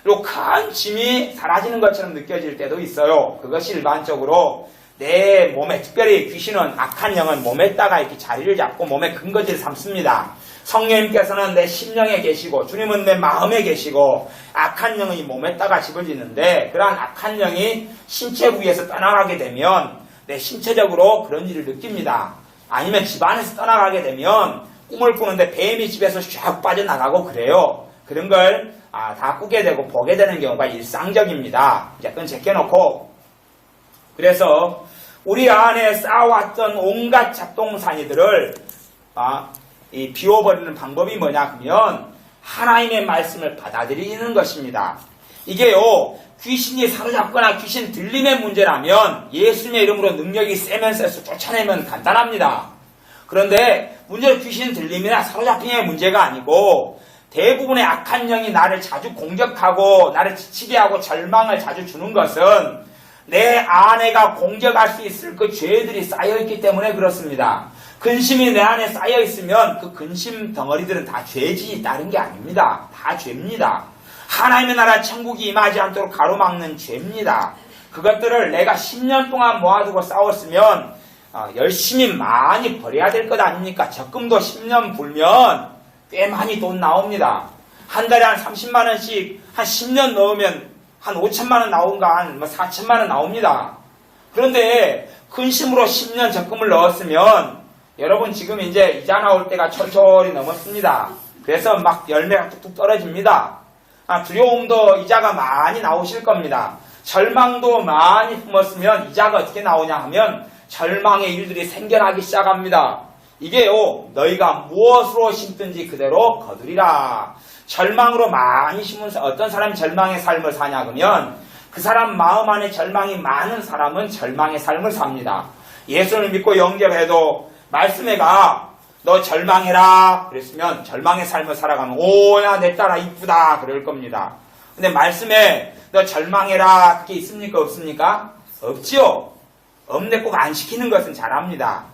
[SPEAKER 1] 그리고 큰 짐이 사라지는 것처럼 느껴질 때도 있어요. 그것이 일반적으로 내 몸에, 특별히 귀신은 악한 영은 몸에다가 이렇게 자리를 잡고 몸에 근거지를 삼습니다. 성령님께서는 내 심령에 계시고 주님은 내 마음에 계시고 악한 영은 이 몸에다가 집을 짓는데 그러한 악한 영이 신체 부위에서 떠나가게 되면 내 신체적으로 그런 일을 느낍니다. 아니면 집안에서 떠나가게 되면 꿈을 꾸는데 뱀이 집에서 쫙 빠져나가고 그래요. 그런 걸 다 꾸게 되고 보게 되는 경우가 일상적입니다. 이제 그건 제껴놓고 그래서 우리 안에 쌓아왔던 온갖 잡동사니들을 비워버리는 방법이 뭐냐 하면 하나님의 말씀을 받아들이는 것입니다. 이게요 귀신이 사로잡거나 귀신 들림의 문제라면 예수님의 이름으로 능력이 세면 세서 쫓아내면 간단합니다. 그런데 문제는 귀신 들림이나 사로잡힘의 문제가 아니고 대부분의 악한 영이 나를 자주 공격하고 나를 지치게 하고 절망을 자주 주는 것은 내 아내가 공격할 수 있을 그 죄들이 쌓여있기 때문에 그렇습니다. 근심이 내 안에 쌓여있으면 그 근심 덩어리들은 다 죄지 다른 게 아닙니다. 다 죄입니다. 하나님의 나라 천국이 임하지 않도록 가로막는 죄입니다. 그것들을 내가 10년 동안 모아두고 싸웠으면 열심히 많이 벌여야 될 것 아닙니까? 적금도 10년 불면 꽤 많이 돈 나옵니다. 한 달에 한 30만 원씩 한 10년 넣으면 한 5천만 원 나온가 한 4천만 원 나옵니다. 그런데 근심으로 10년 적금을 넣었으면 여러분 지금 이제 이자 나올 때가 철철이 넘었습니다. 그래서 막 열매가 뚝뚝 떨어집니다. 두려움도 이자가 많이 나오실 겁니다. 절망도 많이 품었으면 이자가 어떻게 나오냐 하면 절망의 일들이 생겨나기 시작합니다. 이게요 너희가 무엇으로 심든지 그대로 거두리라. 절망으로 많이 심은 어떤 사람이 절망의 삶을 사냐 그러면 그 사람 마음 안에 절망이 많은 사람은 절망의 삶을 삽니다. 예수를 믿고 영접해도 말씀에 가 너 절망해라 그랬으면 절망의 삶을 살아가면 오, 야, 내 딸아 이쁘다 그럴 겁니다. 근데 말씀에 너 절망해라 그게 있습니까? 없습니까? 없지요. 없는데 꼭 안 시키는 것은 잘합니다.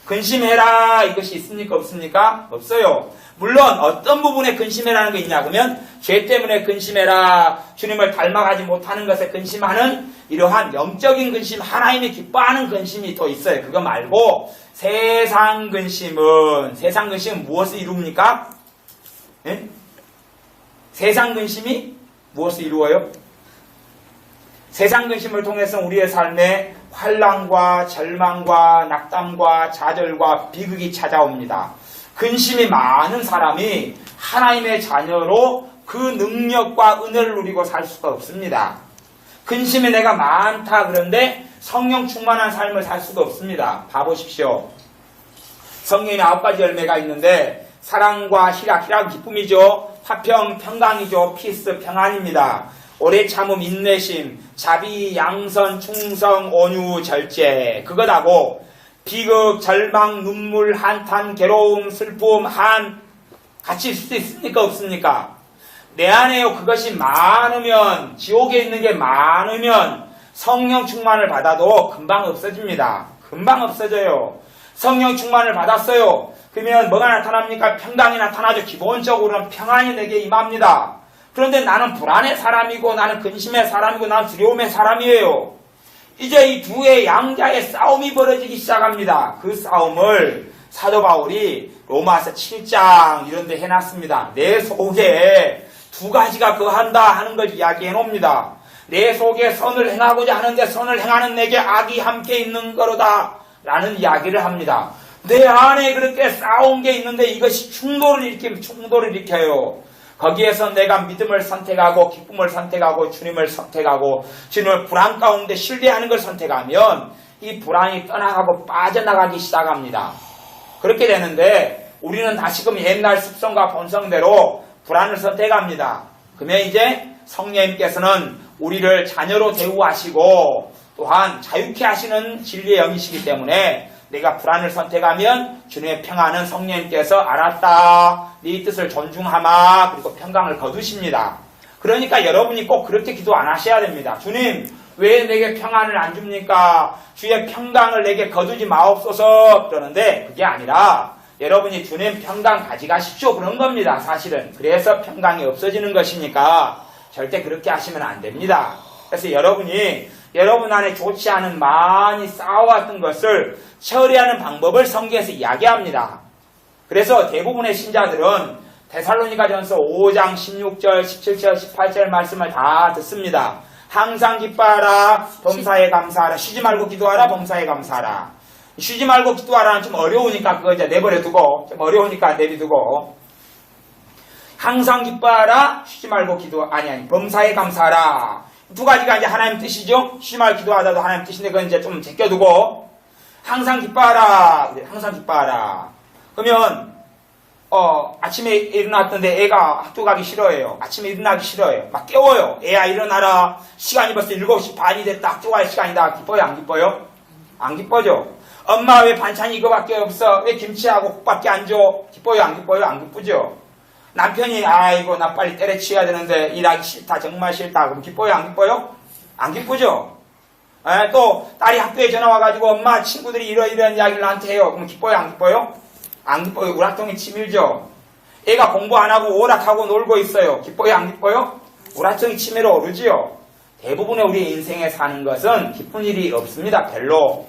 [SPEAKER 1] 근심해라 이것이 있습니까? 없습니까? 없어요. 물론 어떤 부분에 근심해라는 게 있냐 그러면 죄 때문에 근심해라, 주님을 닮아가지 못하는 것에 근심하는 이러한 영적인 근심, 하나님이 기뻐하는 근심이 또 있어요. 그거 말고 세상 근심은 무엇을 이룹니까? 예? 세상 근심이 무엇을 이루어요? 세상 근심을 통해서 우리의 삶에 환난과 절망과 낙담과 좌절과 비극이 찾아옵니다. 근심이 많은 사람이 하나님의 자녀로 그 능력과 은혜를 누리고 살 수가 없습니다. 근심이 내가 많다 그런데 성령 충만한 삶을 살 수가 없습니다. 봐보십시오. 성령의 9가지 열매가 있는데 사랑과 희락은 기쁨이죠. 화평, 평강이죠. 피스, 평안입니다. 오래 참음, 인내심, 자비, 양선, 충성, 온유, 절제 그것하고 비극, 절망, 눈물, 한탄, 괴로움, 슬픔, 같이 있을 수 있습니까? 없습니까? 내 안에요 그것이 많으면, 지옥에 있는 게 많으면 성령 충만을 받아도 금방 없어집니다. 금방 없어져요. 성령 충만을 받았어요. 그러면 뭐가 나타납니까? 평강이 나타나죠. 기본적으로는 평안이 내게 임합니다. 그런데 나는 불안의 사람이고 나는 근심의 사람이고 나는 두려움의 사람이에요. 이제 이 두의 양자의 싸움이 벌어지기 시작합니다. 그 싸움을 사도 바울이 로마서 7장 이런 데 해놨습니다. 내 속에 두 가지가 거한다 하는 걸 이야기해 놓습니다. 내 속에 선을 행하고자 하는데 선을 행하는 내게 악이 함께 있는 거로다 라는 이야기를 합니다. 내 안에 그렇게 싸운 게 있는데 이것이 충돌을 일으켜요. 거기에서 내가 믿음을 선택하고 기쁨을 선택하고 주님을 선택하고 주님을 불안 가운데 신뢰하는 걸 선택하면 이 불안이 떠나가고 빠져나가기 시작합니다. 그렇게 되는데 우리는 다시금 옛날 습성과 본성대로 불안을 선택합니다. 그러면 이제 성령님께서는 우리를 자녀로 대우하시고 또한 자유케 하시는 진리의 영이시기 때문에 내가 불안을 선택하면 주님의 평안은 성령님께서 알았다, 네 뜻을 존중하마, 그리고 평강을 거두십니다. 그러니까 여러분이 꼭 그렇게 기도 안 하셔야 됩니다. 주님 왜 내게 평안을 안 줍니까? 주의 평강을 내게 거두지 마옵소서 그러는데 그게 아니라 여러분이 주님 평강 가져가십시오 그런 겁니다. 사실은 그래서 평강이 없어지는 것이니까 절대 그렇게 하시면 안 됩니다. 그래서 여러분 안에 좋지 않은 많이 쌓아왔던 것을 처리하는 방법을 성경에서 이야기합니다. 그래서 대부분의 신자들은 데살로니가전서 5장 16절, 17절, 18절 말씀을 다 듣습니다. 항상 기뻐하라, 범사에 감사하라, 쉬지 말고 기도하라, 범사에 감사하라. 쉬지 말고 기도하라는 좀 어려우니까 그거 이제 내버려두고, 좀 어려우니까 내비두고, 항상 기뻐하라, 쉬지 말고 범사에 감사하라. 두 가지가 이제 하나님 뜻이죠. 쉬지 말고 기도하다도 하나님 뜻인데 그건 이제 좀 제껴두고, 항상 기뻐하라. 항상 기뻐하라. 그러면 아침에 일어났던데 애가 학교 가기 싫어해요. 아침에 일어나기 싫어해요. 막 깨워요. 애야 일어나라. 시간이 벌써 7시 반이 됐다. 학교 갈 시간이다. 기뻐요? 안 기뻐요? 안 기뻐죠. 엄마 왜 반찬이 이거밖에 없어? 왜 김치하고 국밖에 안 줘? 기뻐요? 안 기뻐요? 안 기쁘죠. 남편이 아이고 나 빨리 때려치워야 되는데 일하기 싫다. 정말 싫다. 그럼 기뻐요? 안 기뻐요? 안 기쁘죠. 또 딸이 학교에 전화 와가지고 엄마 친구들이 이런 이야기를 나한테 해요. 그럼 기뻐요? 안 기뻐요? 안 기뻐요. 우라통이 치밀죠. 애가 공부 안 하고 오락하고 놀고 있어요. 기뻐요? 안 기뻐요? 우라통이 치밀어 오르지요. 대부분의 우리 인생에 사는 것은 기쁜 일이 없습니다. 별로.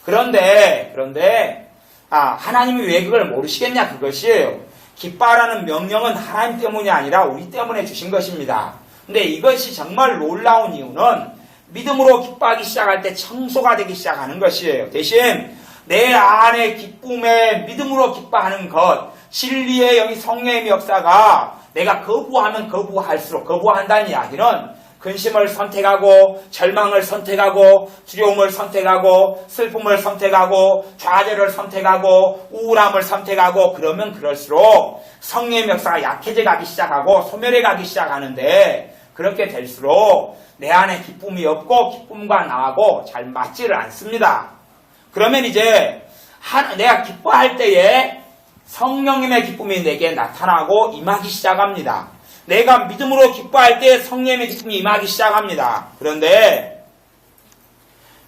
[SPEAKER 1] 그런데 하나님이 왜 그걸 모르시겠냐 그것이에요. 기뻐하라는 명령은 하나님 때문이 아니라 우리 때문에 주신 것입니다. 근데 이것이 정말 놀라운 이유는 믿음으로 기뻐하기 시작할 때 청소가 되기 시작하는 것이에요. 대신 내 안에 기쁨에 믿음으로 기뻐하는 것, 진리의 영이 성령의 역사가 내가 거부하면 거부할수록 거부한다는 이야기는 근심을 선택하고 절망을 선택하고 두려움을 선택하고 슬픔을 선택하고 좌절을 선택하고 우울함을 선택하고 그러면 그럴수록 성령의 역사가 약해져 가기 시작하고 소멸해 가기 시작하는데 그렇게 될수록 내 안에 기쁨이 없고 기쁨과 나하고 잘 맞지를 않습니다. 그러면 이제 내가 기뻐할 때에 성령님의 기쁨이 내게 나타나고 임하기 시작합니다. 내가 믿음으로 기뻐할 때 성령님의 기쁨이 임하기 시작합니다. 그런데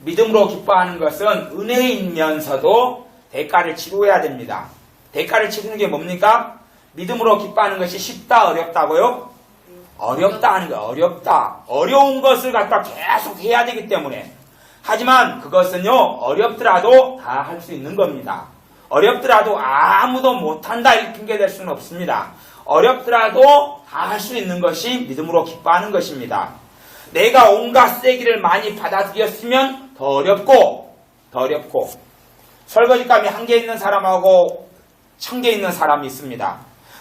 [SPEAKER 1] 믿음으로 기뻐하는 것은 은혜이면서도 대가를 치루어야 됩니다. 대가를 치르는 게 뭡니까? 믿음으로 기뻐하는 것이 쉽다, 어렵다고요? 어렵다 하는 거예요. 어렵다. 어려운 것을 갖다 계속 해야 되기 때문에. 하지만 그것은요, 어렵더라도 다 할 수 있는 겁니다. 어렵더라도 아무도 못한다 이 핑계 댈 수는 없습니다. 어렵더라도 다 할 수 있는 것이 믿음으로 기뻐하는 것입니다. 내가 온갖 세기를 많이 받아들였으면 더 어렵고 설거지감이 1개 있는 사람하고 1000개 있는 사람이 있습니다.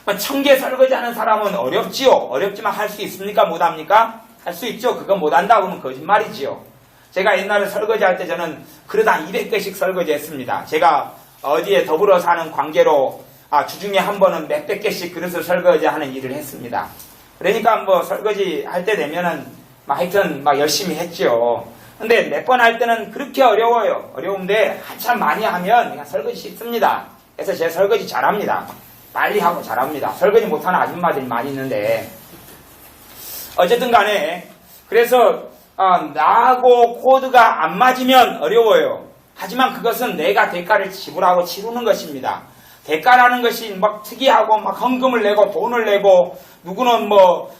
[SPEAKER 1] 1000개 설거지하는 사람은 어렵지요. 어렵지만 할 수 있습니까? 못합니까? 할 수 있죠. 그거 못한다고 하면 거짓말이지요. 제가 옛날에 설거지할 때 저는 그릇 한 200개씩 설거지했습니다. 제가 어디에 더불어 사는 관계로 주중에 한 번은 몇백 개씩 그릇을 설거지하는 일을 했습니다. 그러니까 뭐 설거지 할 때 되면은 하여튼 열심히 했죠. 근데 몇 번 할 때는 그렇게 어려워요. 어려운데 한참 많이 하면 그냥 설거지 쉽습니다. 그래서 제가 설거지 잘합니다. 빨리 하고 잘합니다. 설거지 못하는 아줌마들이 많이 있는데 어쨌든 간에 그래서 나하고 코드가 안 맞으면 어려워요. 하지만 그것은 내가 대가를 지불하고 치르는 것입니다. 대가라는 것이 특이하고 헌금을 내고 돈을 내고 누구는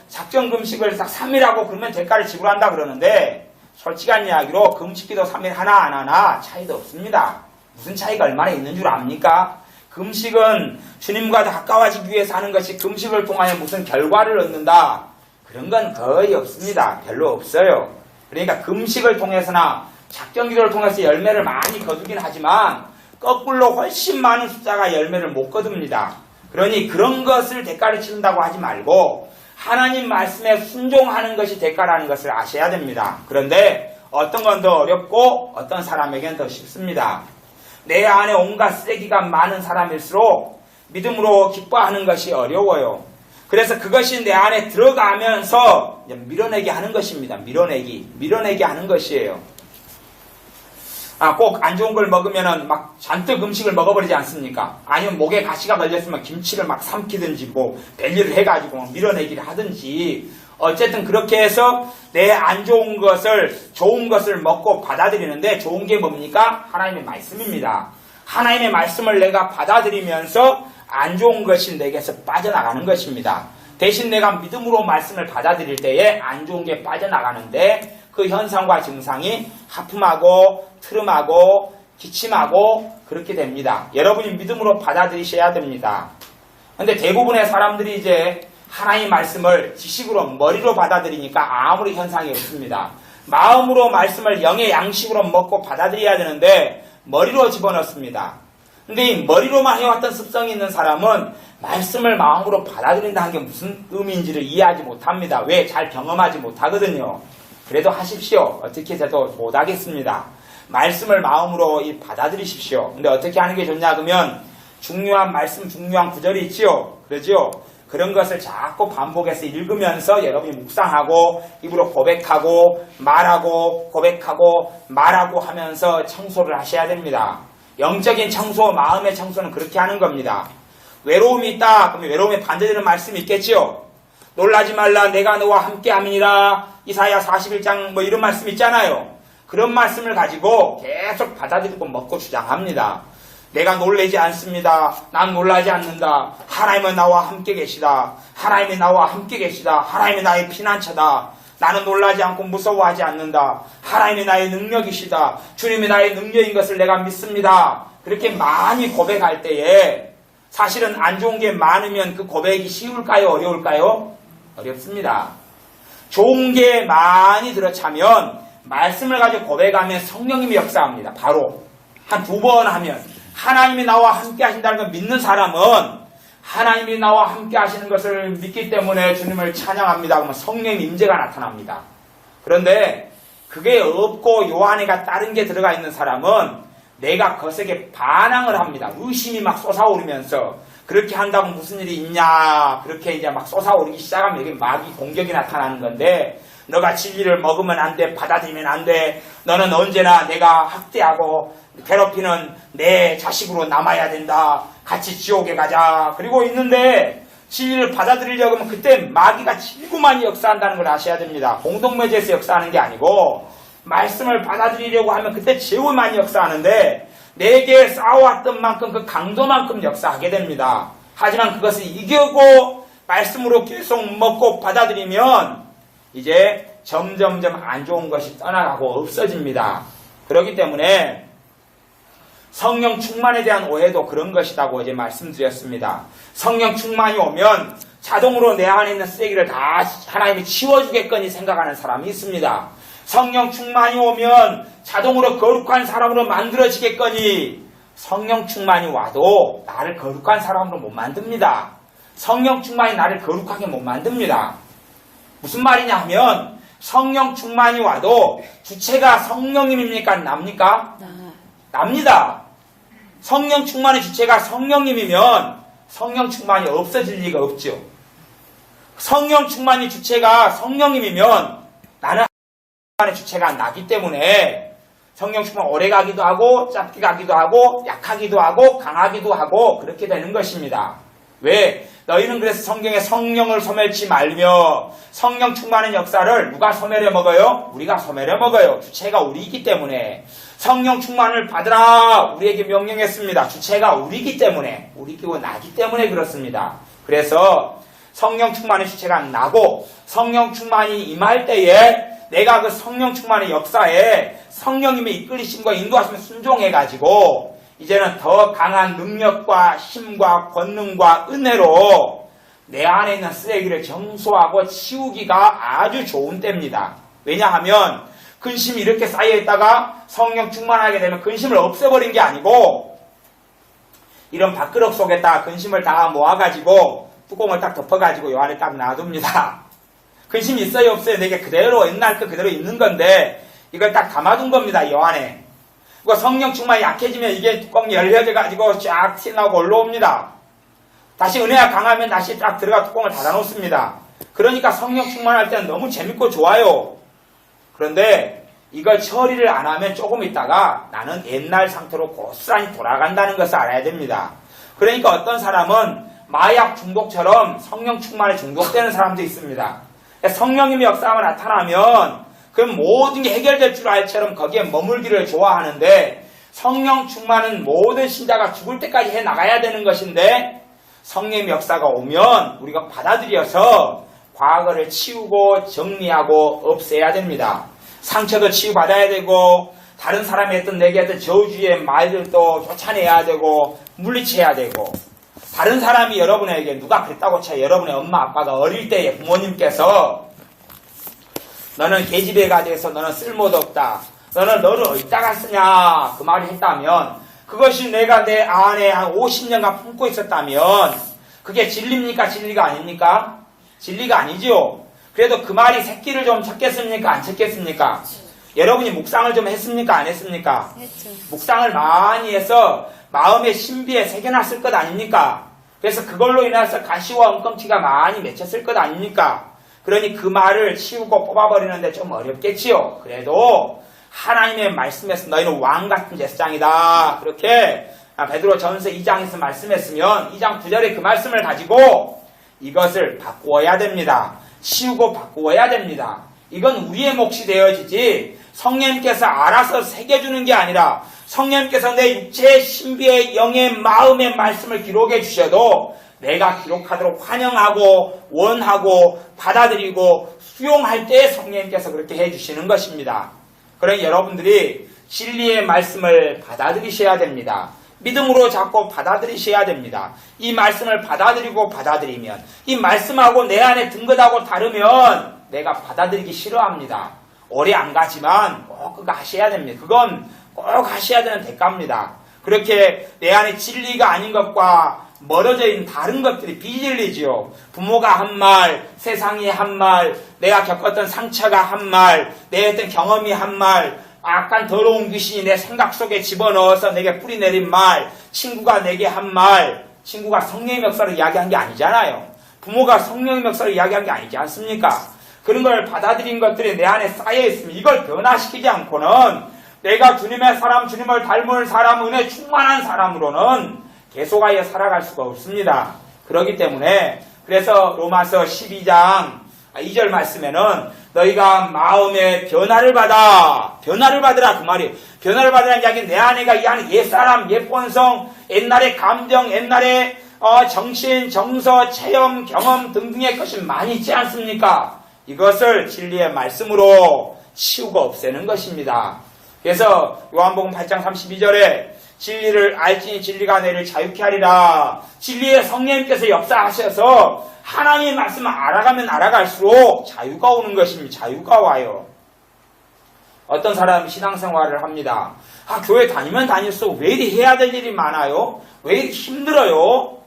[SPEAKER 1] 작정 금식을 딱 3일 하고 그러면 대가를 지불한다 그러는데 솔직한 이야기로 금식기도 3일 하나 안 하나 차이도 없습니다. 무슨 차이가 얼마나 있는 줄 압니까? 금식은 주님과 더 가까워지기 위해서 하는 것이 금식을 통하여 무슨 결과를 얻는다. 그런 건 거의 없습니다. 별로 없어요. 그러니까 금식을 통해서나 작정기도를 통해서 열매를 많이 거두긴 하지만 거꾸로 훨씬 많은 숫자가 열매를 못 거둡니다. 그러니 그런 것을 대가를 치른다고 하지 말고 하나님 말씀에 순종하는 것이 대가라는 것을 아셔야 됩니다. 그런데 어떤 건 더 어렵고 어떤 사람에겐 더 쉽습니다. 내 안에 온갖 쓰레기가 많은 사람일수록 믿음으로 기뻐하는 것이 어려워요. 그래서 그것이 내 안에 들어가면서 밀어내게 하는 것입니다. 밀어내게 하는 것이에요. 꼭 안 좋은 걸 먹으면은 잔뜩 음식을 먹어버리지 않습니까? 아니면 목에 가시가 걸렸으면 김치를 삼키든지 벨리를 해가지고 밀어내기를 하든지 어쨌든 그렇게 해서 내 안 좋은 것을 좋은 것을 먹고 받아들이는데 좋은 게 뭡니까? 하나님의 말씀입니다. 하나님의 말씀을 내가 받아들이면서 안 좋은 것이 내게서 빠져나가는 것입니다. 대신 내가 믿음으로 말씀을 받아들일 때에 안 좋은 게 빠져나가는데 그 현상과 증상이 하품하고 트름하고 기침하고 그렇게 됩니다. 여러분이 믿음으로 받아들이셔야 됩니다. 근데 대부분의 사람들이 이제 하나님의 말씀을 지식으로 머리로 받아들이니까 아무리 현상이 없습니다. 마음으로 말씀을 영의 양식으로 먹고 받아들여야 되는데 머리로 집어넣습니다. 근데 이 머리로만 해왔던 습성이 있는 사람은 말씀을 마음으로 받아들인다는 게 무슨 의미인지를 이해하지 못합니다. 왜? 잘 경험하지 못하거든요. 그래도 하십시오. 어떻게 해도 못하겠습니다. 말씀을 마음으로 받아들이십시오. 근데 어떻게 하는 게 좋냐 그러면 중요한 말씀, 중요한 구절이 있지요. 그러죠? 그런 것을 자꾸 반복해서 읽으면서 여러분이 묵상하고 입으로 고백하고 말하고 고백하고 말하고 하면서 청소를 하셔야 됩니다. 영적인 청소, 마음의 청소는 그렇게 하는 겁니다. 외로움이 있다. 그러면 외로움에 반대되는 말씀이 있겠지요. 놀라지 말라 내가 너와 함께함이니라. 이사야 41장 이런 말씀 있잖아요. 그런 말씀을 가지고 계속 받아들이고 먹고 주장합니다. 내가 놀라지 않습니다. 난 놀라지 않는다. 하나님은 나와 함께 계시다. 하나님이 나와 함께 계시다. 하나님이 나의 피난처다. 나는 놀라지 않고 무서워하지 않는다. 하나님이 나의 능력이시다. 주님이 나의 능력인 것을 내가 믿습니다. 그렇게 많이 고백할 때에 사실은 안 좋은 게 많으면 그 고백이 쉬울까요? 어려울까요? 어렵습니다. 좋은 게 많이 들어차면 말씀을 가지고 고백하면 성령님이 역사합니다. 바로 한 2번 하면 하나님이 나와 함께 하신다는 걸 믿는 사람은 하나님이 나와 함께 하시는 것을 믿기 때문에 주님을 찬양합니다. 그러면 성령의 임재가 나타납니다. 그런데 그게 없고 요 안에가 다른 게 들어가 있는 사람은 내가 것에게 반항을 합니다. 의심이 솟아오르면서 그렇게 한다고 무슨 일이 있냐 그렇게 이제 솟아오르기 시작하면 여기 마귀 공격이 나타나는 건데 너가 진리를 먹으면 안 돼. 받아들이면 안 돼. 너는 언제나 내가 학대하고 괴롭히는 내 자식으로 남아야 된다. 같이 지옥에 가자. 그리고 있는데 진리를 받아들이려고 하면 그때 마귀가 지고 많이 역사한다는 걸 아셔야 됩니다. 공동묘지에서 역사하는 게 아니고 말씀을 받아들이려고 하면 그때 제일 많이 역사하는데 내게 싸워왔던 만큼 그 강도만큼 역사하게 됩니다. 하지만 그것을 이기고 말씀으로 계속 먹고 받아들이면 이제 점점점 안 좋은 것이 떠나가고 없어집니다. 그렇기 때문에 성령 충만에 대한 오해도 그런 것이라고 이제 말씀드렸습니다. 성령 충만이 오면 자동으로 내 안에 있는 쓰레기를 다 하나님이 치워주겠거니 생각하는 사람이 있습니다. 성령 충만이 오면 자동으로 거룩한 사람으로 만들어지겠거니 성령 충만이 와도 나를 거룩한 사람으로 못 만듭니다. 성령 충만이 나를 거룩하게 못 만듭니다. 무슨 말이냐 하면 성령 충만이 와도 주체가 성령님입니까? 납니까? 납니다. 성령 충만의 주체가 성령님이면 성령 충만이 없어질 리가 없죠. 성령 충만의 주체가 성령님이면 나는 하나님의 주체가 나기 때문에 성령 충만 오래 가기도 하고 짧게 가기도 하고 약하기도 하고 강하기도 하고 그렇게 되는 것입니다. 왜? 너희는 그래서 성경에 성령을 소멸치 말며 성령 충만한 역사를 누가 소멸해 먹어요? 우리가 소멸해 먹어요. 주체가 우리이기 때문에 성령 충만을 받으라 우리에게 명령했습니다. 주체가 우리이기 때문에 우리끼고 나기 때문에 그렇습니다. 그래서 성령 충만의 주체가 나고 성령 충만이 임할 때에 내가 그 성령 충만의 역사에 성령님의 이끌리심과 인도하심을 순종해가지고 이제는 더 강한 능력과 힘과 권능과 은혜로 내 안에 있는 쓰레기를 정소하고 치우기가 아주 좋은 때입니다. 왜냐하면 근심이 이렇게 쌓여있다가 성령 충만하게 되면 근심을 없애버린 게 아니고 이런 밥그릇 속에다 근심을 다 모아가지고 뚜껑을 딱 덮어가지고 요 안에 딱 놔둡니다. 근심이 있어요 없어요? 내게 그대로 옛날 거 그대로 있는 건데 이걸 딱 담아둔 겁니다. 요 안에. 그 성령 충만이 약해지면 이게 뚜껑이 열려져가지고 쫙 튀어나오고 올라옵니다. 다시 은혜가 강하면 다시 딱 들어가 뚜껑을 닫아놓습니다. 그러니까 성령 충만할 때는 너무 재밌고 좋아요. 그런데 이걸 처리를 안 하면 조금 있다가 나는 옛날 상태로 고스란히 돌아간다는 것을 알아야 됩니다. 그러니까 어떤 사람은 마약 중독처럼 성령 충만에 중독되는 사람도 있습니다. 성령님의 역사가 나타나면 그 모든 게 해결될 줄 알처럼 거기에 머물기를 좋아하는데 성령 충만은 모든 신자가 죽을 때까지 해나가야 되는 것인데 성령의 역사가 오면 우리가 받아들여서 과거를 치우고 정리하고 없애야 됩니다. 상처도 치유받아야 되고 다른 사람이 했던 내게 했던 저주의 말들도 쫓아내야 되고 물리쳐야 되고 다른 사람이 여러분에게 누가 그랬다고 쳐 여러분의 엄마 아빠가 어릴 때에 부모님께서 너는 계집애가 돼서 너는 쓸모도 없다. 너는 너를 어디다가 쓰냐 그 말을 했다면 그것이 내가 내 안에 한 50년간 품고 있었다면 그게 진리입니까? 진리가 아닙니까? 진리가 아니죠. 그래도 그 말이 새끼를 좀 쳤겠습니까? 안 쳤겠습니까? 여러분이 묵상을 좀 했습니까? 안 했습니까?
[SPEAKER 2] 했죠.
[SPEAKER 1] 묵상을 많이 해서 마음의 신비에 새겨놨을 것 아닙니까? 그래서 그걸로 인해서 가시와 엉겅퀴가 많이 맺혔을 것 아닙니까? 그러니 그 말을 치우고 뽑아버리는데 좀 어렵겠지요. 그래도 하나님의 말씀에서 너희는 왕같은 제사장이다. 그렇게 베드로 전서 2장에서 말씀했으면 2장 9절에 그 말씀을 가지고 이것을 바꾸어야 됩니다. 치우고 바꾸어야 됩니다. 이건 우리의 몫이 되어지지 성령님께서 알아서 새겨주는 게 아니라 성령님께서 내 육체의 신비의 영의 마음의 말씀을 기록해 주셔도 내가 기록하도록 환영하고 원하고 받아들이고 수용할 때 성령님께서 그렇게 해주시는 것입니다. 그러니 여러분들이 진리의 말씀을 받아들이셔야 됩니다. 믿음으로 잡고 받아들이셔야 됩니다. 이 말씀을 받아들이고 받아들이면 이 말씀하고 내 안에 든 것하고 다르면 내가 받아들이기 싫어합니다. 오래 안 가지만 꼭 그거 하셔야 됩니다. 그건 꼭 하셔야 되는 대가입니다. 그렇게 내 안에 진리가 아닌 것과 멀어져 있는 다른 것들이 비진리지요. 부모가 한 말, 세상이 한 말, 내가 겪었던 상처가 한 말, 내 했던 경험이 한 말, 약간 더러운 귀신이 내 생각 속에 집어넣어서 내게 뿌리내린 말, 친구가 내게 한 말, 친구가 성령의 역사를 이야기한 게 아니잖아요. 부모가 성령의 역사를 이야기한 게 아니지 않습니까? 그런 걸 받아들인 것들이 내 안에 쌓여 있으면 이걸 변화시키지 않고는 내가 주님의 사람, 주님을 닮은 사람, 은혜 충만한 사람으로는 계속하여 살아갈 수가 없습니다. 그렇기 때문에 그래서 로마서 12장 2절 말씀에는 너희가 마음의 변화를 받으라 그 말이에요. 변화를 받으라는 이야기는 내 안에가 이 안에 옛사람, 옛본성, 옛날의 감정, 옛날의 정신, 정서, 체험, 경험 등등의 것이 많이 있지 않습니까? 이것을 진리의 말씀으로 치우고 없애는 것입니다. 그래서 요한복음 8장 32절에 진리를 알지니 진리가 너희를 자유케 하리라. 진리의 성령님께서 역사하셔서 하나님의 말씀을 알아가면 알아갈수록 자유가 오는 것입니다. 자유가 와요. 어떤 사람이 신앙생활을 합니다. 교회 다니면 다닐수록 왜 이리 해야 될 일이 많아요? 왜 이리 힘들어요?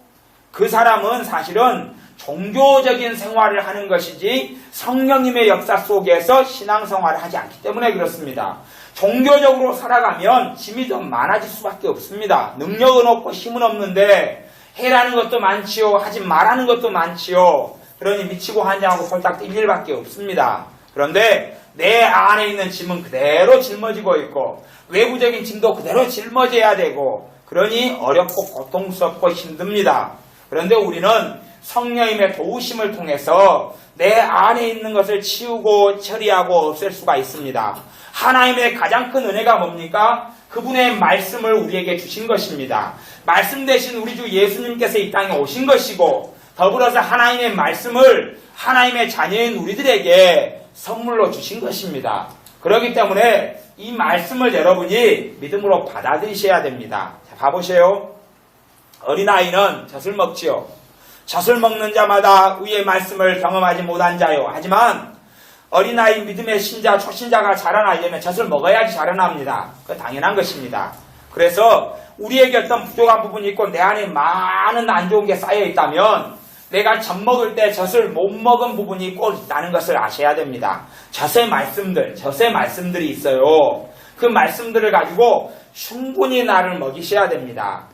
[SPEAKER 1] 그 사람은 사실은 종교적인 생활을 하는 것이지 성령님의 역사 속에서 신앙생활을 하지 않기 때문에 그렇습니다. 종교적으로 살아가면 짐이 더 많아질 수밖에 없습니다. 능력은 없고 힘은 없는데 해라는 것도 많지요. 하지 말라는 것도 많지요. 그러니 미치고 환장하고 홀딱 뛸 일밖에 없습니다. 그런데 내 안에 있는 짐은 그대로 짊어지고 있고 외부적인 짐도 그대로 짊어져야 되고 그러니 어렵고 고통스럽고 힘듭니다. 그런데 우리는 성령님의 도우심을 통해서 내 안에 있는 것을 치우고 처리하고 없앨 수가 있습니다. 하나님의 가장 큰 은혜가 뭡니까? 그분의 말씀을 우리에게 주신 것입니다. 말씀 대신 우리 주 예수님께서 이 땅에 오신 것이고 더불어서 하나님의 말씀을 하나님의 자녀인 우리들에게 선물로 주신 것입니다. 그렇기 때문에 이 말씀을 여러분이 믿음으로 받아들이셔야 됩니다. 자, 봐보세요. 어린아이는 젖을 먹지요. 젖을 먹는 자마다 의의 말씀을 경험하지 못한 자요. 하지만 어린아이 믿음의 신자, 초신자가 자라나려면 젖을 먹어야지 자라납니다. 그건 당연한 것입니다. 그래서 우리에게 어떤 부족한 부분이 있고 내 안에 많은 안 좋은 게 쌓여 있다면 내가 젖 먹을 때 젖을 못 먹은 부분이 꼭 있다는 것을 아셔야 됩니다. 젖의 말씀들이 있어요. 그 말씀들을 가지고 충분히 나를 먹이셔야 됩니다.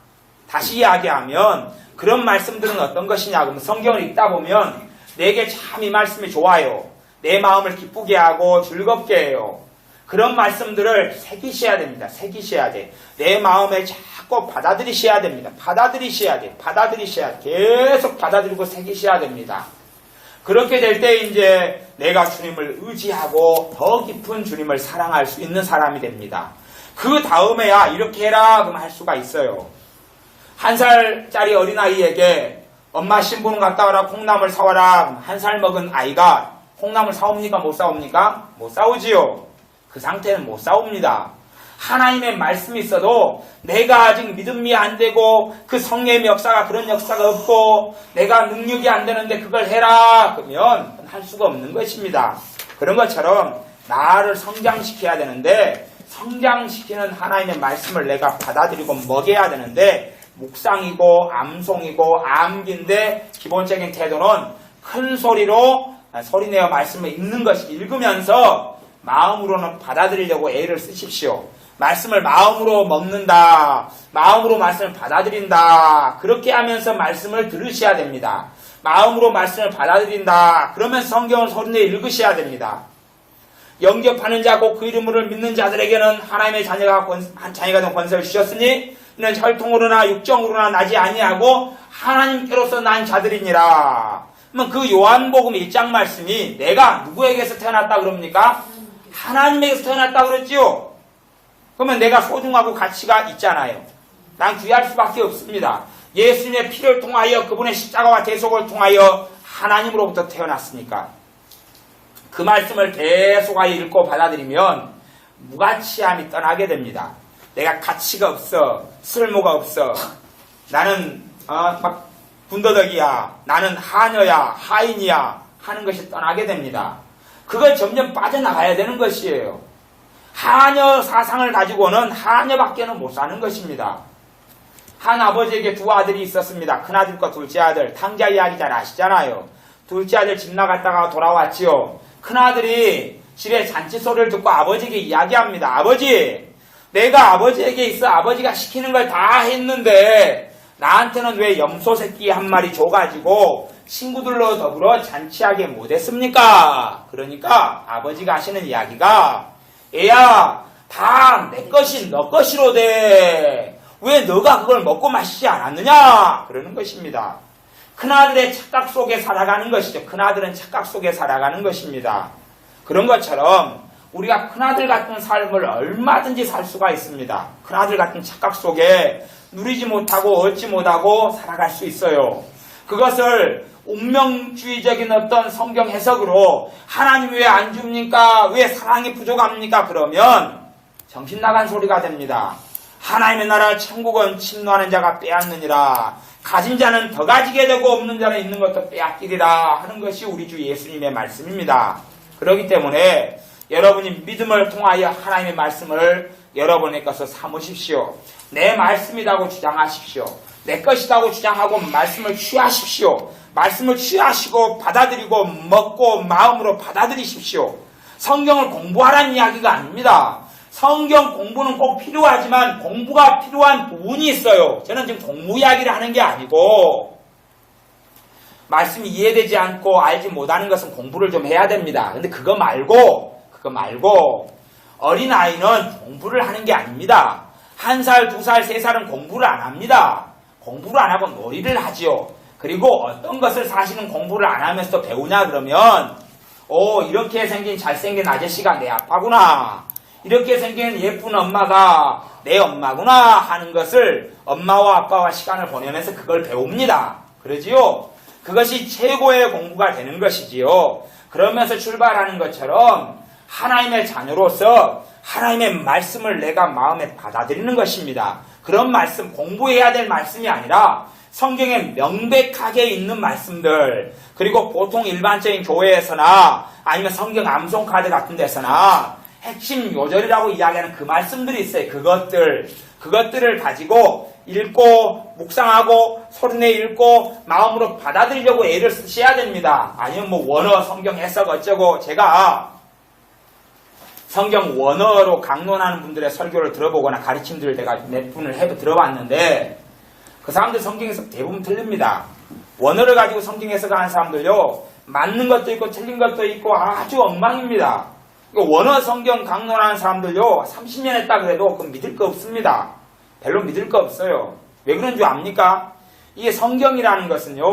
[SPEAKER 1] 다시 이야기하면 그런 말씀들은 어떤 것이냐 그러면 성경을 읽다 보면 내게 참 이 말씀이 좋아요. 내 마음을 기쁘게 하고 즐겁게 해요. 그런 말씀들을 새기셔야 됩니다. 새기셔야 돼. 내 마음에 자꾸 받아들이셔야 됩니다. 받아들이셔야 돼. 계속 받아들이고 새기셔야 됩니다. 그렇게 될 때 이제 내가 주님을 의지하고 더 깊은 주님을 사랑할 수 있는 사람이 됩니다. 그 다음에야 이렇게 해라 그럼 할 수가 있어요. 1살짜리 어린아이에게 엄마 신부름 갔다 와라 콩나물 사와라 1살 먹은 아이가 콩나물 사옵니까? 못 사옵니까? 못 사오지요. 그 상태는 못 사옵니다. 하나님의 말씀이 있어도 내가 아직 믿음이 안 되고 그 성령의 역사가 그런 역사가 없고 내가 능력이 안 되는데 그걸 해라 그러면 할 수가 없는 것입니다. 그런 것처럼 나를 성장시켜야 되는데 성장시키는 하나님의 말씀을 내가 받아들이고 먹여야 되는데 묵상이고 암송이고 암기인데 기본적인 태도는 큰 소리로 소리내어 말씀을 읽는 것이 읽으면서 마음으로는 받아들이려고 애를 쓰십시오. 말씀을 마음으로 먹는다. 마음으로 말씀을 받아들인다. 그렇게 하면서 말씀을 들으셔야 됩니다. 마음으로 말씀을 받아들인다. 그러면 성경을 소리내어 읽으셔야 됩니다. 영접하는 자고 그 이름을 믿는 자들에게는 하나님의 자녀가 된 권세를 주셨으니 이는 혈통으로나 육정으로나 나지 아니하고 하나님께로서 난 자들이니라. 그러면 그 요한복음 1장 말씀이 내가 누구에게서 태어났다 그럽니까? 하나님에게서 태어났다 그랬지요. 그러면 내가 소중하고 가치가 있잖아요. 난 귀할 수밖에 없습니다. 예수님의 피를 통하여 그분의 십자가와 대속을 통하여 하나님으로부터 태어났으니까. 그 말씀을 계속하여 읽고 받아들이면 무가치함이 떠나게 됩니다. 내가 가치가 없어. 쓸모가 없어. 나는 막 군더더기야. 나는 하녀야. 하인이야. 하는 것이 떠나게 됩니다. 그걸 점점 빠져나가야 되는 것이에요. 하녀 사상을 가지고는 하녀밖에는 못 사는 것입니다. 한 아버지에게 두 아들이 있었습니다. 큰아들과 둘째 아들. 탕자 이야기 잘 아시잖아요. 둘째 아들 집 나갔다가 돌아왔지요. 큰아들이 집에 잔치 소리를 듣고 아버지에게 이야기합니다. 아버지, 내가 아버지에게 있어 아버지가 시키는 걸 다 했는데 나한테는 왜 염소 새끼 한 마리 줘가지고 친구들로 더불어 잔치하게 못했습니까? 그러니까 아버지가 하시는 이야기가 애야 다 내 것이 너 것이로 돼. 왜 너가 그걸 먹고 마시지 않았느냐? 그러는 것입니다. 큰아들의 착각 속에 살아가는 것이죠. 큰아들은 착각 속에 살아가는 것입니다. 그런 것처럼 우리가 큰아들 같은 삶을 얼마든지 살 수가 있습니다. 큰아들 같은 착각 속에 누리지 못하고 얻지 못하고 살아갈 수 있어요. 그것을 운명주의적인 어떤 성경 해석으로 하나님 왜 안 줍니까? 왜 사랑이 부족합니까? 그러면 정신 나간 소리가 됩니다. 하나님의 나라 천국은 침노하는 자가 빼앗느니라. 가진 자는 더 가지게 되고 없는 자는 있는 것도 빼앗기리라 하는 것이 우리 주 예수님의 말씀입니다. 그렇기 때문에 여러분이 믿음을 통하여 하나님의 말씀을 여러분의 것을 삼으십시오. 내 말씀이라고 주장하십시오. 내 것이라고 주장하고 말씀을 취하십시오. 말씀을 취하시고 받아들이고 먹고 마음으로 받아들이십시오. 성경을 공부하라는 이야기가 아닙니다. 성경 공부는 꼭 필요하지만 공부가 필요한 부분이 있어요. 저는 지금 공부 이야기를 하는 게 아니고 말씀이 이해되지 않고 알지 못하는 것은 공부를 좀 해야 됩니다. 근데 그거 말고 어린아이는 공부를 하는 게 아닙니다. 1살, 2살, 3살은 공부를 안 합니다. 공부를 안 하고 놀이를 하지요. 그리고 어떤 것을 사실은 공부를 안 하면서 배우냐 그러면 이렇게 생긴 잘생긴 아저씨가 내 아빠구나. 이렇게 생긴 예쁜 엄마가 내 엄마구나 하는 것을 엄마와 아빠와 시간을 보내면서 그걸 배웁니다. 그러지요? 그것이 최고의 공부가 되는 것이지요. 그러면서 출발하는 것처럼 하나님의 자녀로서 하나님의 말씀을 내가 마음에 받아들이는 것입니다. 그런 말씀, 공부해야 될 말씀이 아니라 성경에 명백하게 있는 말씀들, 그리고 보통 일반적인 교회에서나 아니면 성경 암송카드 같은 데서나 핵심 요절이라고 이야기하는 그 말씀들이 있어요. 그것들을 가지고 읽고 묵상하고 소리내 읽고 마음으로 받아들이려고 애를 쓰셔야 됩니다. 아니면 원어 성경 해석 어쩌고. 제가 성경 원어로 강론하는 분들의 설교를 들어보거나 가르침들을 내가 몇 분을 들어봤는데 그 사람들 성경에서 대부분 틀립니다. 원어를 가지고 성경 해석하는 사람들요, 맞는 것도 있고 틀린 것도 있고 아주 엉망입니다. 원어 성경 강론하는 사람들요 30년 했다 그래도 그건 믿을 거 없습니다. 별로 믿을 거 없어요. 왜 그런 줄 압니까? 이게 성경이라는 것은요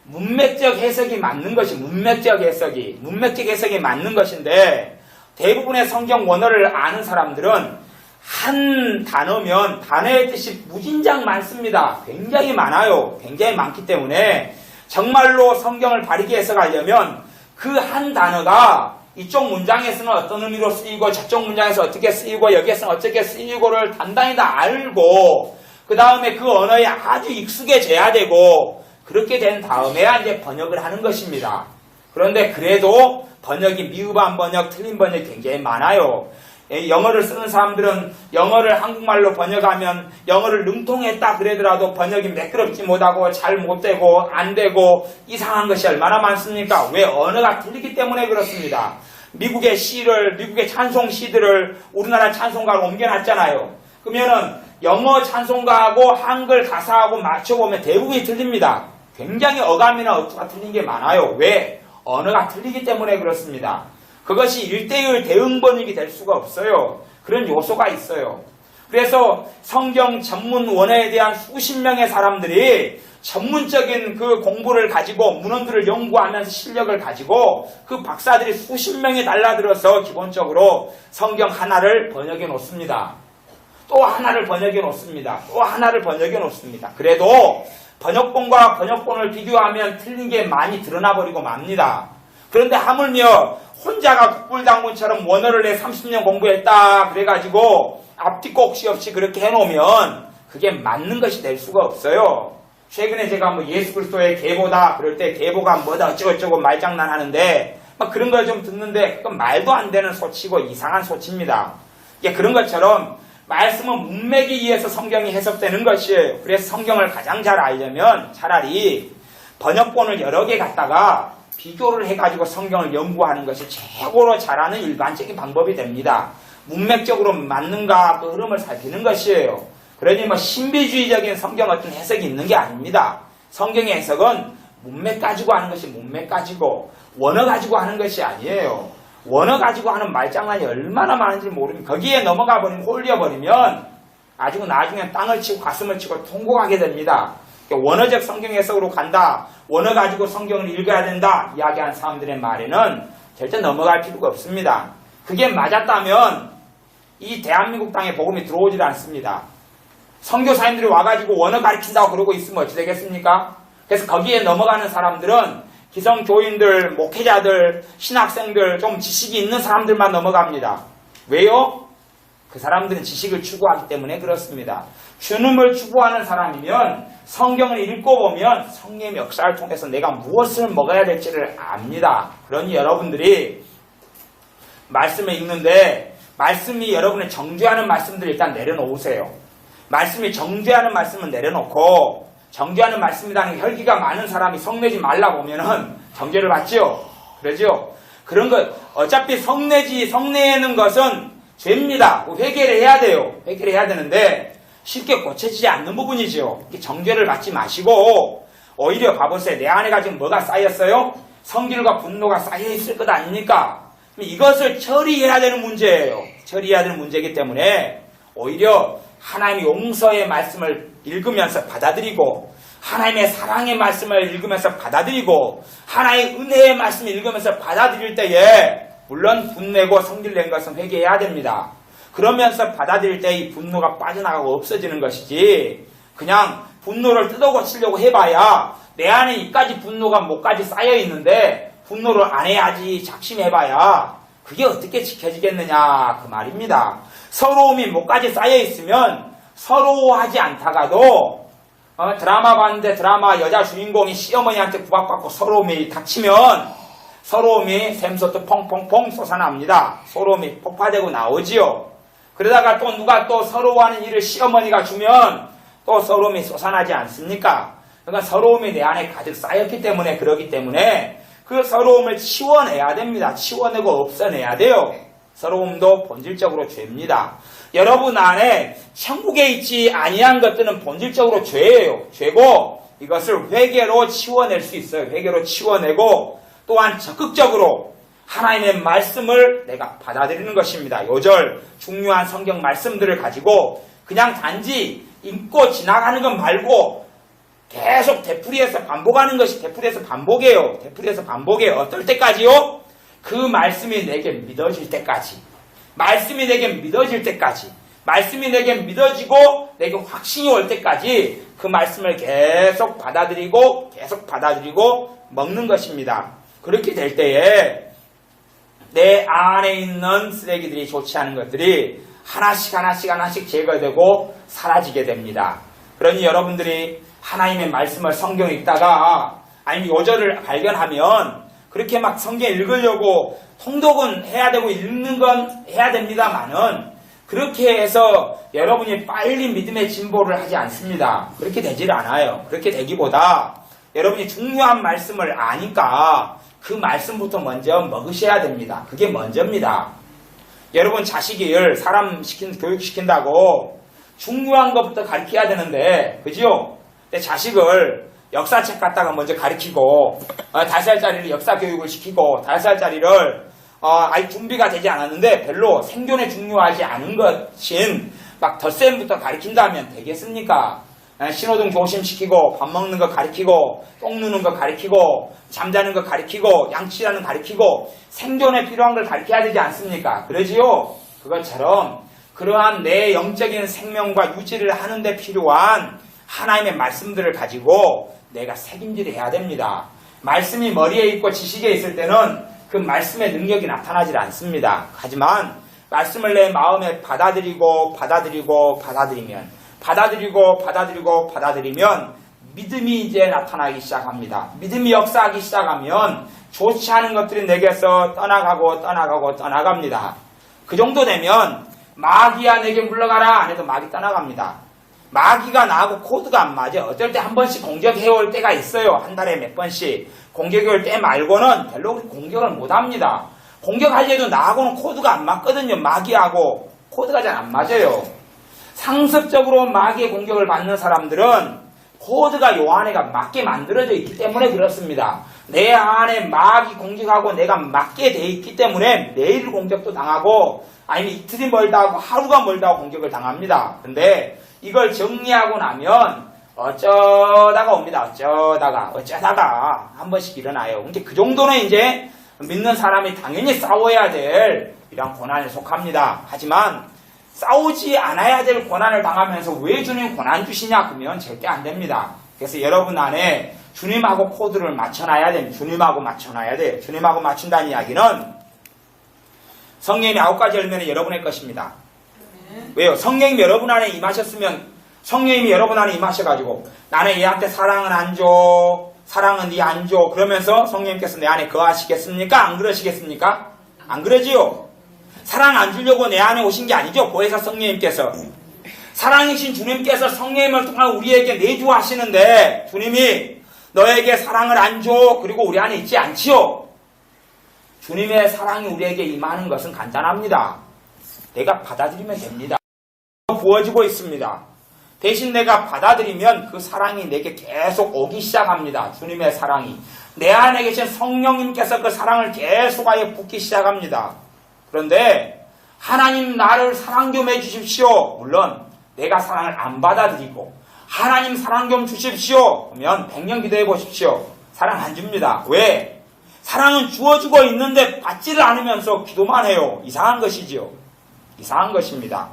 [SPEAKER 1] 문맥적 해석이 맞는 것이 문맥적 해석이 맞는 것인데 대부분의 성경 원어를 아는 사람들은 한 단어면 단어의 뜻이 무진장 많습니다. 굉장히 많아요. 굉장히 많기 때문에 정말로 성경을 바르게 해석하려면 그 한 단어가 이쪽 문장에서는 어떤 의미로 쓰이고 저쪽 문장에서 어떻게 쓰이고 여기에서는 어떻게 쓰이고를 단단히 다 알고 그 다음에 그 언어에 아주 익숙해져야 되고 그렇게 된 다음에야 이제 번역을 하는 것입니다. 그런데 그래도 번역이 미흡한 번역, 틀린 번역이 굉장히 많아요. 영어를 쓰는 사람들은 영어를 한국말로 번역하면 영어를 능통했다 그러더라도 번역이 매끄럽지 못하고 잘 못되고 안되고 이상한 것이 얼마나 많습니까? 왜? 언어가 틀리기 때문에 그렇습니다. 미국의 찬송 시들을 우리나라 찬송가로 옮겨놨잖아요. 그러면은 영어 찬송가하고 한글 가사하고 맞춰보면 대부분이 틀립니다. 굉장히 어감이나 어투가 틀린 게 많아요. 왜? 언어가 틀리기 때문에 그렇습니다. 그것이 1:1 대응 번역이 될 수가 없어요. 그런 요소가 있어요. 그래서 성경 전문 원어에 대한 수십 명의 사람들이 전문적인 그 공부를 가지고 문헌들을 연구하면서 실력을 가지고 그 박사들이 수십 명이 달라들어서 기본적으로 성경 하나를 번역해 놓습니다. 또 하나를 번역해 놓습니다. 또 하나를 번역해 놓습니다. 그래도 번역본과 번역본을 비교하면 틀린 게 많이 드러나 버리고 맙니다. 그런데 하물며 혼자가 국불당문처럼 원어를 내 30년 공부했다 그래가지고 앞뒤꼭지 없이 그렇게 해놓으면 그게 맞는 것이 될 수가 없어요. 최근에 제가 예수 그리스도의 계보다 그럴 때 계보가 뭐다 어쩌고저쩌고 말장난 하는데 막 그런 걸 좀 듣는데 그건 말도 안 되는 소치고 이상한 소치입니다. 그런 것처럼 말씀은 문맥에 의해서 성경이 해석되는 것이에요. 그래서 성경을 가장 잘 알려면 차라리 번역본을 여러 개 갖다가 비교를 해가지고 성경을 연구하는 것이 최고로 잘하는 일반적인 방법이 됩니다. 문맥적으로 맞는가 그 흐름을 살피는 것이에요. 그러니 신비주의적인 성경 어떤 해석이 있는 게 아닙니다. 성경의 해석은 몸매 가지고 하는 것이 몸매 가지고 원어 가지고 하는 것이 아니에요. 원어 가지고 하는 말장난이 얼마나 많은지 모르면 거기에 넘어가 버리면 홀려버리면 아주 나중에 땅을 치고 가슴을 치고 통곡하게 됩니다. 원어적 성경 해석으로 간다. 원어 가지고 성경을 읽어야 된다. 이야기한 사람들의 말에는 절대 넘어갈 필요가 없습니다. 그게 맞았다면 이 대한민국 땅에 복음이 들어오질 않습니다. 선교사님들이 와가지고 원어 가르친다고 그러고 있으면 어찌 되겠습니까? 그래서 거기에 넘어가는 사람들은 기성교인들, 목회자들, 신학생들, 좀 지식이 있는 사람들만 넘어갑니다. 왜요? 그 사람들은 지식을 추구하기 때문에 그렇습니다. 주님을 추구하는 사람이면 성경을 읽고 보면 성령의 역사를 통해서 내가 무엇을 먹어야 될지를 압니다. 그러니 여러분들이 말씀을 읽는데 말씀이 여러분을 정죄하는 말씀들을 일단 내려놓으세요. 말씀이 정죄하는 말씀은 내려놓고 정죄하는 말씀이라는 혈기가 많은 사람이 성내지 말라 보면은 정죄를 받지요. 그러죠? 그런 것 어차피 성내는 것은 죄입니다. 회개를 해야 돼요. 회개를 해야 되는데 쉽게 고쳐지지 않는 부분이죠. 정죄를 받지 마시고 오히려 봐보세요. 내 안에가 지금 뭐가 쌓였어요? 성질과 분노가 쌓여있을 것 아닙니까? 이것을 처리해야 되는 문제예요. 처리해야 되는 문제이기 때문에 오히려 하나님의 용서의 말씀을 읽으면서 받아들이고 하나님의 사랑의 말씀을 읽으면서 받아들이고 하나님의 은혜의 말씀을 읽으면서 받아들일 때에 물론 분내고 성질낸 것은 회개해야 됩니다. 그러면서 받아들일 때 이 분노가 빠져나가고 없어지는 것이지 그냥 분노를 뜯어고치려고 해봐야 내 안에 이까지 분노가 목까지 쌓여있는데 분노를 안 해야지 작심해봐야 그게 어떻게 지켜지겠느냐 그 말입니다. 서러움이 목까지 쌓여있으면 서러워하지 않다가도 드라마 봤는데 드라마 여자 주인공이 시어머니한테 구박받고 서러움이 닥치면 서러움이 샘솟듯 펑펑펑 솟아납니다. 서러움이 폭파되고 나오지요. 그러다가 또 누가 또 서러워하는 일을 시어머니가 주면 또 서러움이 솟아나지 않습니까? 그러니까 서러움이 내 안에 가득 쌓였기 때문에 그러기 때문에 그 서러움을 치워내야 됩니다. 치워내고 없애내야 돼요. 서러움도 본질적으로 죄입니다. 여러분 안에 천국에 있지 아니한 것들은 본질적으로 죄예요. 죄고 이것을 회개로 치워낼 수 있어요. 회개로 치워내고 또한 적극적으로 하나님의 말씀을 내가 받아들이는 것입니다. 요절 중요한 성경 말씀들을 가지고 그냥 단지 읽고 지나가는 것 말고 계속 되풀이해서 반복하는 것이 되풀이해서 반복이에요. 되풀이해서 반복이에요. 어떨 때까지요? 그 말씀이 내게 믿어질 때까지. 말씀이 내게 믿어질 때까지. 말씀이 내게 믿어지고 내게 확신이 올 때까지 그 말씀을 계속 받아들이고 먹는 것입니다. 그렇게 될 때에 내 안에 있는 쓰레기들이 좋지 않은 것들이 하나씩 제거되고 사라지게 됩니다. 그러니 여러분들이 하나님의 말씀을 성경 읽다가 아니면 요절을 발견하면 그렇게 막 성경 읽으려고 통독은 해야 되고 읽는 건 해야 됩니다만은 그렇게 해서 여러분이 빨리 믿음의 진보를 하지 않습니다. 그렇게 되질 않아요. 그렇게 되기보다 여러분이 중요한 말씀을 아니까 그 말씀부터 먼저 먹으셔야 됩니다. 그게 먼저입니다. 여러분 자식을 사람 교육시킨다고 중요한 것부터 가르쳐야 되는데 그죠? 근데 자식을 역사책 갖다가 먼저 가르치고 5살짜리를 역사 교육을 시키고 5살짜리를 아직 준비가 되지 않았는데 별로 생존에 중요하지 않은 것인 막 덧셈부터 가르친다면 되겠습니까? 신호등 조심시키고 밥 먹는 거 가르치고 똥 누는 거 가르치고 잠자는 거 가르치고 양치하는 거 가르치고 생존에 필요한 걸 가르쳐야 되지 않습니까? 그러지요? 그것처럼 그러한 내 영적인 생명과 유지를 하는 데 필요한 하나님의 말씀들을 가지고 내가 책임질을 해야 됩니다. 말씀이 머리에 있고 지식에 있을 때는 그 말씀의 능력이 나타나질 않습니다. 하지만 말씀을 내 마음에 받아들이면 믿음이 이제 나타나기 시작합니다. 믿음이 역사하기 시작하면 좋지 않은 것들이 내게서 떠나갑니다. 그 정도 되면 마귀야 내게 물러가라 안 해도 마귀 떠나갑니다. 마귀가 나하고 코드가 안 맞아. 어떨 때 한 번씩 공격해올 때가 있어요. 한 달에 몇 번씩. 공격해올 때 말고는 별로 공격을 못합니다. 공격하려도 나하고는 코드가 안 맞거든요. 마귀하고 코드가 잘 안 맞아요. 상습적으로 마귀의 공격을 받는 사람들은 코드가 요 안에가 맞게 만들어져 있기 때문에 그렇습니다. 내 안에 마귀 공격하고 내가 맞게 돼 있기 때문에 내일 공격도 당하고 아니면 이틀이 멀다 하고 하루가 멀다 하고 공격을 당합니다. 근데 이걸 정리하고 나면 어쩌다가 옵니다. 어쩌다가 한 번씩 일어나요. 근데 그 정도는 이제 믿는 사람이 당연히 싸워야 될 이런 고난에 속합니다. 하지만 싸우지 않아야 될 고난을 당하면서 왜 주님 고난 주시냐? 그러면 절대 안 됩니다. 그래서 여러분 안에 주님하고 코드를 맞춰놔야 됩니다. 주님하고 맞춰놔야 돼요. 주님하고 맞춘다는 이야기는 성령님이 9가지 열매는 여러분의 것입니다. 왜요? 성령님이 여러분 안에 임하셨으면 성령님이 여러분 안에 임하셔가지고 나는 얘한테 사랑은 안 줘. 사랑은 네 안 줘. 그러면서 성령님께서 내 안에 거하시겠습니까? 안 그러시겠습니까? 안 그러지요. 사랑 안 주려고 내 안에 오신 게 아니죠. 보혜사 성령님께서. 사랑이신 주님께서 성령님을 통해 우리에게 내주하시는데 주님이 너에게 사랑을 안 줘. 그리고 우리 안에 있지 않지요. 주님의 사랑이 우리에게 임하는 것은 간단합니다. 내가 받아들이면 됩니다. 부어지고 있습니다. 대신 내가 받아들이면 그 사랑이 내게 계속 오기 시작합니다. 주님의 사랑이. 내 안에 계신 성령님께서 그 사랑을 계속하여 붓기 시작합니다. 그런데 하나님 나를 사랑 좀 해주십시오. 물론 내가 사랑을 안 받아들이고 하나님 사랑 좀 주십시오. 그러면 100년 기도해 보십시오. 사랑 안 줍니다. 왜? 사랑은 주어주고 있는데 받지를 않으면서 기도만 해요. 이상한 것이지요. 이상한 것입니다.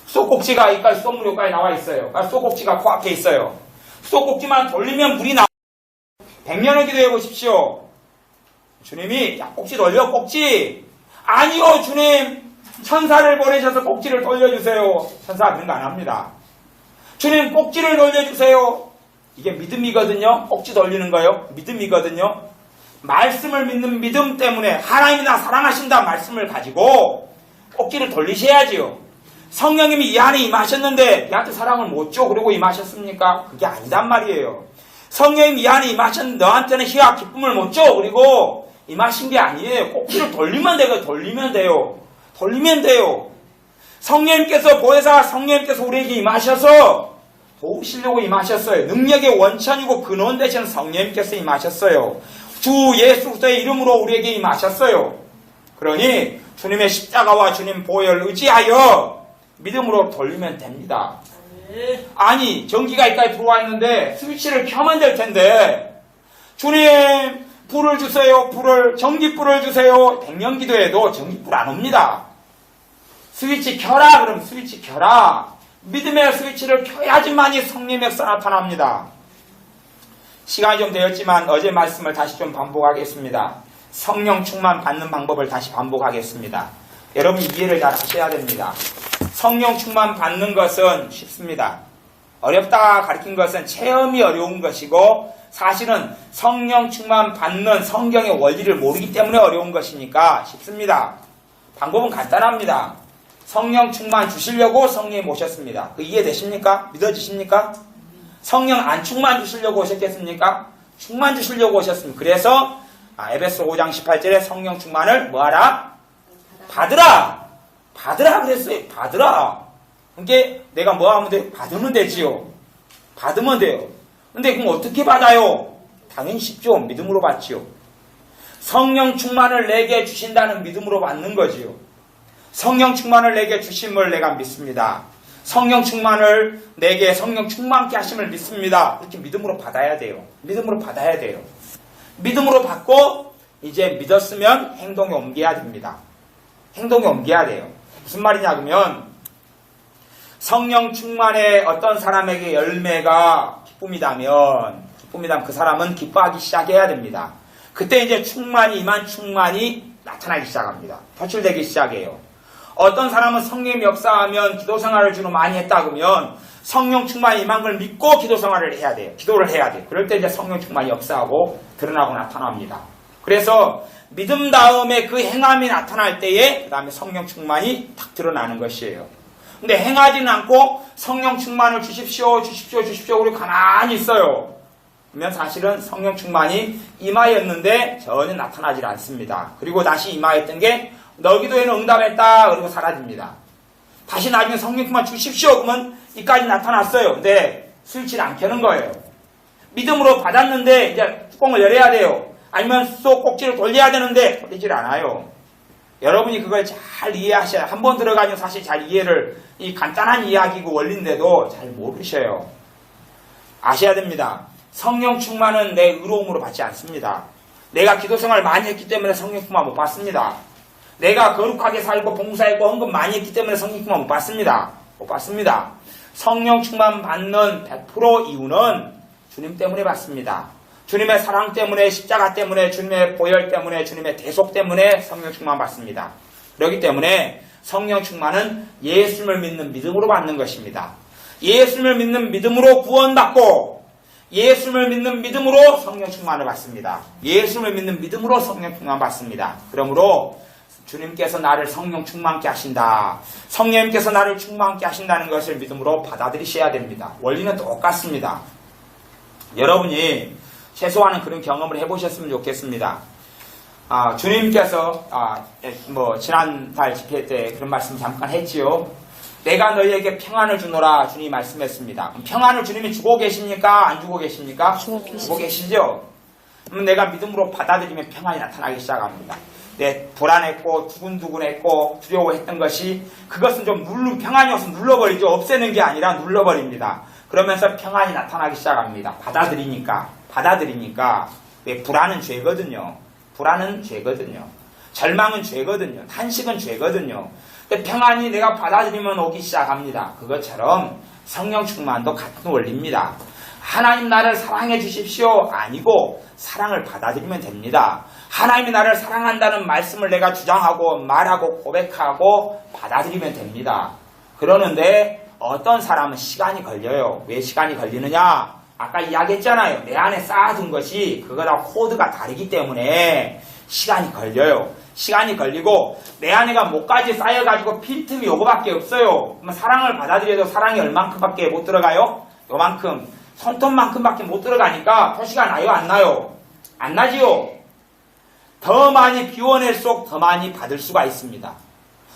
[SPEAKER 1] 수도꼭지가 여기까지 수돗물여기까지 나와 있어요. 수도꼭지가 코앞에 있어요. 수도꼭지만 돌리면 물이 나와요. 100년을 기도해 보십시오. 주님이 야 꼭지 돌려 꼭지. 아니요 주님 천사를 보내셔서 꼭지를 돌려주세요. 천사가 그런 거 안 합니다. 주님 꼭지를 돌려주세요. 이게 믿음이거든요. 꼭지 돌리는 거요. 믿음이거든요. 말씀을 믿는 믿음 때문에 하나님이 나 사랑하신다 말씀을 가지고 꼭지를 돌리셔야지요. 성령님이 이 안에 임하셨는데 얘한테 사랑을 못 줘. 그리고 임하셨습니까? 그게 아니단 말이에요. 성령님이 이 안에 임하셨는데 너한테는 희와 기쁨을 못 줘. 그리고 임하신 게 아니에요. 꼭지를 돌리면 돼요. 돌리면 돼요. 돌리면 돼요. 성령님께서 보혜사 성령님께서 우리에게 임하셔서 도우시려고 임하셨어요. 능력의 원천이고 근원 되신 성령님께서 임하셨어요. 주 예수 그리스도의 이름으로 우리에게 임하셨어요. 그러니 주님의 십자가와 주님 보혈을 의지하여 믿음으로 돌리면 됩니다. 아니 전기가 여기까지 들어와 있는데 스위치를 켜면 될 텐데 주님 불을 주세요. 불을 전기불을 주세요. 100년 기도해도 전기불 안 옵니다. 스위치 켜라. 그럼 스위치 켜라. 믿음의 스위치를 켜야지만이 성령의 역사 나타납니다. 시간이 좀 되었지만 어제 말씀을 다시 좀 반복하겠습니다. 성령 충만 받는 방법을 다시 반복하겠습니다. 여러분이 이해를 잘 하셔야 됩니다. 성령 충만 받는 것은 쉽습니다. 어렵다 가르친 것은 체험이 어려운 것이고 사실은 성령 충만 받는 성경의 원리를 모르기 때문에 어려운 것이니까 쉽습니다. 방법은 간단합니다. 성령 충만 주시려고 성령이 오셨습니다. 그 이해되십니까? 믿어지십니까? 성령 안 충만 주시려고 오셨겠습니까? 충만 주시려고 오셨습니다. 그래서 에베소 5장 18절에 성령 충만을 뭐하라? 받으라! 받으라 그랬어요. 받으라. 그러니까 내가 뭐 하면 돼? 받으면 되지요. 받으면 돼요. 근데 그럼 어떻게 받아요? 당연히 쉽죠. 믿음으로 받지요. 성령 충만을 내게 주신다는 믿음으로 받는 거지요. 성령 충만을 내게 주심을 내가 믿습니다. 성령 충만을 내게 성령 충만케 하심을 믿습니다. 이렇게 믿음으로 받아야 돼요. 믿음으로 받아야 돼요. 믿음으로 받고 이제 믿었으면 행동에 옮겨야 됩니다. 행동에 옮겨야 돼요. 무슨 말이냐 그러면 성령 충만의 어떤 사람에게 열매가 기쁨이라면 그 사람은 기뻐하기 시작해야 됩니다. 그때 이제 충만이 임한 충만이 나타나기 시작합니다. 표출되기 시작해요. 어떤 사람은 성령 역사하면 기도 생활을 주로 많이 했다 그러면 성령 충만이 임한 걸 믿고 기도 생활을 해야 돼요. 기도를 해야 돼요. 그럴 때 이제 성령 충만이 역사하고 드러나고 나타납니다. 그래서 믿음 다음에 그 행함이 나타날 때에 그 다음에 성령 충만이 탁 드러나는 것이에요. 근데 행하지는 않고 성령 충만을 주십시오 우리 가만히 있어요. 그러면 사실은 성령 충만이 임하였는데 전혀 나타나질 않습니다. 그리고 다시 임하였던 게 너 기도에는 응답했다 그리고 사라집니다. 다시 나중에 성령 충만 주십시오 그러면 이까지 나타났어요. 근데 스위치를 안 켜는 거예요. 믿음으로 받았는데 이제 뚜껑을 열어야 돼요. 아니면 쏙 꼭지를 돌려야 되는데 돌리질 않아요. 여러분이 그걸 잘 이해하셔야, 한 번 들어가면 사실 잘 이해를, 이 간단한 이야기고 원리인데도 잘 모르셔요. 아셔야 됩니다. 성령 충만은 내 의로움으로 받지 않습니다. 내가 기도 생활을 많이 했기 때문에 성령 충만 못 받습니다. 내가 거룩하게 살고 봉사했고 헌금 많이 했기 때문에 성령 충만 못 받습니다. 못 받습니다. 성령 충만 받는 100% 이유는 주님 때문에 받습니다. 주님의 사랑 때문에, 십자가 때문에, 주님의 보혈 때문에, 주님의 대속 때문에 성령 충만 받습니다. 그렇기 때문에 성령 충만은 예수님을 믿는 믿음으로 받는 것입니다. 예수님을 믿는 믿음으로 구원받고 예수님을 믿는 믿음으로 성령 충만을 받습니다. 예수님을 믿는 믿음으로 성령 충만 받습니다. 그러므로 주님께서 나를 성령 충만케 하신다. 성령님께서 나를 충만케 하신다는 것을 믿음으로 받아들이셔야 됩니다. 원리는 똑같습니다. 여러분이 최소한은 그런 경험을 해보셨으면 좋겠습니다. 주님께서 지난달 집회 때 그런 말씀 잠깐 했지요. 내가 너희에게 평안을 주노라 주님이 말씀했습니다. 평안을 주님이 주고 계십니까? 안 주고 계십니까? 주고 계시죠? 그럼 내가 믿음으로 받아들이면 평안이 나타나기 시작합니다. 불안했고 두근두근했고 두려워했던 것이, 그것은 좀 평안이 와서 눌러버리죠. 없애는 게 아니라 눌러버립니다. 그러면서 평안이 나타나기 시작합니다. 받아들이니까. 왜? 불안은 죄거든요. 불안은 죄거든요. 절망은 죄거든요. 탄식은 죄거든요. 평안이 내가 받아들이면 오기 시작합니다. 그것처럼 성령 충만도 같은 원리입니다. 하나님 나를 사랑해 주십시오 아니고 사랑을 받아들이면 됩니다. 하나님이 나를 사랑한다는 말씀을 내가 주장하고 말하고 고백하고 받아들이면 됩니다. 그러는데 어떤 사람은 시간이 걸려요. 왜 시간이 걸리느냐? 아까 이야기했잖아요. 내 안에 쌓아둔 것이 그거랑 코드가 다르기 때문에 시간이 걸려요. 시간이 걸리고 내 안에가 목까지 쌓여가지고 빈 틈이 요거밖에 없어요. 그러면 사랑을 받아들여도 사랑이 얼만큼밖에 못 들어가요? 요만큼. 손톱만큼밖에 못 들어가니까 표시가 나요? 안 나요? 안 나지요? 더 많이 비워낼수록 더 많이 받을 수가 있습니다.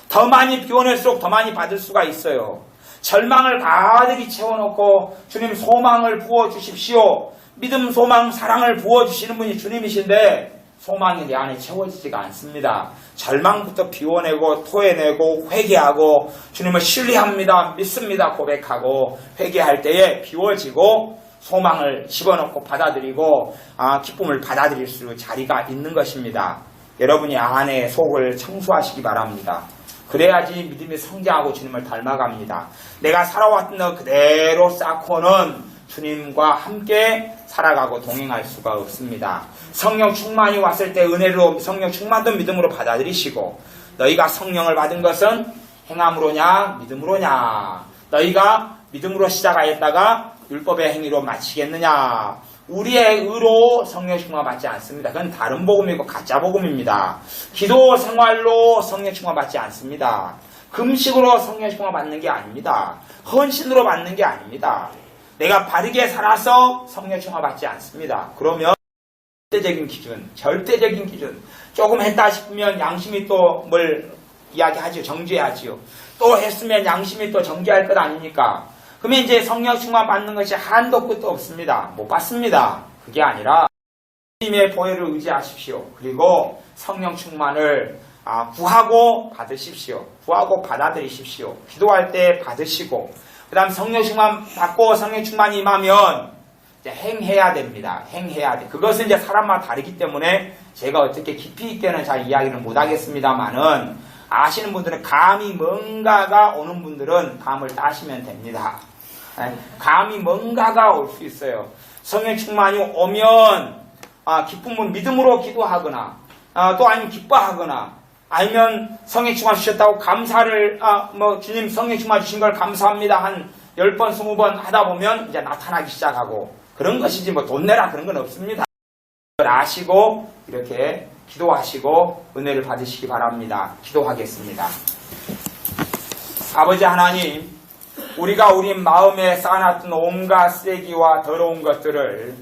[SPEAKER 1] 더 많이 비워낼수록 더 많이 받을 수가 있어요. 절망을 가득히 채워놓고 주님 소망을 부어주십시오. 믿음, 소망, 사랑을 부어주시는 분이 주님이신데 소망이 내 안에 채워지지가 않습니다. 절망부터 비워내고 토해내고 회개하고 주님을 신뢰합니다. 믿습니다. 고백하고 회개할 때에 비워지고 소망을 집어넣고 받아들이고 기쁨을 받아들일 수 있는 자리가 있는 것입니다. 여러분이 안에 속을 청소하시기 바랍니다. 그래야지 믿음이 성장하고 주님을 닮아갑니다. 내가 살아왔던 것 그대로 쌓고는 주님과 함께 살아가고 동행할 수가 없습니다. 성령 충만이 왔을 때 은혜로 성령 충만도 믿음으로 받아들이시고, 너희가 성령을 받은 것은 행함으로냐 믿음으로냐, 너희가 믿음으로 시작하였다가 율법의 행위로 마치겠느냐. 우리의 의로 성령 충만 받지 않습니다. 그건 다른 복음이고 가짜 복음입니다. 기도 생활로 성령 충만 받지 않습니다. 금식으로 성령 충만 받는 게 아닙니다. 헌신으로 받는 게 아닙니다. 내가 바르게 살아서 성령 충만 받지 않습니다. 그러면 절대적인 기준, 조금 했다 싶으면 양심이 또 뭘 이야기하지요. 정죄하지요. 또 했으면 양심이 또 정죄할 것 아닙니까? 그러면 이제 성령 충만 받는 것이 한도 끝도 없습니다. 못 받습니다. 그게 아니라 주님의 보혈을 의지하십시오. 그리고 성령 충만을 구하고 받으십시오. 구하고 받아들이십시오. 기도할 때 받으시고, 그 다음 성령 충만 받고 성령 충만이 임하면 이제 행해야 됩니다. 행해야 돼. 그것은 이제 사람마다 다르기 때문에 제가 어떻게 깊이 있게는 잘 이야기를 못하겠습니다만은, 아시는 분들은 감이 뭔가가 오는 분들은 감을 따시면 됩니다. 감이 뭔가가 올 수 있어요. 성령 충만이 오면 기쁨은 믿음으로 기도하거나 또 아니면 기뻐하거나, 아니면 성령 충만 주셨다고 감사를 주님 성령 충만 주신 걸 감사합니다 한 10번 20번 하다 보면 이제 나타나기 시작하고, 그런 것이지 뭐 돈 내라 그런 건 없습니다. 아시고 이렇게 기도하시고 은혜를 받으시기 바랍니다. 기도하겠습니다. 아버지 하나님, 우리가 우리 마음에 쌓아놨던 온갖 쓰레기와 더러운 것들을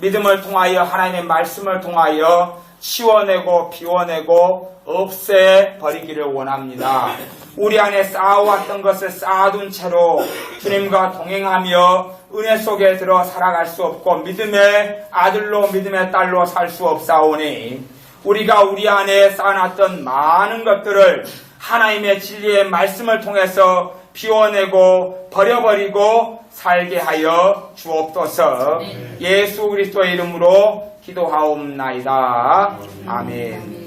[SPEAKER 1] 믿음을 통하여 하나님의 말씀을 통하여 치워내고 비워내고 없애버리기를 원합니다. 우리 안에 쌓아왔던 것을 쌓아둔 채로 주님과 동행하며 은혜 속에 들어 살아갈 수 없고 믿음의 아들로 믿음의 딸로 살 수 없사오니 우리가 우리 안에 쌓아놨던 많은 것들을 하나님의 진리의 말씀을 통해서 비워내고 버려버리고 살게 하여 주옵소서. 예수 그리스도의 이름으로 기도하옵나이다. 아멘.